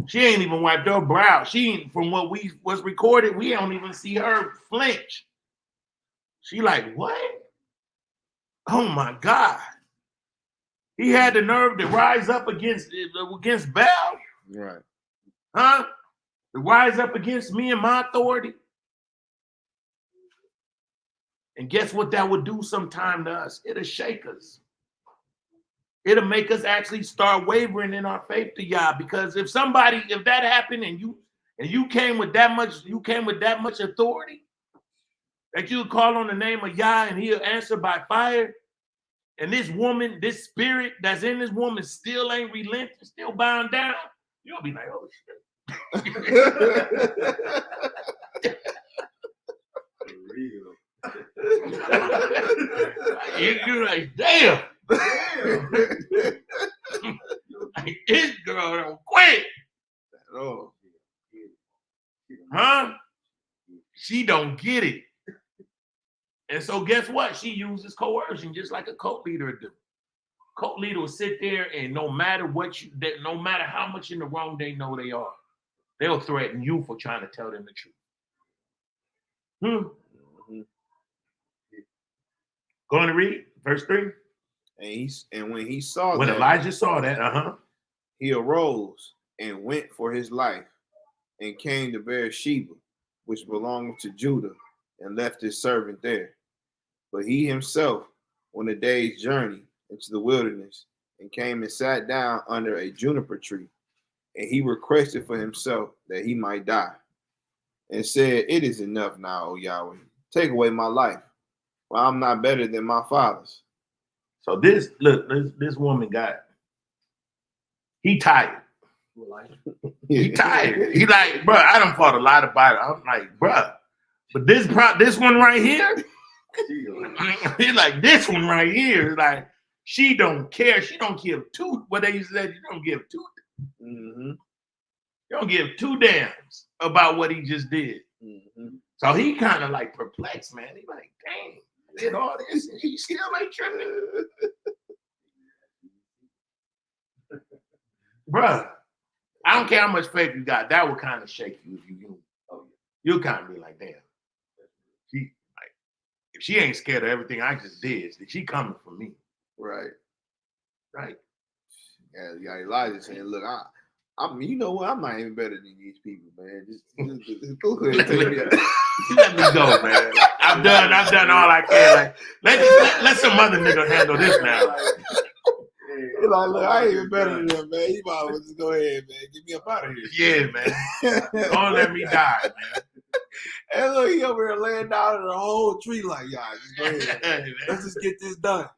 She ain't even wiped her brow. She ain't, from what was recorded, we don't even see her flinch. She like, what? Oh my God. He had the nerve to rise up against Baal. Right. Huh? To rise up against me and my authority. And guess what that would do sometime to us? It'll shake us. It'll make us actually start wavering in our faith to Yah. Because if that happened and you came with that much authority, that you would call on the name of Yah and he'll answer by fire, and this woman, this spirit that's in this woman still ain't relenting, still bound down, you'll be like, oh shit. You're like, damn. Like, this girl don't quit. Oh. Huh? She don't get it. And so guess what? She uses coercion just like a cult leader would do. Cult leader will sit there and no matter how much in the wrong they know they are, they'll threaten you for trying to tell them the truth. Going to read verse 3. And when he saw when that, Elijah saw that, he arose and went for his life and came to Beersheba, which belonged to Judah, and left his servant there. But he himself went a day's journey into the wilderness and came and sat down under a juniper tree. And he requested for himself that he might die, and said, it is enough now, O Yahweh. Take away my life, for I'm not better than my fathers. So this woman he tired. He tired. He like, bro, I done fought a lot of battles. I'm like, bro, but this one right here, he like, this one right here, like, she don't care. She don't give two. What they used to say, you don't give two. You don't give two damns about what he just did. So he kind of like perplexed, man. He like, dang, I did all this and he still ain't tripping. Bruh, I don't care how much faith you got. That would kind of shake you if you'll kind of be like, damn. If she ain't scared of everything I just did, she coming for me. Right. Yeah, Elijah saying, look, I mean, you know what? I'm not even better than these people, man. Just go ahead and take me out. Let me go, man. I've done all I can. Like, let some other nigga handle this now. He's like, look, I ain't even better than them, man. You might as well just go ahead, man. Get me up out of here. Yeah, man. Don't let me die, man. And look, he over here laying down in the whole tree like, y'all, just go ahead. Let's just get this done.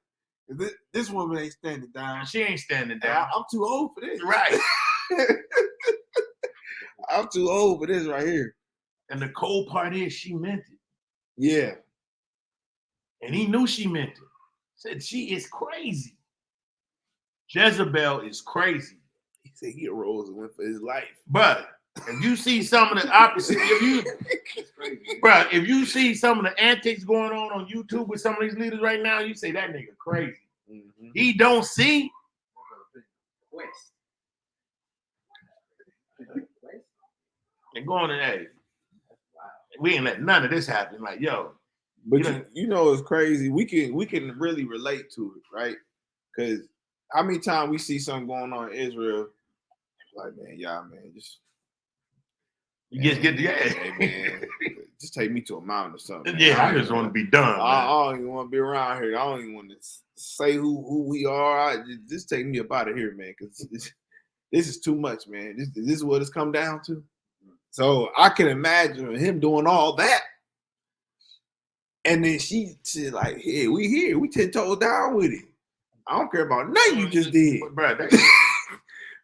This woman ain't standing down. She ain't standing down. I'm too old for this. Right. I'm too old for this right here. And the cold part is she meant it. Yeah. And he knew she meant it. Said she is crazy. Jezebel is crazy. He said he arose and went for his life. But if you see some of the opposite, if you see some of the antics going on YouTube with some of these leaders right now, you say that nigga crazy. He don't see. And going to, hey, we ain't let none of this happen. Like, yo. But you know it's crazy. We can really relate to it, right? Because how many times we see something going on in Israel, like, man, y'all, man, just You just get the Hey man, just take me to a mountain or something. Yeah, I just want to be done. I don't even want to be around here. I don't even want to say who we are. Just take me up out of here, man, because this is too much, man. This is what it's come down to. So I can imagine him doing all that. And then she like, hey, we here. We 10 toes down with it. I don't care about nothing you just did. Bro,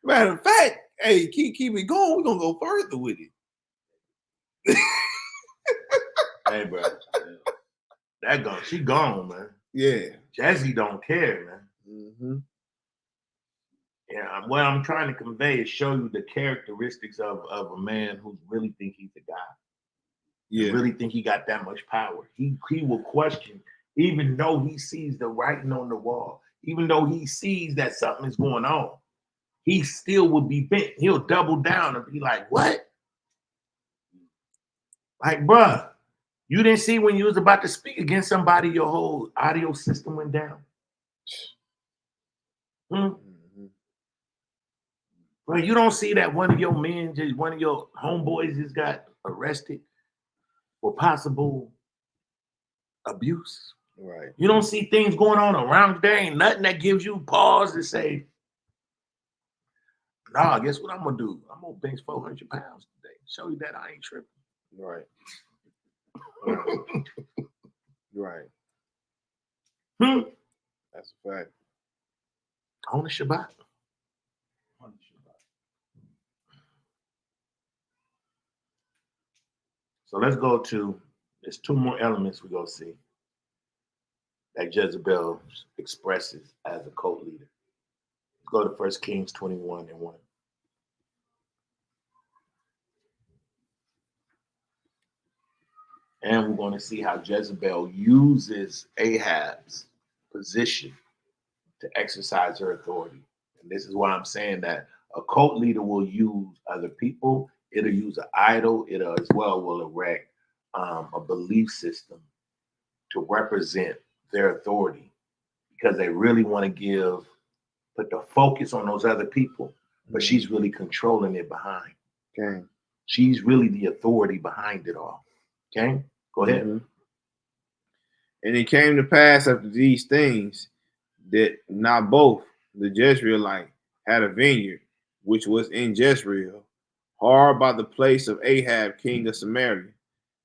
Matter of fact, hey, keep it going. We're going to go further with it. Hey, bro. She gone, man. Yeah. Jazzy don't care, man. Mm-hmm. Yeah, what I'm trying to convey is show you the characteristics of a man who really think he's a guy. Yeah. Really think he got that much power. He will question, even though he sees the writing on the wall, even though he sees that something is going on, he still would be bent. He'll double down and be like, what? Like, bruh, you didn't see when you was about to speak against somebody, your whole audio system went down? Mm-hmm. Bro, you don't see that one of your men, just one of your homeboys just got arrested for possible abuse. Right. You don't see things going on around there. Ain't nothing that gives you pause to say, nah, guess what I'm gonna do? I'm gonna bench 400 pounds today. Show you that I ain't tripping. Right. Right. That's a fact. On the Shabbat. So let's go to, there's two more elements we're gonna see that Jezebel expresses as a cult leader. Let's go to 1 Kings 21:1. And we're going to see how Jezebel uses Ahab's position to exercise her authority. And this is why I'm saying that a cult leader will use other people. It'll use an idol. It as well will erect a belief system to represent their authority, because they really want to put the focus on those other people, but she's really controlling it behind. Okay. She's really the authority behind it all. Okay, go ahead. Mm-hmm. And it came to pass after these things that Naboth the Jezreelite had a vineyard, which was in Jezreel, hard by the place of Ahab, king of Samaria.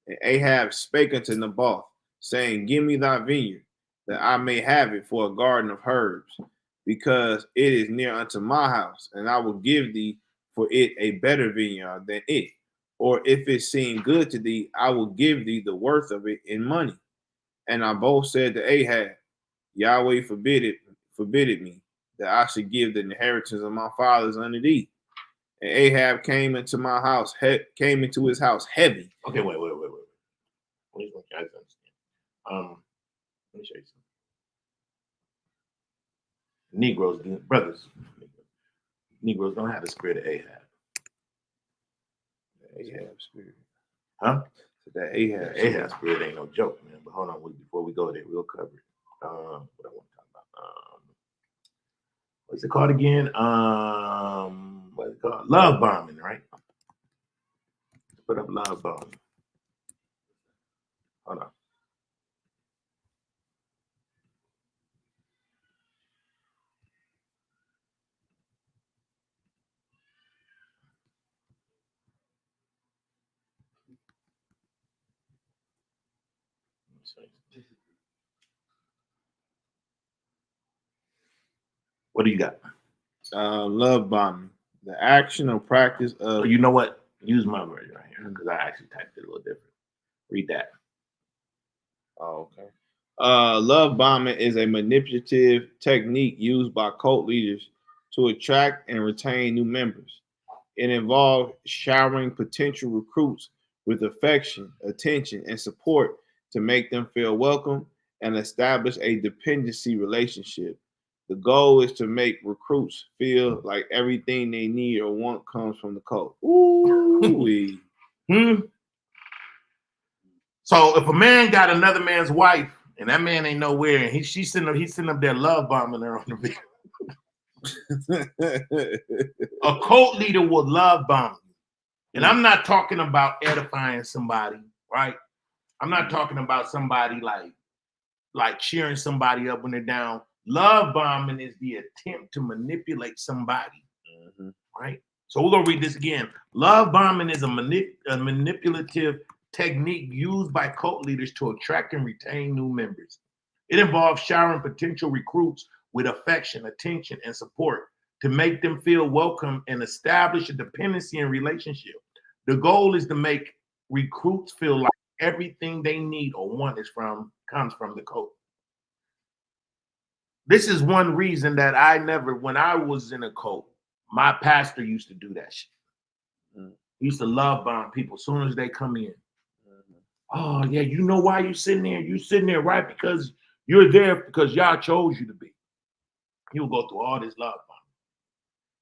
And Ahab spake unto Naboth, saying, give me thy vineyard, that I may have it for a garden of herbs, because it is near unto my house, and I will give thee for it a better vineyard than it. Or if it seem good to thee, I will give thee the worth of it in money. And Naboth said to Ahab, Yahweh forbid me that I should give the inheritance of my fathers unto thee. And Ahab came into my house, came into his house heavy. Okay, wait. Please want you guys to understand. Let me show you something. Negroes don't have the spirit of Ahab. Ahab spirit. Huh? So that Ahab spirit ain't no joke, man. But hold on, before we go there, we'll cover it. What I want to talk about. What's it called again? What's it called? Love bombing, right? Let's put up love bombing. Hold on. What do you got? Love bombing, the action or practice of. Oh, you know what? Use my version right here, because I actually typed it a little different. Read that. Oh, okay. Love bombing is a manipulative technique used by cult leaders to attract and retain new members. It involves showering potential recruits with affection, attention, and support to make them feel welcome and establish a dependency relationship. The goal is to make recruits feel like everything they need or want comes from the cult. Ooh-wee. So if a man got another man's wife and that man ain't nowhere, and he's sitting up there love bombing her on the video. A cult leader will love bomb you. And I'm not talking about edifying somebody, right? I'm not talking about somebody like cheering somebody up when they're down. Love bombing is the attempt to manipulate somebody, right? So we're gonna read this again. Love bombing is a manipulative technique used by cult leaders to attract and retain new members. It involves showering potential recruits with affection, attention, and support to make them feel welcome and establish a dependency and relationship. The goal is to make recruits feel like everything they need or want comes from the cult. This is one reason that when I was in a cult, my pastor used to do that shit. He used to love bomb people as soon as they come in. Oh, yeah, you know why you sitting there? You sitting there, right? Because you're there because y'all chose you to be. He will go through all this love bombing.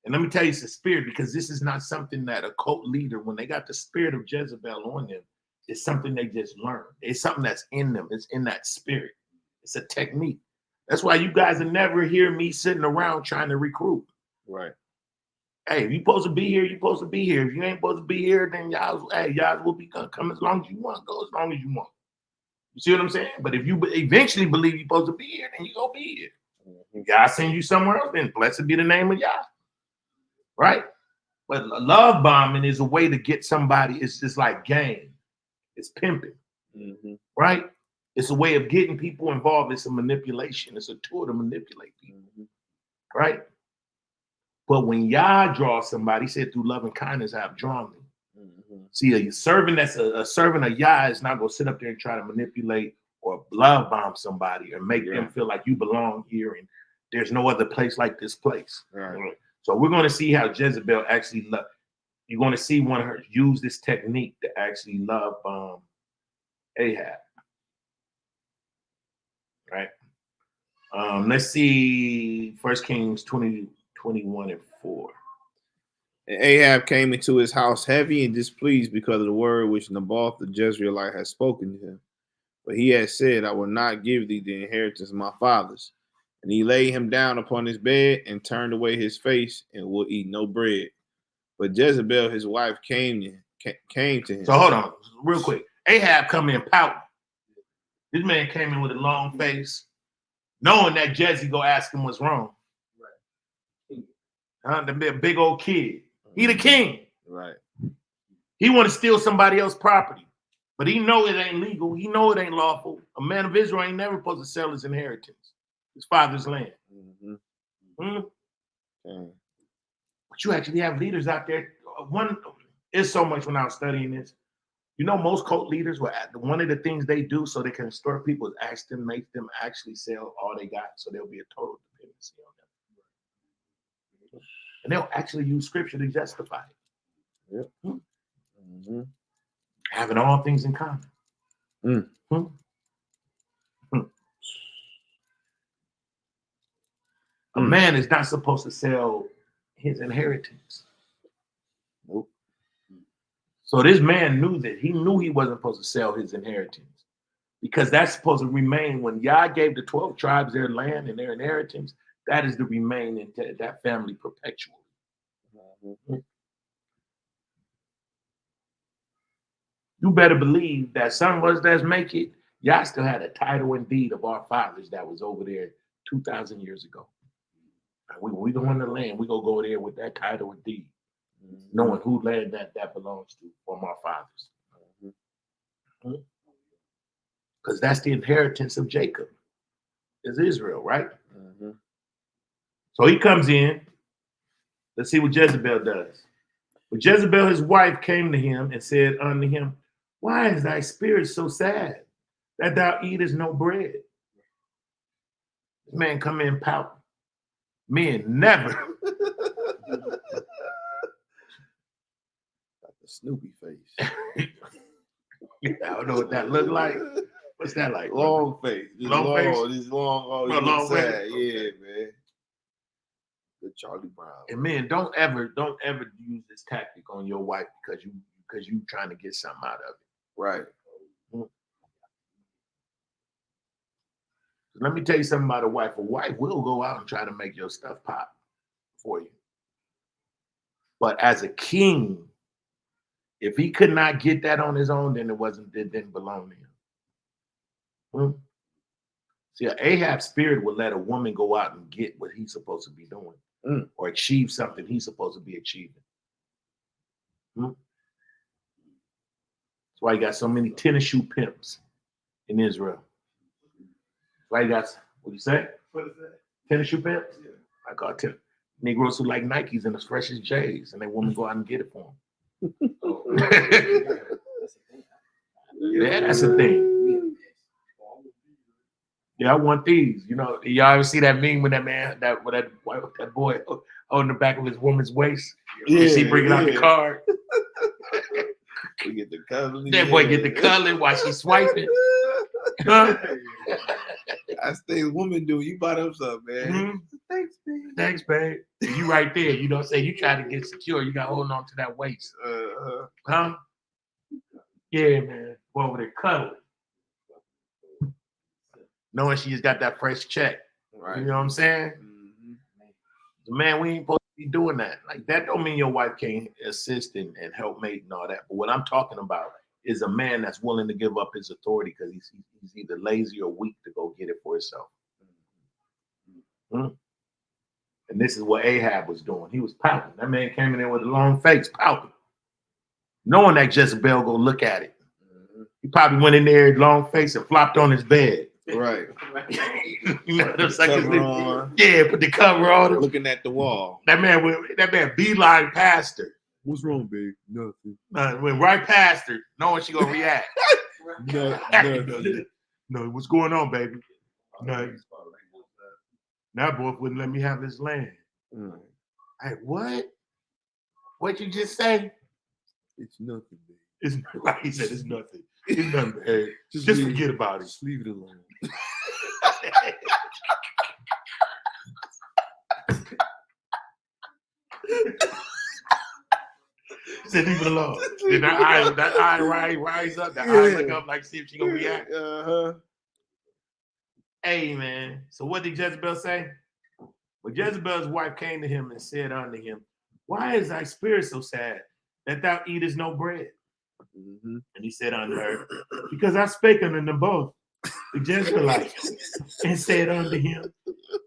And let me tell you, it's a spirit, because this is not something that a cult leader, when they got the spirit of Jezebel on them, it's something they just learned. It's something that's in them. It's in that spirit. It's a technique. That's why you guys will never hear me sitting around trying to recruit. Right. Hey, if you're supposed to be here, you're supposed to be here. If you ain't supposed to be here, then y'all will be gonna come as long as you want, go as long as you want. You see what I'm saying? But if you eventually believe you're supposed to be here, then you gonna be here. If God send you somewhere else, then blessed be the name of Yah. Right? But love bombing is a way to get somebody. It's just like game. It's pimping. Right? It's a way of getting people involved. It's a manipulation. It's a tool to manipulate people. Right? But when Yah draws somebody, he said, through love and kindness, I have drawn them. See, a servant that's a servant of Yah is not going to sit up there and try to manipulate or love bomb somebody or make them feel like you belong here and there's no other place like this place. Right. So we're going to see how Jezebel actually you're going to see one of her use this technique to actually love bomb Ahab. Right? Let's see 1 Kings 20:21-4. And Ahab came into his house heavy and displeased because of the word which Naboth the Jezreelite had spoken to him. But he had said, I will not give thee the inheritance of my fathers. And he laid him down upon his bed and turned away his face and would eat no bread. But Jezebel, his wife, came to him. So hold on, real quick. Ahab come in pouting. This man came in with a long face, knowing that Jezzy go ask him what's wrong. Right. The big old kid. He the king. Right. He want to steal somebody else's property, but he know it ain't legal. He know it ain't lawful. A man of Israel ain't never supposed to sell his inheritance, his father's land. But you actually have leaders out there. It's so much when I was studying this. You know, most cult leaders one of the things they do so they can extort people is make them actually sell all they got, so there'll be a total dependency on them. And they'll actually use scripture to justify it. Having all things in common. A man is not supposed to sell his inheritance. Nope. So this man knew that. He knew he wasn't supposed to sell his inheritance because that's supposed to remain. When Yah gave the 12 tribes their land and their inheritance, that is to remain in that family perpetually. You better believe that some of us that make it, Yah still had a title and deed of our fathers that was over there 2,000 years ago. When we go on the land, we go there with that title and deed, knowing who land that belongs to from our fathers. Because that's the inheritance of Jacob, is Israel, right? So he comes in. Let's see what Jezebel does. But Jezebel, his wife, came to him and said unto him, why is thy spirit so sad that thou eatest no bread? This man come in pouting. Men never. Got the Snoopy face. I don't know what that look like. What's that like? Long face. Long face? This long, long sad. face? Yeah, man. The Charlie Brown. And men, don't ever use this tactic on your wife because you trying to get something out of it. Right. Let me tell you something about a wife. A wife will go out and try to make your stuff pop for you. But as a king, If he could not get that on his own, then it didn't belong to him. See, Ahab's spirit would let a woman go out and get what he's supposed to be doing or achieve something he's supposed to be achieving. That's why you got so many tennis shoe pimps in Israel. That's why you got, what do you say? What is that? Tennis shoe pimps? Yeah. I got tennis. Negroes who like Nikes and as fresh as J's, and they women go out and get it for them. Yeah, that's the thing. Yeah, I want these. You know, y'all ever see that meme with that man, that boy holding the back of his woman's waist? Yeah, she bringing out the card. We get the color. That boy get the color while she swiping. Huh? That's things women do. You buy them something, man. Thanks, babe. Thanks, babe. You right there. You know, say you try to get secure. You got holding on to that waist. Huh? Yeah, man. Boy, over there cuddling. Knowing she just got that fresh check. Right. You know what I'm saying? Man, we ain't supposed to be doing that. Like, that don't mean your wife can't assist and help mate and all that. But what I'm talking about is a man that's willing to give up his authority because he's either lazy or weak to go get it for himself. And this is what Ahab was doing. He was pouting. That man came in there with a long face, pouting. Knowing that Jezebel go look at it. He probably went in there, long face, and flopped on his bed. Right. You know, yeah, put the cover on him. Looking at the wall. That man beeline past her. What's wrong, babe? Nothing. Went right past her, knowing she gonna react. Nothing. No, what's going on, baby? No. That boy wouldn't let me have his land. Hey, what? What'd you just say? It's nothing, babe. It's right. He said it's nothing. It's nothing, babe. Just forget about it. Just leave it alone. He said leave it alone. Then that eye rise up. That eye look up like see if she gonna react. Hey, man. So what did Jezebel say? Well, Jezebel's wife came to him and said unto him, why is thy spirit so sad that thou eatest no bread? And he said unto her, because I spake unto them both, the Jezebelites, and said unto him,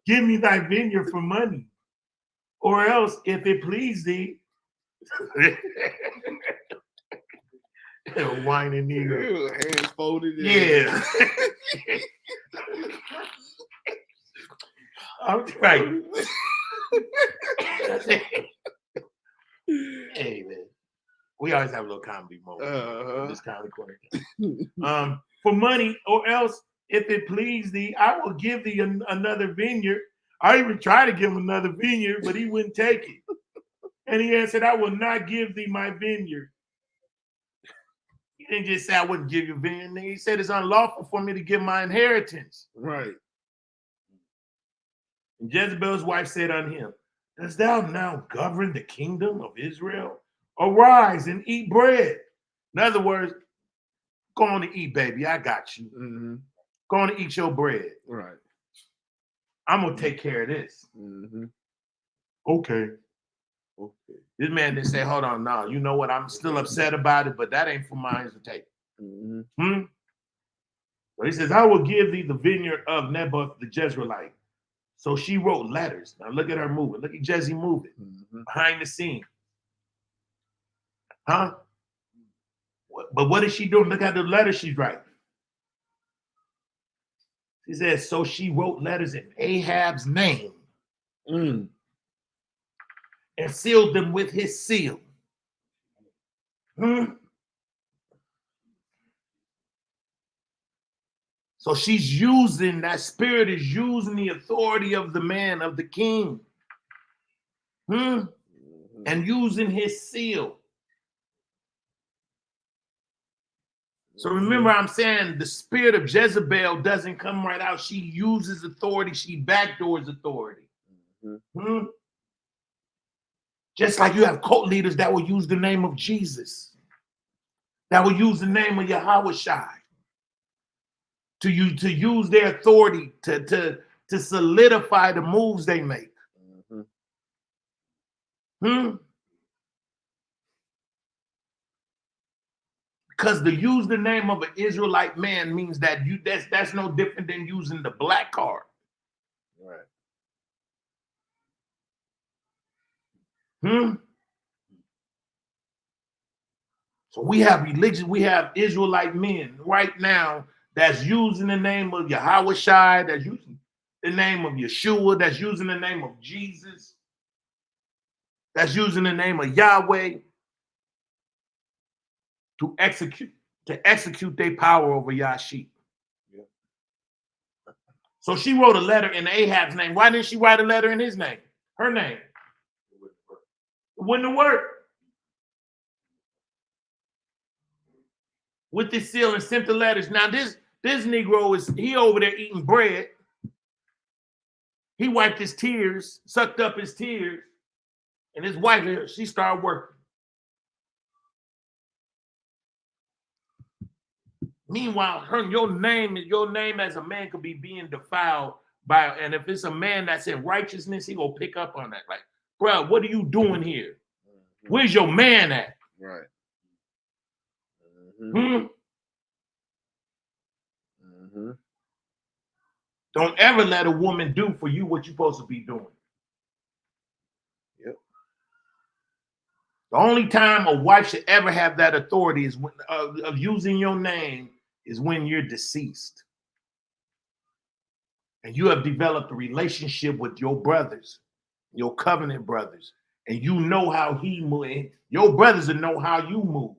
give me thy vineyard for money, or else, if it please thee, whining nigga. Hands folded. Yeah. I'm right. Hey, man. We always have a little comedy moment in this comedy corner. For money, or else, if it please thee, I will give thee another vineyard. I even tried to give him another vineyard, but he wouldn't take it. And he answered, I will not give thee my vineyard. He didn't just say I wouldn't give you a vineyard. He said it's unlawful for me to give my inheritance. Right. And Jezebel's wife said unto him, dost thou now govern the kingdom of Israel? Arise and eat bread. In other words, go on to eat, baby. I got you. Go on to eat your bread. Right. I'm going to take care of this. Okay. This man didn't say, hold on, no. You know what? I'm still upset about it, but that ain't for mine to take. But he says, I will give thee the vineyard of Naboth the Jezreelite. So she wrote letters. Now look at her moving. Look at Jezzy moving behind the scene. Huh? But what is she doing? Look at the letters she's writing. She says, so she wrote letters in Ahab's name and sealed them with his seal. So she's using, that spirit is using the authority of the man, of the king. And using his seal. So remember, I'm saying the spirit of Jezebel doesn't come right out. She uses authority. She backdoors authority. Just like you have cult leaders that will use the name of Jesus, that will use the name of Yahweh Shai to use their authority to solidify the moves they make. Because to use the name of an Israelite man means that that's no different than using the black card. Right. So we have religion, we have Israelite men right now that's using the name of Yahweh Shai, that's using the name of Yeshua, that's using the name of Jesus, that's using the name of Yahweh to execute their power over Yah's sheep. Yeah. So she wrote a letter in Ahab's name. Why didn't she write a letter in his name? Her name. It wouldn't have worked. With this seal and sent the letters. Now this Negro he over there eating bread. He wiped his tears, sucked up his tears, and his wife, she started working. Meanwhile, your name as a man could be being defiled by, and if it's a man that's in righteousness, he gonna pick up on that. Like, bro, what are you doing here? Where's your man at? Right. Don't ever let a woman do for you what you're supposed to be doing. Yep. The only time a wife should ever have that authority is when, of using your name is when you're deceased. And you have developed a relationship with your brothers, your covenant brothers, and you know how he moves. Your brothers will know how you move.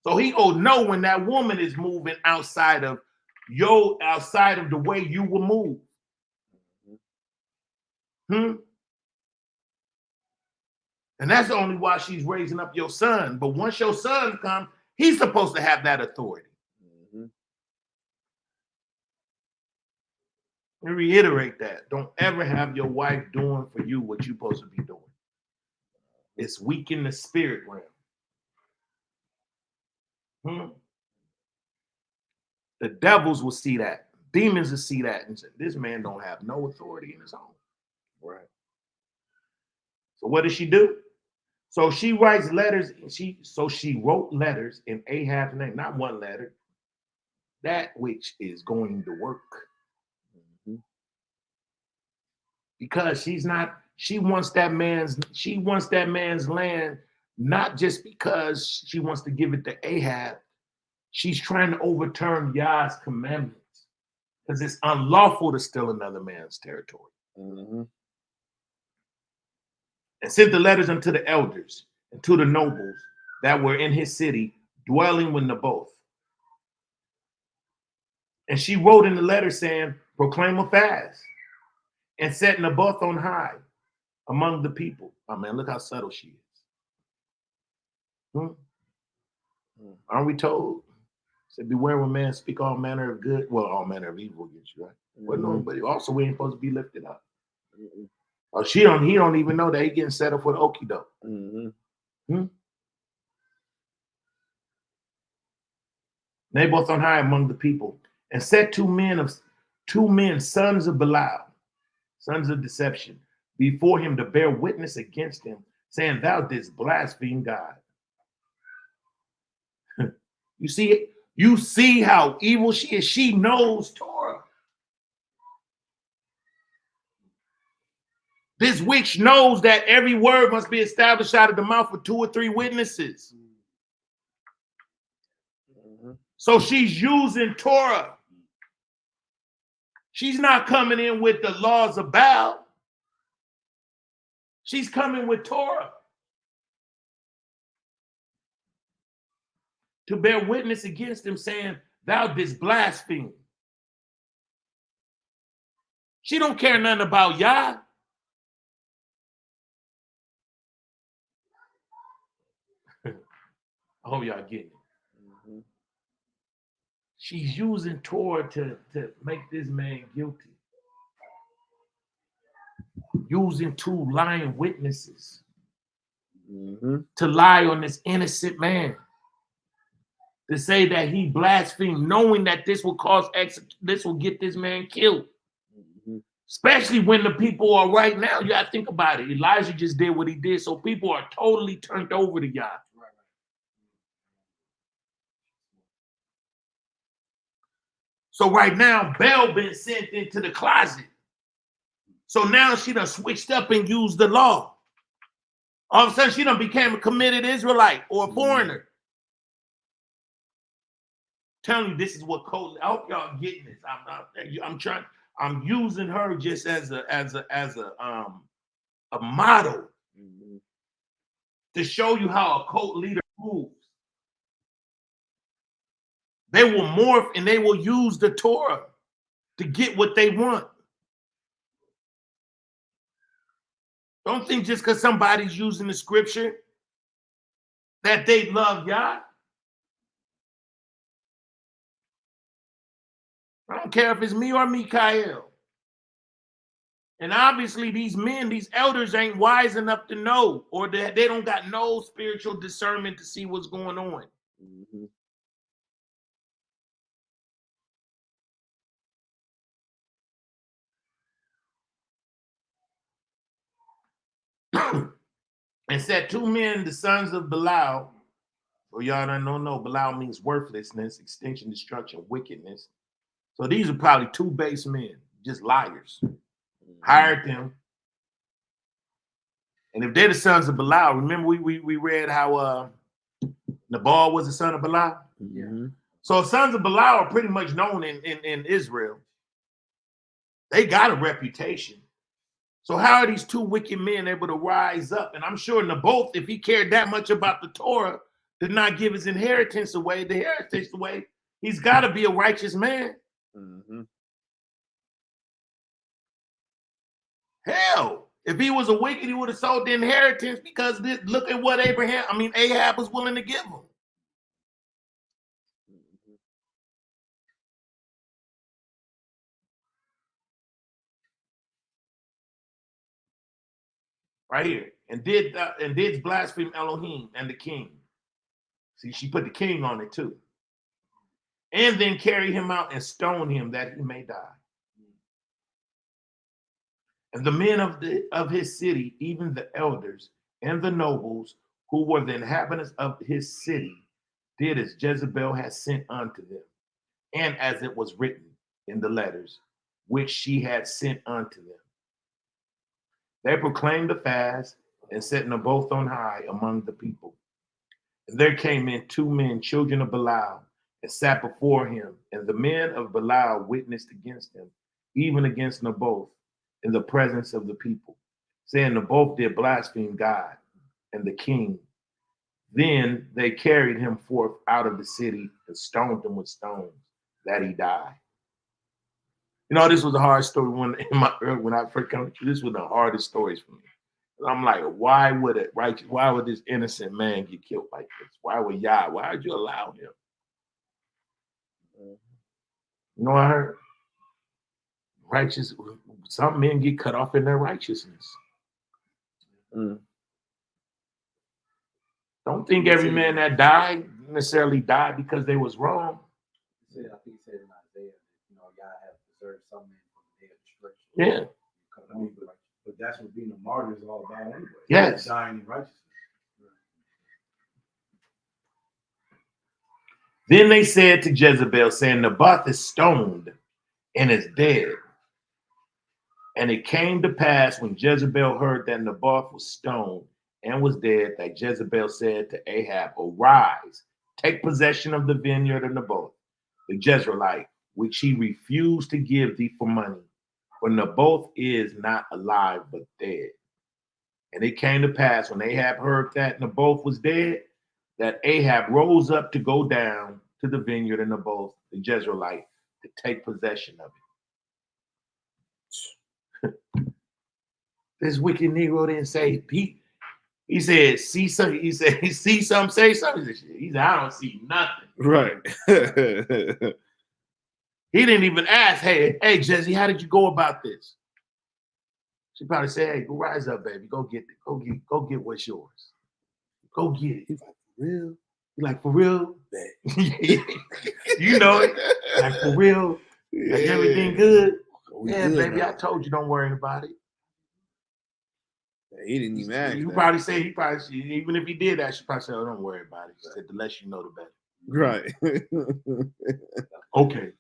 So he will know when that woman is moving outside of the way you will move. And that's the only why she's raising up your son. But once your son comes, he's supposed to have that authority. Let me reiterate that. Don't ever have your wife doing for you what you're supposed to be doing. It's weak in the spirit realm. The devils will see that. Demons will see that and say, this man don't have no authority in his home. Right. So what does she do? So she writes letters. She wrote letters in Ahab's name, not one letter, that which is going to work. Because she wants that man's land, not just because she wants to give it to Ahab. She's trying to overturn Yah's commandments because it's unlawful to steal another man's territory. And sent the letters unto the elders and to the nobles that were in his city, dwelling with Naboth. And she wrote in the letter saying, proclaim a fast and set Naboth on high among the people. Oh man, look how subtle she is. Aren't we told? Said, beware when man speak all manner of good, well, all manner of evil against you, right? But no, but also we ain't supposed to be lifted up. Oh, he don't even know that he getting set up for the okie doke. Naboth on high among the people, and set two men, sons of Belial, sons of deception, before him to bear witness against him, saying, thou didst blaspheme God. You see how evil she is. She knows Torah. This witch knows that every word must be established out of the mouth of 2 or 3 witnesses. So she's using Torah. She's not coming in with the laws of Baal. She's coming with Torah to bear witness against him, saying, thou didst blaspheme. She don't care nothing about Yah. I hope y'all get it. She's using Torah to make this man guilty. Using 2 lying witnesses to lie on this innocent man. To say that he blasphemed, knowing that this will get this man killed. Especially when the people are right now, you gotta think about it. Elijah just did what he did, so people are totally turned over to Yah. So right now, Belle been sent into the closet. So now she done switched up and used the law. All of a sudden, she done became a committed Israelite or a foreigner. Telling you, this is what code. I hope y'all getting this. I'm using her just as a model to show you how a cult leader moves. They will morph and they will use the Torah to get what they want. Don't think just because somebody's using the scripture that they love Yah. I don't care if it's me or Mikael. And obviously these men, these elders ain't wise enough to know, or they don't got no spiritual discernment to see what's going on. And said 2 men, the sons of Belial. For y'all don't know, Belial means worthlessness, extinction, destruction, wickedness. So these are probably 2 base men, just liars. Hired them. And if they're the sons of Belial, remember we read how Nabal was the son of Belial? So sons of Belial are pretty much known in Israel. They got a reputation. So how are these 2 wicked men able to rise up? And I'm sure Naboth, if he cared that much about the Torah, did not give his inheritance away, he's got to be a righteous man. Hell, if he was a wicked, he would have sold the inheritance because look at what Ahab was willing to give him. Right here. And did blaspheme Elohim and the king. See, she put the king on it too. And then carry him out and stone him that he may die. And the men of his city, even the elders and the nobles who were the inhabitants of his city, did as Jezebel had sent unto them, and as it was written in the letters which she had sent unto them. They proclaimed the fast and set Naboth on high among the people. And there came in 2 men, children of Belial, and sat before him. And the men of Belial witnessed against him, even against Naboth, in the presence of the people, saying Naboth did blaspheme God and the king. Then they carried him forth out of the city and stoned him with stones, that he died. You know, this was a hard story when I first came to this was the hardest stories for me. I'm like, why would this innocent man get killed like this? Why would you allow him? You know what I heard? Some men get cut off in their righteousness. Don't think every man that died necessarily died because they was wrong. I think he said in Isaiah, God has preserved some men from the day of destruction. Yeah. But that's what being a martyr is all about anyway. Yes. Dying in righteousness. Then they said to Jezebel, saying, Naboth is stoned and is dead. And it came to pass when Jezebel heard that Naboth was stoned and was dead, that Jezebel said to Ahab, arise, take possession of the vineyard of Naboth, the Jezreelite, which he refused to give thee for money. For Naboth is not alive, but dead. And it came to pass when Ahab heard that Naboth was dead, that Ahab rose up to go down to the vineyard of Naboth, the Jezreelite, to take possession of it. This wicked Negro didn't say, he said, see something. He said, see something, say something. He said, I don't see nothing. Right. He didn't even ask, hey, Jesse, how did you go about this? She probably said, hey, go rise up, baby. Go get what's yours. Go get it. He's like, for real? He's like, for real? You know it. Like, for real? Like, everything good? Yeah, good, baby, I told you, don't worry about it. He didn't even ask. You probably say, even if he did that, she probably said, oh, don't worry about it. She said, the less you know, the better. Right. Okay.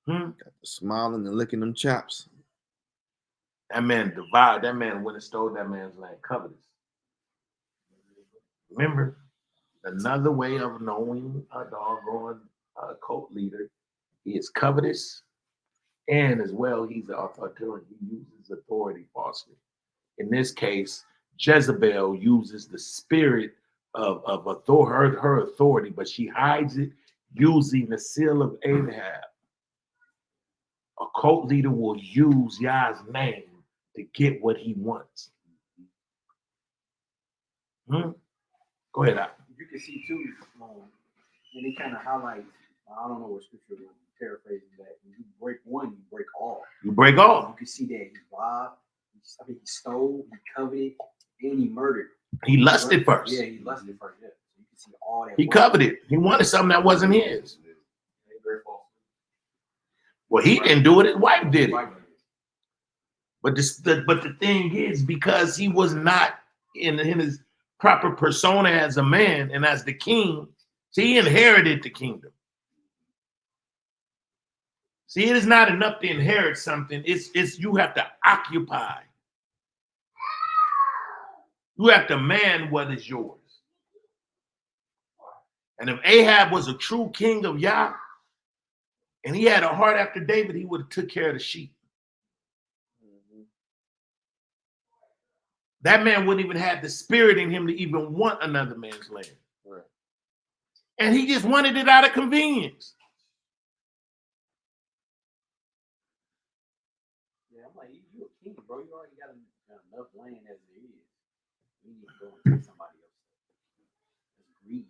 Got the smiling and licking them chops. That man devoured. That man went and stole that man's land. Covetous. Remember, another way of knowing a doggone cult leader, he is covetous, and as well, he's an authoritarian. He uses authority falsely. In this case, Jezebel uses the spirit of her authority, but she hides it using the seal of Ahab. A cult leader will use Yah's name to get what he wants. Go ahead, Al. You can see too, and it kind of highlights. I don't know what scripture is paraphrasing that. When you break one, you break all. You break all. You can see that he robbed, he stole, he coveted, and he murdered. He lusted first. Yeah, he lusted first. Yeah, so you can see all that. He coveted. He wanted something that wasn't his. Well, he didn't do it. His wife did it. But the thing is, because he was not in his proper persona as a man and as the king, see, he inherited the kingdom. See, it is not enough to inherit something. It's you have to occupy. You have to man what is yours. And if Ahab was a true king of Yah, and he had a heart after David, he would have took care of the sheep. That man wouldn't even have the spirit in him to even want another man's land. Right. And he just wanted it out of convenience. Yeah, I'm like, you a king, bro. You already got enough land as it is. You need to go and take somebody else. It's greed.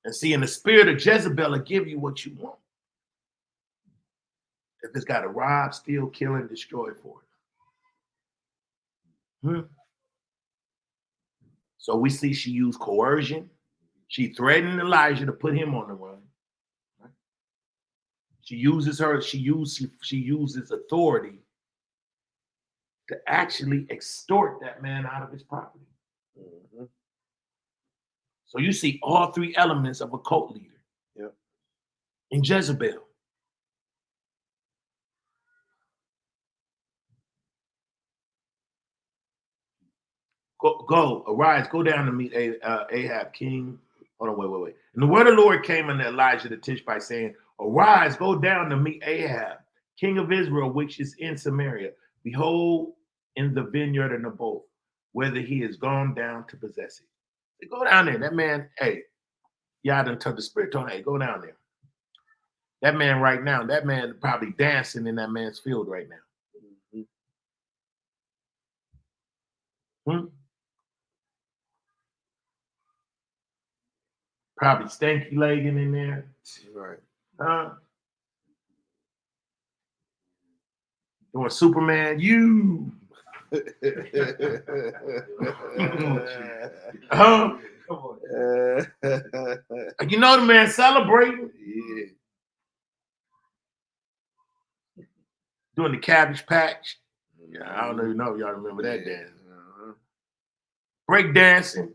And see, in the spirit of Jezebel, will give you what you want. If it's got to rob, steal, kill, and destroy for it. So we see she used coercion. She threatened Elijah to put him on the run. Right? She uses authority to actually extort that man out of his property. Mm-hmm. So you see all three elements of a cult leader. Yep. In Jezebel. Arise, go down to meet Ahab, king. Hold on, wait. And the word of the Lord came unto Elijah the Tishbite, saying, Arise, go down to meet Ahab, king of Israel, which is in Samaria. Behold, in the vineyard of Naboth, whether he is gone down to possess it. So go down there. That man, hey, y'all done took the spirit on, hey, go down there. That man right now, that man probably dancing in that man's field right now. Probably stanky legging in there. Right. Doing Superman, you. You know the man celebrating. Yeah. Doing the Cabbage Patch. Yeah, I don't even know if y'all remember that dance. Break dancing.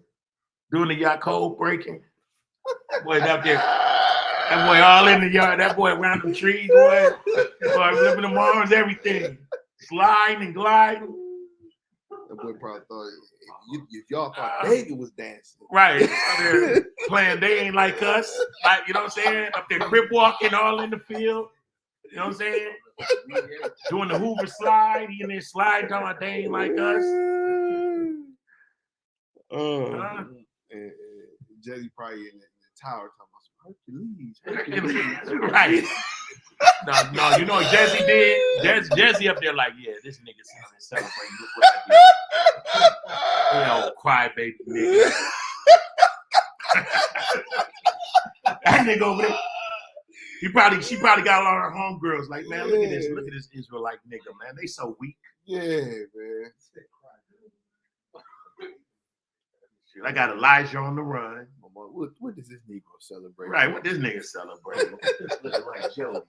Doing the Yaakov breaking. That boy out there. That boy all in the yard. That boy around the trees, boy. Boy living the arms, everything. Sliding and gliding. That boy probably thought if y'all thought David was dancing. Right. Out there playing They Ain't Like Us. Like, you know what I'm saying? Up there crip walking all in the field. You know what I'm saying? Doing the Hoover slide. He in there sliding talking about They Ain't Like Us. Jesse probably in the tower talking about Hercules. Right. No, you know what Jesse did? Jesse up there like, yeah, this nigga celebrating. Look what I did. You know, crybaby nigga. That nigga over there. She probably got a lot of her homegirls like, man, look at this Israelite nigga, man. They so weak. Yeah, man. I got Elijah on the run. What does this Negro celebrate? Right, what this nigga celebrating? Looking like Jody.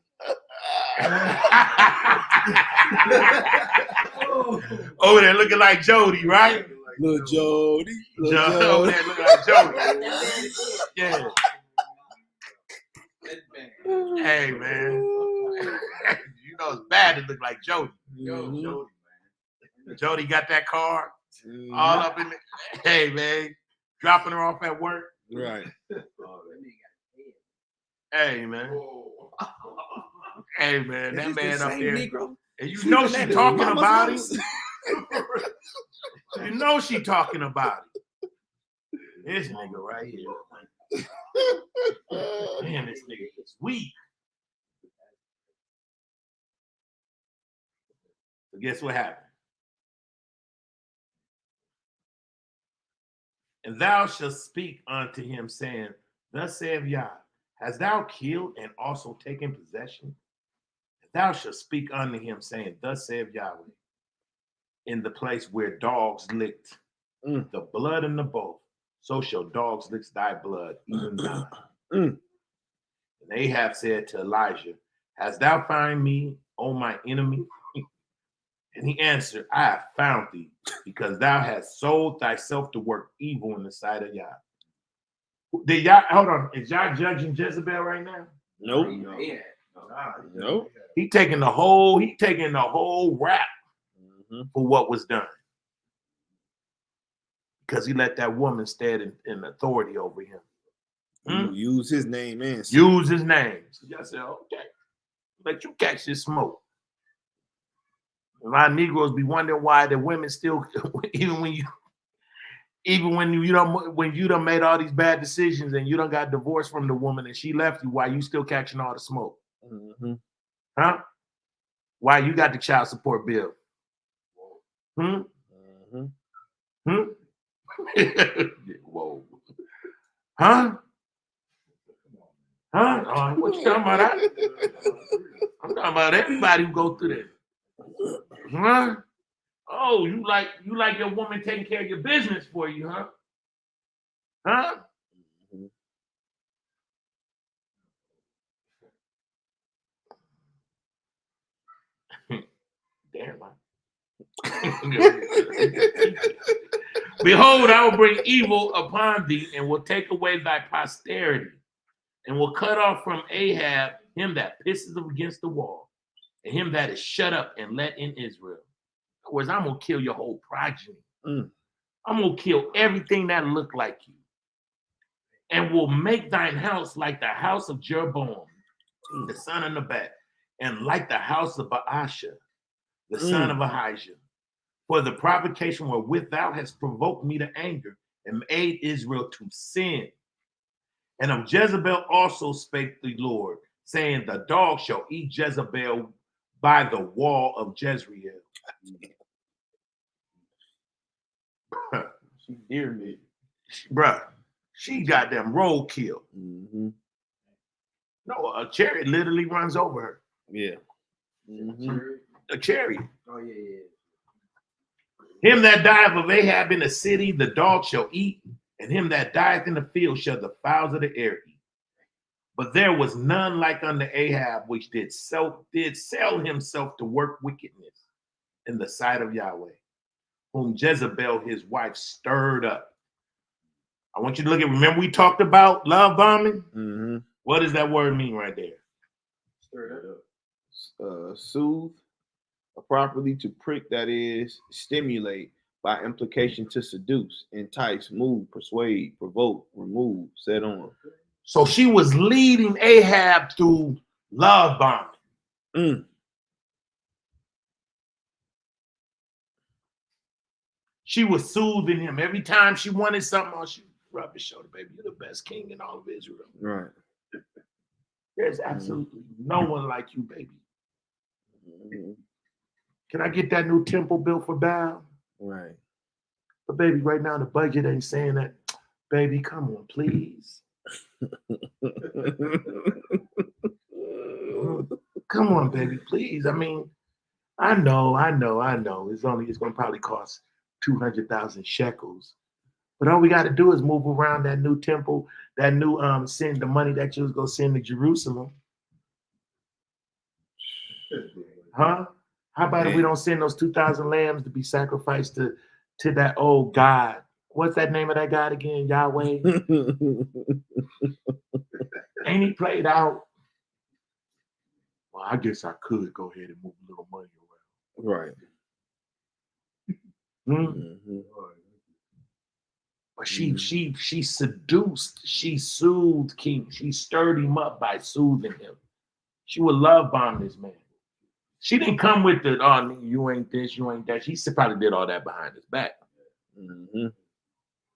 Over there looking like Jody, right? Little Jody. Over there looking like Jody. Yeah. Hey, man. You know it's bad to look like Jody. Mhm. Jody got that car Mhm. all up in the. Hey, man. Dropping her off at work. Right. Hey, man. Hey, man. That man up there. Negro. And you know she talking about him. You know she talking about it. This nigga right here. Man, this nigga is weak. So guess what happened? And thou shalt speak unto him, saying, Thus saith Yah, hast thou killed and also taken possession? And thou shalt speak unto him, saying, Thus saith Yahweh, in the place where dogs licked the blood in the both, so shall dogs lick thy blood, even thine. And Ahab said to Elijah, Hast thou found me, O my enemy? And he answered, I have found thee, because thou hast sold thyself to work evil in the sight of Yah. Did Yah, hold on, is Yah judging Jezebel right now? Nope. Nope. He taking the whole rap for what was done. Because he let that woman stand in authority over him. Use his name and use his name. So I said, okay, let you catch this smoke. A lot of Negroes be wondering why the women still, even when you done made all these bad decisions and you done got divorced from the woman and she left you, why you still catching all the smoke? Huh? Why you got the child support bill? Whoa. Huh? Huh? What you talking about? I'm talking about everybody who go through that. Huh? Oh, you like your woman taking care of your business for you, huh? Huh? Damn. Behold, I will bring evil upon thee and will take away thy posterity and will cut off from Ahab him that pisses against the wall and him that is shut up and let in Israel. In other words, I'm going to kill your whole progeny. I'm going to kill everything that look like you and will make thine house like the house of Jeroboam, the son of Nebat, and like the house of Baasha, the son of Ahijah. For the provocation wherewith thou hast provoked me to anger and made Israel to sin. And of Jezebel also spake the Lord, saying, The dog shall eat Jezebel by the wall of Jezreel. She dear me. Bruh, she got them roadkill. No, a chariot literally runs over her. Yeah. A chariot. Oh, yeah. Him that dieth of Ahab in the city, the dog shall eat, and him that dieth in the field shall the fowls of the air eat. But there was none like unto Ahab, which did sell himself to work wickedness in the sight of Yahweh, whom Jezebel his wife stirred up. I want you to look at, remember we talked about love bombing? What does that word mean right there? Stirred up. Soothe, properly to prick, that is, stimulate, by implication to seduce, entice, move, persuade, provoke, remove, set on. So she was leading Ahab through love bombing. She was soothing him. Every time she wanted something, she would rub his shoulder, baby, you're the best king in all of Israel. Right. There's absolutely no one like you, baby. Can I get that new temple built for Baal? Right. But baby, right now the budget ain't saying that. Baby, come on, please. Come on, baby, please. I mean, I know. It's gonna probably cost 200,000 shekels. But all we got to do is move around that new temple, that new send the money that you was gonna send to Jerusalem. Huh? How about if we don't send those 2,000 lambs to be sacrificed to that old God? What's that name of that God again? Yahweh. Ain't he played out? well, I guess I could go ahead and move a little money Right. around. Mm-hmm. But she seduced, she soothed King. She stirred him up by soothing him. She would love bomb this man. She didn't come with the, oh, you ain't this, you ain't that. She probably did all that behind his back. Mm-hmm.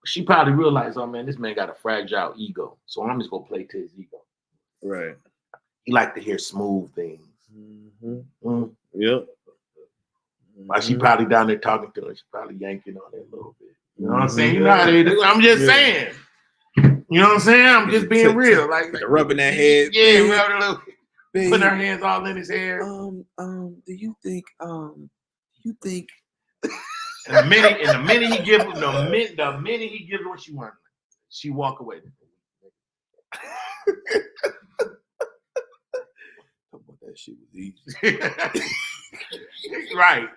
She probably realized, oh man, this man got a fragile ego. So I'm just gonna play to his ego. Right. He liked to hear smooth things. Mm-hmm. Yep. While she probably down there talking to her, she probably yanking on it a little bit. You know what I'm saying? Mhm. You know how they do. I'm just Yeah. saying. You know what I'm saying? I'm just being real. Like rubbing that head. Yeah, Babe, rubbing a little, babe, putting her hands all in his hair. do you think And the minute he give her, the minute he gives her what she wants, she walk away. Talk about that shit was easy. Right.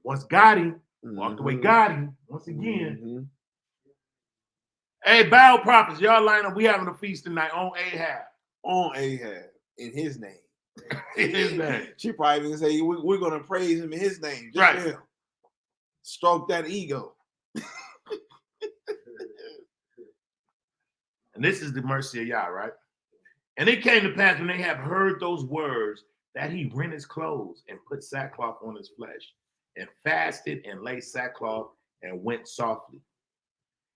Once got him, walked away, got him. Once again. Mm-hmm. Hey, Baal prophets, y'all line up. We having a feast tonight on Ahab. On Ahab, in his name. In his name. She probably gonna say, we're gonna praise him in his name. Just Right. him. Stroke that ego. And this is the mercy of Yah, right? And it came to pass when they have heard those words that he rent his clothes and put sackcloth on his flesh and fasted and lay sackcloth and went softly.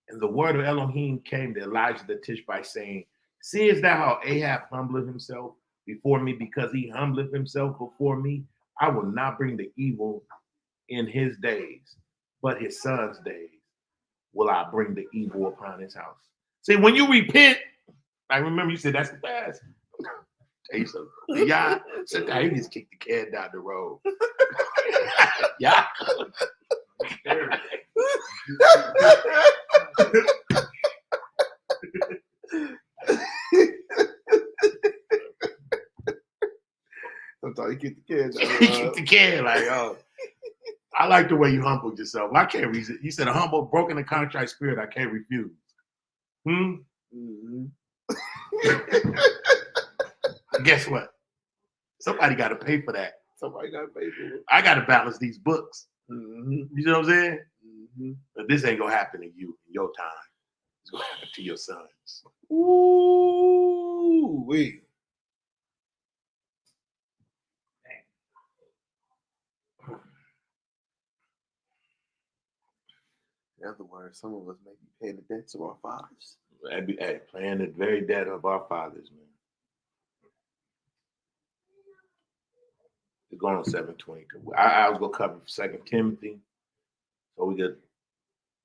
And the word of Elohim came to Elijah the Tishbite, saying, seest thou how Ahab humbleth himself before me? Because he humbleth himself before me, I will not bring the evil in his days, but his son's days will I bring the evil upon his house. See, when you repent, I remember you said that's the past. Tell you something. Yeah, sometimes he just kicked the can down the road. Yeah. Sometimes you kick the kids out. He kicked the can like, oh. I like the way you humbled yourself. I can't reason. You said a humble, broken, and contrite spirit I can't refuse. Mm-hmm. Guess what? Somebody got to pay for that. Somebody got to pay for it. I got to balance these books. Mm-hmm. You know what I'm saying? Mm-hmm. But this ain't gonna happen to you in your time. It's gonna happen to your sons. Ooh, wait. In other words, some of us may be paying the debt to our fathers. Hey, playing the very debt of our fathers, man. It's going on 7:22. I was gonna cover 2 Timothy. So we got.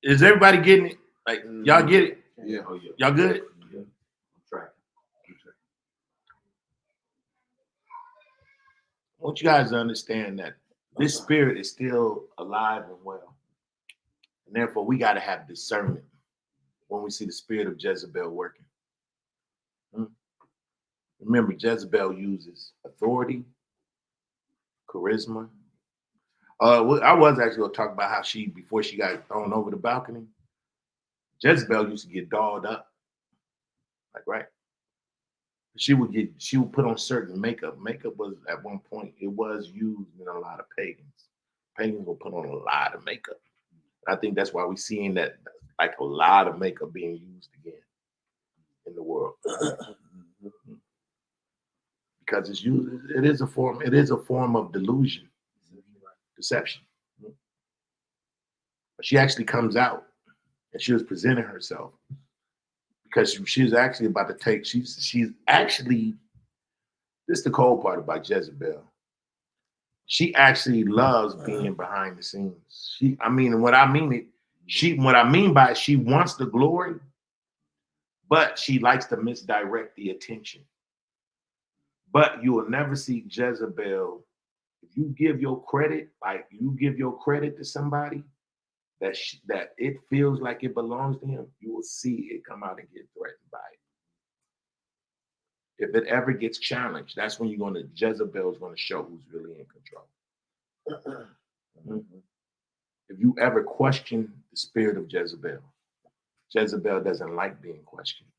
Is everybody getting it? Like y'all get it? Yeah. Oh, yeah. Y'all good? Yeah. I'm tracking. I want you guys to understand that this spirit is still alive and well. And therefore, we got to have discernment when we see the spirit of Jezebel working. Remember, Jezebel uses authority, charisma. I was actually going to talk about how before she got thrown over the balcony, Jezebel used to get dolled up. Like, right? She would put on certain makeup. Makeup was, at one point, it was used in a lot of pagans. Pagans will put on a lot of makeup. I think that's why we're seeing that, like, a lot of makeup being used again in the world. Because it's used, it is a form of delusion, deception. But she actually comes out and she was presenting herself because she was actually about to take, she's actually, this is the cold part about Jezebel. She actually loves being behind the scenes. What I mean by it, she wants the glory, but she likes to misdirect the attention. But you will never see Jezebel, if you give your credit, like you give your credit to somebody that it feels like it belongs to him, you will see it come out and get threatened by it. If it ever gets challenged, that's when Jezebel's going to show who's really in control. If you ever question the spirit of Jezebel, Jezebel doesn't like being questioned.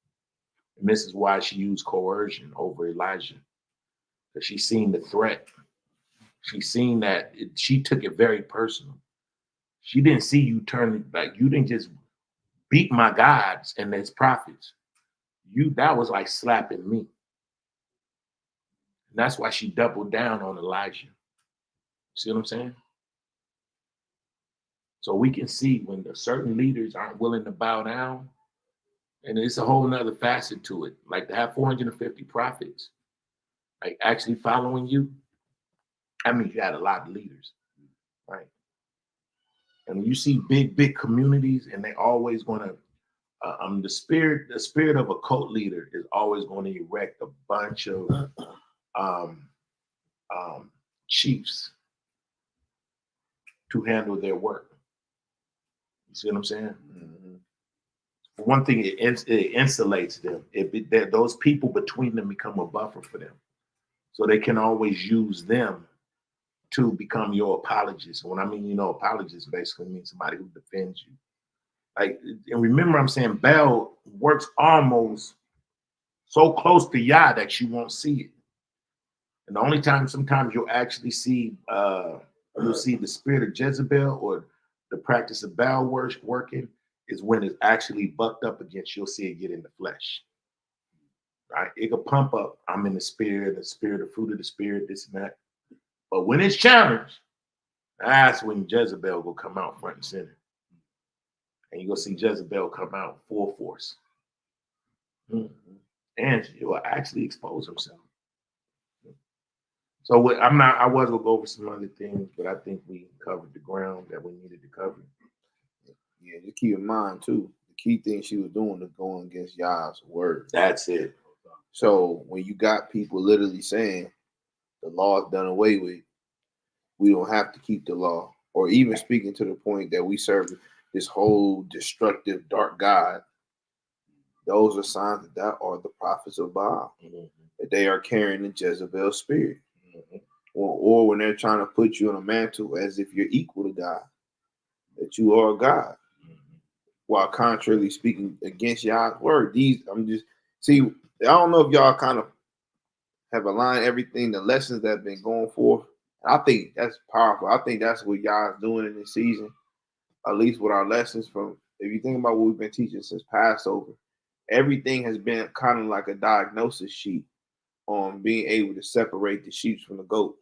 And this is why she used coercion over Elijah. because she's seen the threat. She's seen that she took it very personal. She didn't see you turn like you didn't just beat my gods and there's prophets. That was like slapping me. And that's why she doubled down on Elijah. See what I'm saying? So we can see when the certain leaders aren't willing to bow down, and it's a whole nother facet to it. Like to have 450 prophets, like actually following you. I mean, you had a lot of leaders, right? And when you see big communities, and they always going to, the spirit of a cult leader is always going to erect a bunch of chiefs to handle their work. You see what I'm saying? Mm-hmm. For one thing, it insulates them. Those people between them become a buffer for them, so they can always use them to become your apologist. When I mean, apologist basically means somebody who defends you. Like, and remember, I'm saying Bel works almost so close to Yah that you won't see it. And the only time sometimes you'll actually see the spirit of Jezebel or the practice of Baal working is when it's actually bucked up against. You'll see it get in the flesh. Right? It can pump up. I'm in the spirit, the fruit of the spirit, this and that. But when it's challenged, that's when Jezebel will come out front and center. And you're going to see Jezebel come out full force. Mm-hmm. And she will actually expose himself. So I was going to go over some other things, but I think we covered the ground that we needed to cover. Yeah, just keep in mind, too, the key thing she was doing is going against Yah's word. That's it. So when you got people literally saying the law is done away with, we don't have to keep the law, or even speaking to the point that we serve this whole destructive dark God, those are signs that are the prophets of Baal, that they are carrying the Jezebel spirit. Or when they're trying to put you on a mantle as if you're equal to God, that you are God, while contrarily speaking against Yah's word. I don't know if y'all kind of have aligned everything, the lessons that have been going forth. I think that's powerful. I think that's what Yah's doing in this season, at least with our lessons from, if you think about what we've been teaching since Passover, everything has been kind of like a diagnosis sheet on being able to separate the sheep from the goat,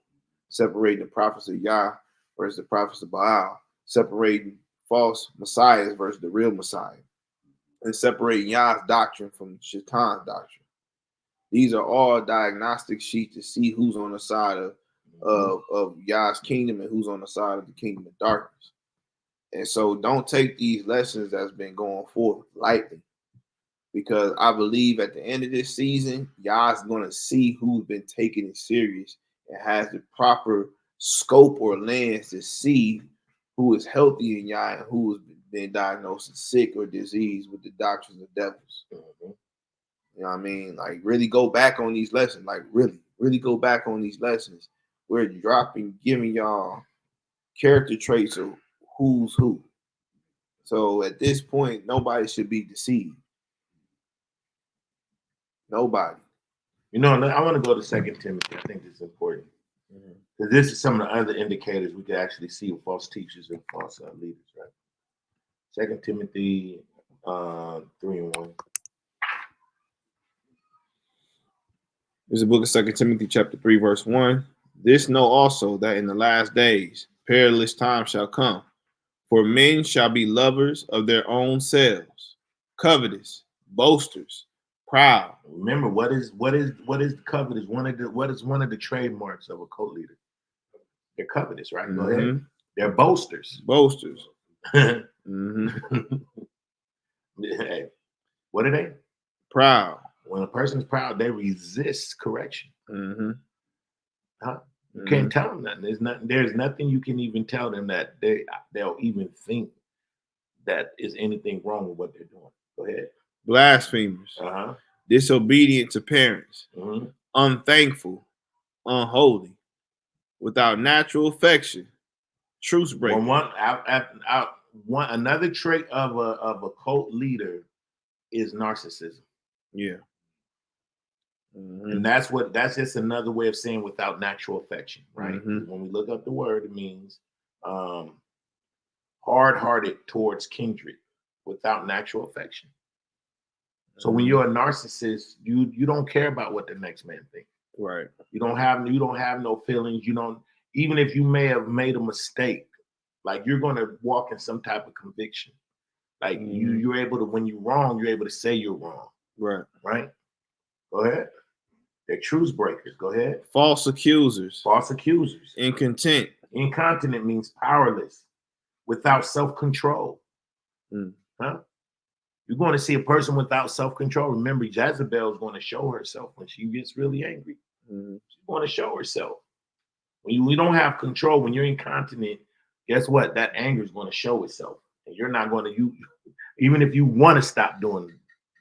separating the prophets of Yah versus the prophets of Baal, separating false messiahs versus the real Messiah, and separating Yah's doctrine from Shaitan's doctrine. These are all diagnostic sheets to see who's on the side of Yah's kingdom and who's on the side of the kingdom of darkness. And so don't take these lessons that's been going forth lightly, because I believe at the end of this season, Yah's going to see who's been taking it serious and has the proper scope or lens to see who is healthy in Yah and who has been diagnosed as sick or diseased with the doctrines of devils. Mm-hmm. You know what I mean? Like, really go back on these lessons. Like, really go back on these lessons. We're giving y'all character traits of who's who. So at this point, nobody should be deceived. Nobody. I want to go to 2 Timothy. I think this is important. Because this is some of the other indicators we can actually see with false teachers and false leaders, right? 2 Timothy 3:1. There's a book of 2 Timothy chapter 3, verse 1. This know also that in the last days perilous times shall come, for men shall be lovers of their own selves, covetous, boasters, proud. Remember, what is covetous? What is one of the trademarks of a cult leader? They're covetous, right? Mm-hmm. Go ahead. They're boasters. Boasters. Mm-hmm. Hey, what are they? Proud. When a person is proud, they resist correction. Mm-hmm. Huh? You can't tell them nothing. There's nothing you can even tell them that they'll even think that is anything wrong with what they're doing. Go ahead. Blasphemers. Disobedient to parents. Unthankful. Unholy. Without natural affection. Truce breaker. Another trait of a cult leader is narcissism. Yeah. And that's just another way of saying without natural affection, right? Mhm. When we look up the word, it means hard-hearted towards kindred without natural affection. So when you're a narcissist, you don't care about what the next man thinks. Right. You don't have no feelings. You don't, even if you may have made a mistake, like you're gonna walk in some type of conviction. Like you're able to, when you're wrong, you're able to say you're wrong. Right. Right? Go ahead. They're truth breakers. Go ahead. False accusers. False accusers. Incontent. Incontinent means powerless, without self-control. Huh? You're going to see a person without self-control. Remember, Jezebel is going to show herself when she gets really angry. She's going to show herself. When you don't have control, when you're incontinent, guess what? That anger is going to show itself. And you're not going to, even if you want to stop doing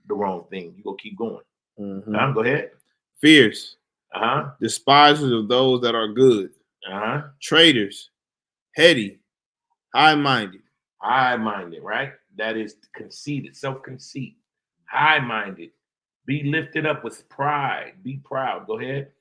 the wrong thing, you're going to keep going. Go ahead. Fierce. Uh-huh. Despisers of those that are good. Uh-huh. Traitors. Heady. High-minded. High-minded, right? That is conceited, self-conceit. High-minded. Be lifted up with pride. Be proud. Go ahead.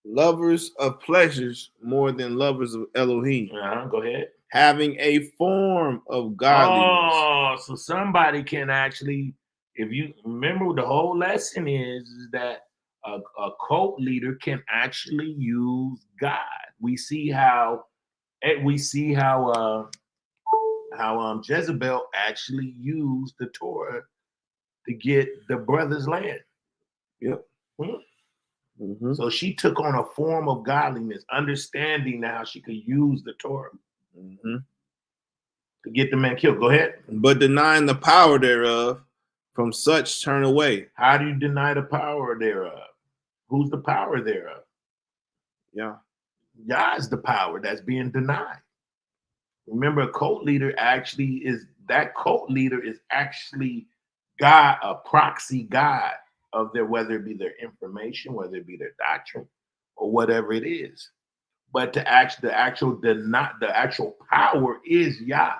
Lovers of pleasures more than lovers of Elohim. Go ahead. Having a form of godliness. Oh, so somebody can actually, if you remember, the whole lesson is that a cult leader can actually use God. We see how Jezebel actually used the Torah to get the brother's land. Yep. So she took on a form of godliness, understanding how she could use the Torah to get the man killed. Go ahead. But denying the power thereof, from such turn away. How do you deny the power thereof? Who's the power thereof? Yeah. Yah is the power that's being denied. Remember, a cult leader is actually God, a proxy God of their, whether it be their information, whether it be their doctrine, or whatever it is. But the actual power is Yah.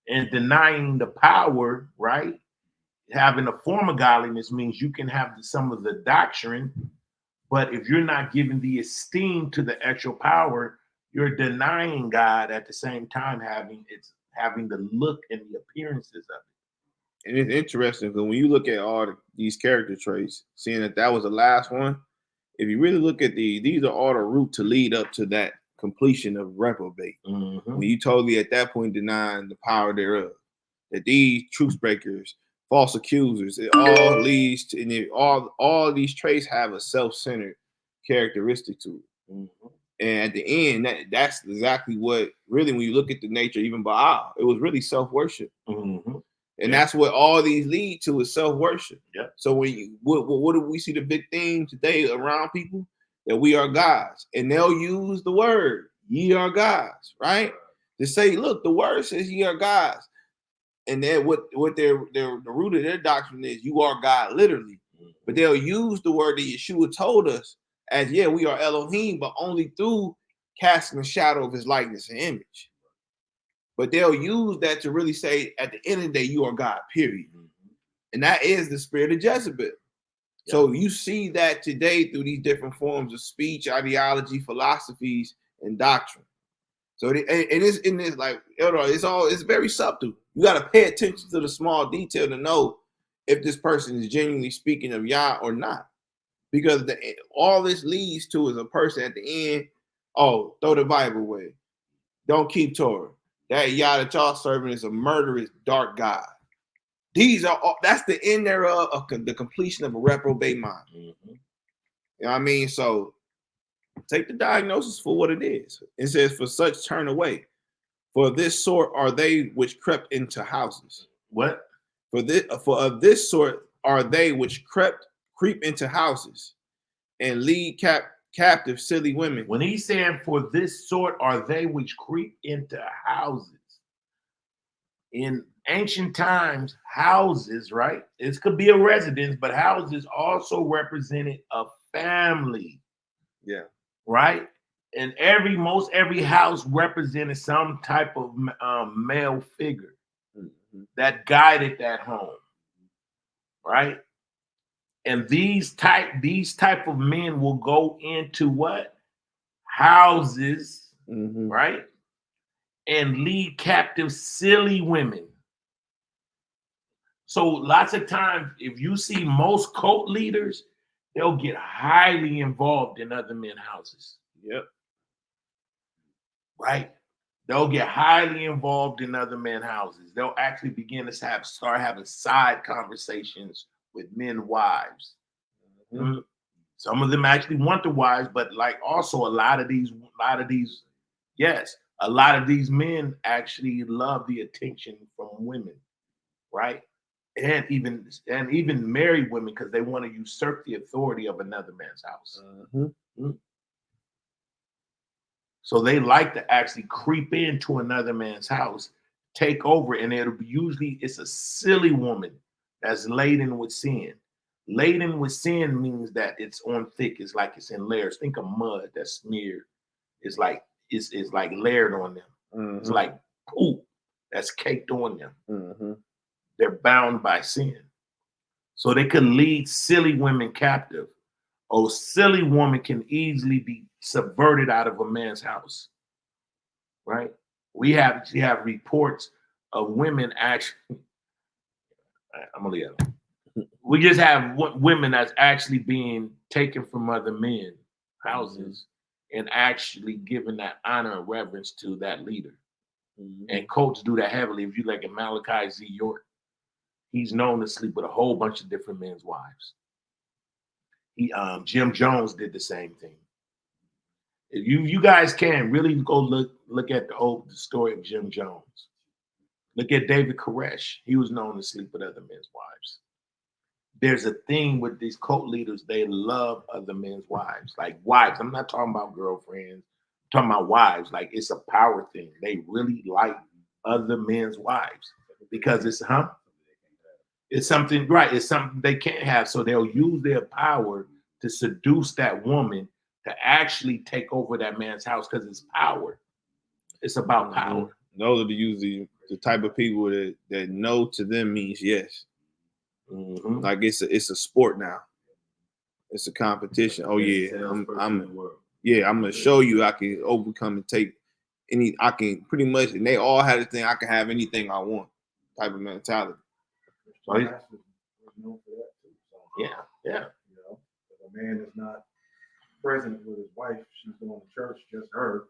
And denying the power, right? Having a form of godliness means you can have some of the doctrine, but if you're not giving the esteem to the actual power, you're denying God at the same time having the look and the appearances of it. And it's interesting because when you look at all these character traits, seeing that was the last one, if you really look at these are all the root to lead up to that completion of reprobate. When you totally at that point denying the power thereof, that these truth breakers, false accusers, it all leads to, and all these traits have a self-centered characteristic to it. And at the end, that's exactly what really, when you look at the nature, even Baal, it was really self-worship. And that's what all these lead to, is self-worship. So when what do we see the big theme today around people? That we are gods. And they'll use the word, ye are gods, right? To say, look, the word says ye are gods. And then what the root of their doctrine is, you are God, literally. But they'll use the word that Yeshua told us as, yeah, we are Elohim, but only through casting the shadow of his likeness and image. But they'll use that to really say, at the end of the day, you are God, period. And that is the spirit of Jezebel. So you see that today through these different forms of speech, ideology, philosophies, and doctrine. So it's in this, like, it's very subtle. You got to pay attention to the small detail to know if this person is genuinely speaking of Yah or not. Because all this leads to is a person at the end, oh, throw the Bible away. Don't keep Torah. That Yah that y'all serving is a murderous, dark God. That's the end thereof of the completion of a reprobate mind. You know what I mean? So take the diagnosis for what it is. It says, for such turn away. For this sort are they which crept into houses. What? For of this sort are they which creep into houses and lead captive silly women. When he's saying, for this sort are they which creep into houses. In ancient times, houses, right? It could be a residence, but houses also represented a family. Yeah. Right? And most every house represented some type of male figure that guided that home. Right? And these type of men will go into what? Houses, right? And lead captive silly women. So lots of times, if you see most cult leaders, they'll get highly involved in other men's houses. Yep. Right? They'll get highly involved in other men's houses. They'll actually begin to start having side conversations with men wives. Some of them actually want the wives, but like also a lot of these men actually love the attention from women, right? And even married women, because they want to usurp the authority of another man's house. So they like to actually creep into another man's house, take over, and it's a silly woman that's laden with sin. Laden with sin means that it's on thick. It's like it's in layers. Think of mud that's smeared. It's like layered on them. It's like poop that's caked on them. They're bound by sin. So they can lead silly women captive. A silly woman can easily be subverted out of a man's house, right? We have reports of women actually. I'm gonna leave it. We just have women that's actually being taken from other men's houses and actually giving that honor and reverence to that leader. And cults do that heavily. If you look at Malachi Z. York, he's known to sleep with a whole bunch of different men's wives. Jim Jones did the same thing. If you guys can really go look at the story of Jim Jones. Look at David Koresh. He was known to sleep with other men's wives. There's a thing with these cult leaders. They love other men's wives. Like wives. I'm not talking about girlfriends. I'm talking about wives. Like it's a power thing. They really like other men's wives because it's something, right? It's something they can't have. So they'll use their power to seduce that woman to actually take over that man's house because it's power. It's about power. Those are usually the type of people that no to them means yes. Like it's a sport now. It's a competition. Oh yeah, I'm gonna show you I can overcome and take I can pretty much, and they all had the thing, I can have anything I want type of mentality. So yeah. You know, if a man is not present with his wife, she's going to church, just her.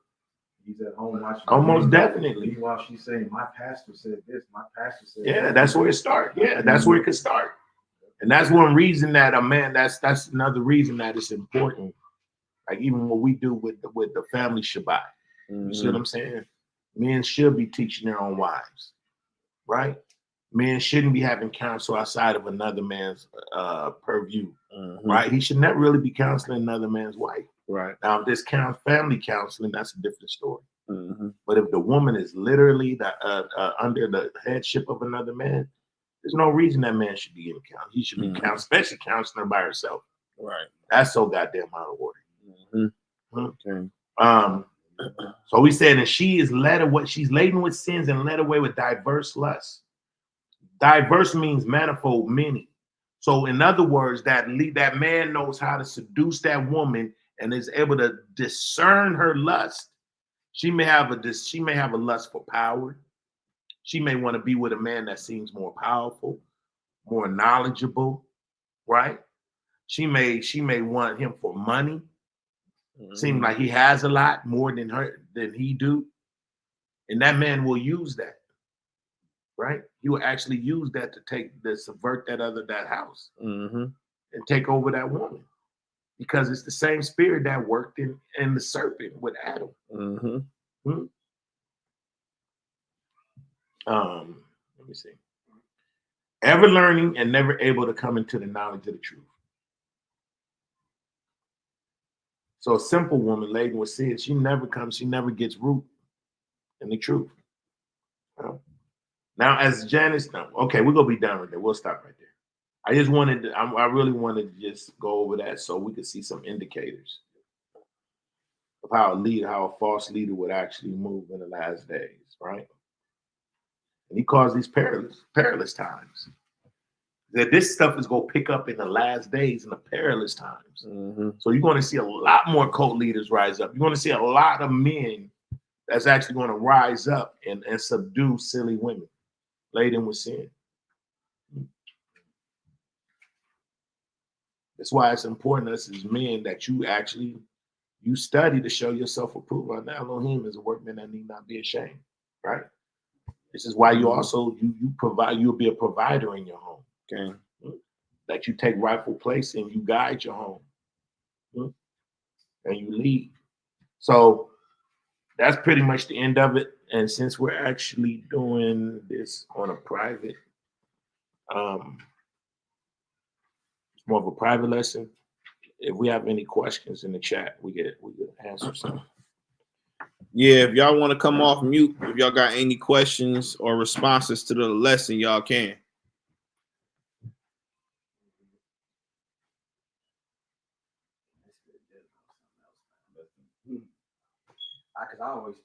He's at home watching. Almost definitely. Meanwhile, she's saying, "My pastor said this. My pastor said." Yeah, that's where it starts. Yeah, that's where it could start. And that's one reason that a man. That's another reason that it's important. Like even what we do with the family Shabbat. You see what I'm saying? Men should be teaching their own wives, right? Men shouldn't be having counsel outside of another man's purview, right? He should not really be counseling another man's wife. Right. Now, if this family counseling, that's a different story. But if the woman is literally under the headship of another man, there's no reason that man should be in counsel. He should be counseling, especially counseling her by herself. Right. That's so goddamn out of order. Okay. So we said, and she is led away. She's laden with sins and led away with diverse lusts. Diverse means manifold, many. So in other words, that man knows how to seduce that woman and is able to discern her lust. She may have a lust for power. She may want to be with a man that seems more powerful, more knowledgeable, right? She may want him for money. Seems like he has a lot more than he do. And that man will use that, right? He will actually use that to subvert that house and take over that woman. Because it's the same spirit that worked in the serpent with Adam. Let me see. Ever learning and never able to come into the knowledge of the truth. So a simple woman laden with sin, she never gets root in the truth. Now, as Janice, okay, we're gonna be done with that. We'll stop right there. I really wanted to just go over that so we could see some indicators of how a false leader would actually move in the last days, right? And he calls these perilous times. that this stuff is going to pick up in the last days and the perilous times. Mm-hmm. So you're going to see a lot more cult leaders rise up. You're going to see a lot of men that's actually going to rise up and subdue silly women laden with sin. That's why it's important us as men that you study to show yourself approved. Now Elohim is a workman that need not be ashamed, right? This is why you also you provide, you'll be a provider in your home. Okay. That you take rightful place and you guide your home. And you lead. So that's pretty much the end of it. And since we're actually doing this on a private, it's more of a private lesson. If we have any questions in the chat, we get answer some. Yeah, if y'all want to come off mute, if y'all got any questions or responses to the lesson, y'all can. Because I always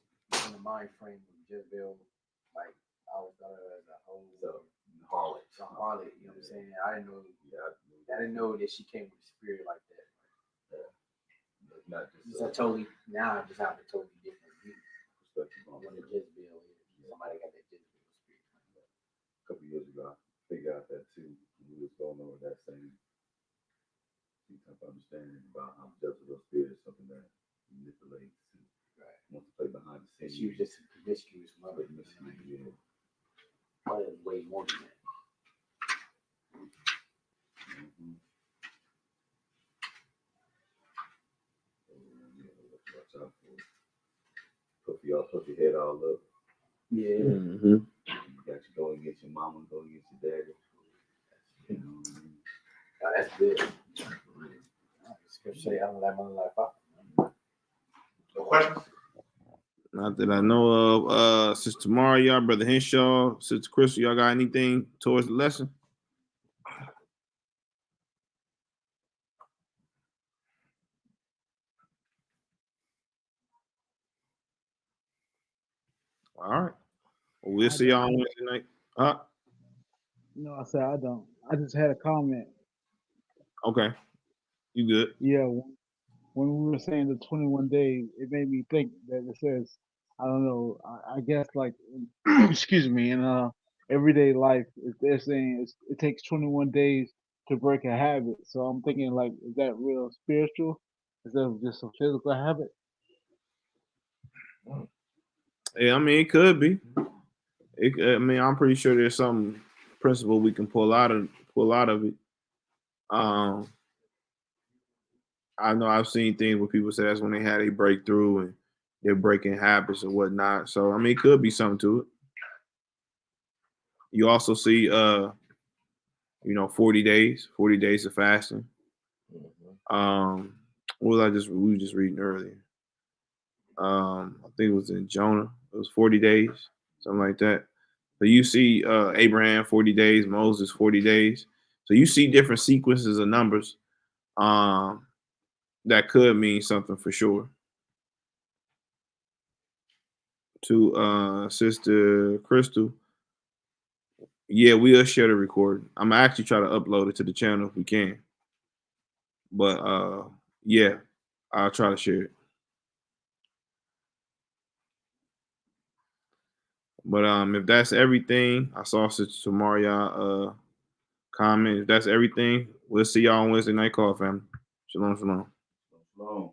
in the mind frame of Jezebel, like I always thought of her as a whole harlot. You know what I'm saying? I didn't know that she came with a spirit like that. Not just Now I just have a totally different view on what a Jezebel is. Somebody got that Jezebel spirit. a couple years ago, I figured out that too. We was going over that same type of understanding about how Jezebel spirit is something that manipulates and wants to play behind the scenes. She was just a promiscuous mother. Yeah. Probably way more than that. Mm-hmm. Watch out for it. Puff your head all up. Yeah. Mm-hmm. You got you going against your mama, going against your daddy. You know what I mean? Oh, that's good. Scripture say, I don't like my life up. No questions? Not that I know of. Sister Maria, Brother Henshaw, Sister Crystal, y'all got anything towards the lesson? All right. Well, we'll see y'all on Wednesday night. No, I said I don't. I just had a comment. Okay. You good? Yeah, when we were saying the 21 days, it made me think that it says, I don't know, I guess like, excuse me, in everyday life, they're saying it takes 21 days to break a habit. So I'm thinking like, is that real spiritual? Is that just a physical habit? Yeah, I mean, it could be. I'm pretty sure there's some principle we can pull out of it. I know I've seen things where people say that's when they had a breakthrough and they're breaking habits or whatnot. So I mean, it could be something to it. You also see, 40 days of fasting. What was we were just reading earlier? I think it was in Jonah. It was 40 days, something like that. So you see Abraham 40 days, Moses 40 days. So you see different sequences of numbers that could mean something for sure. To Sister Crystal, yeah, we'll share the recording. I'm gonna actually try to upload it to the channel if we can. But yeah, I'll try to share it. But if that's everything, I saw Sister Maria comment. If that's everything, we'll see y'all on Wednesday night call, family. Shalom, shalom. Shalom.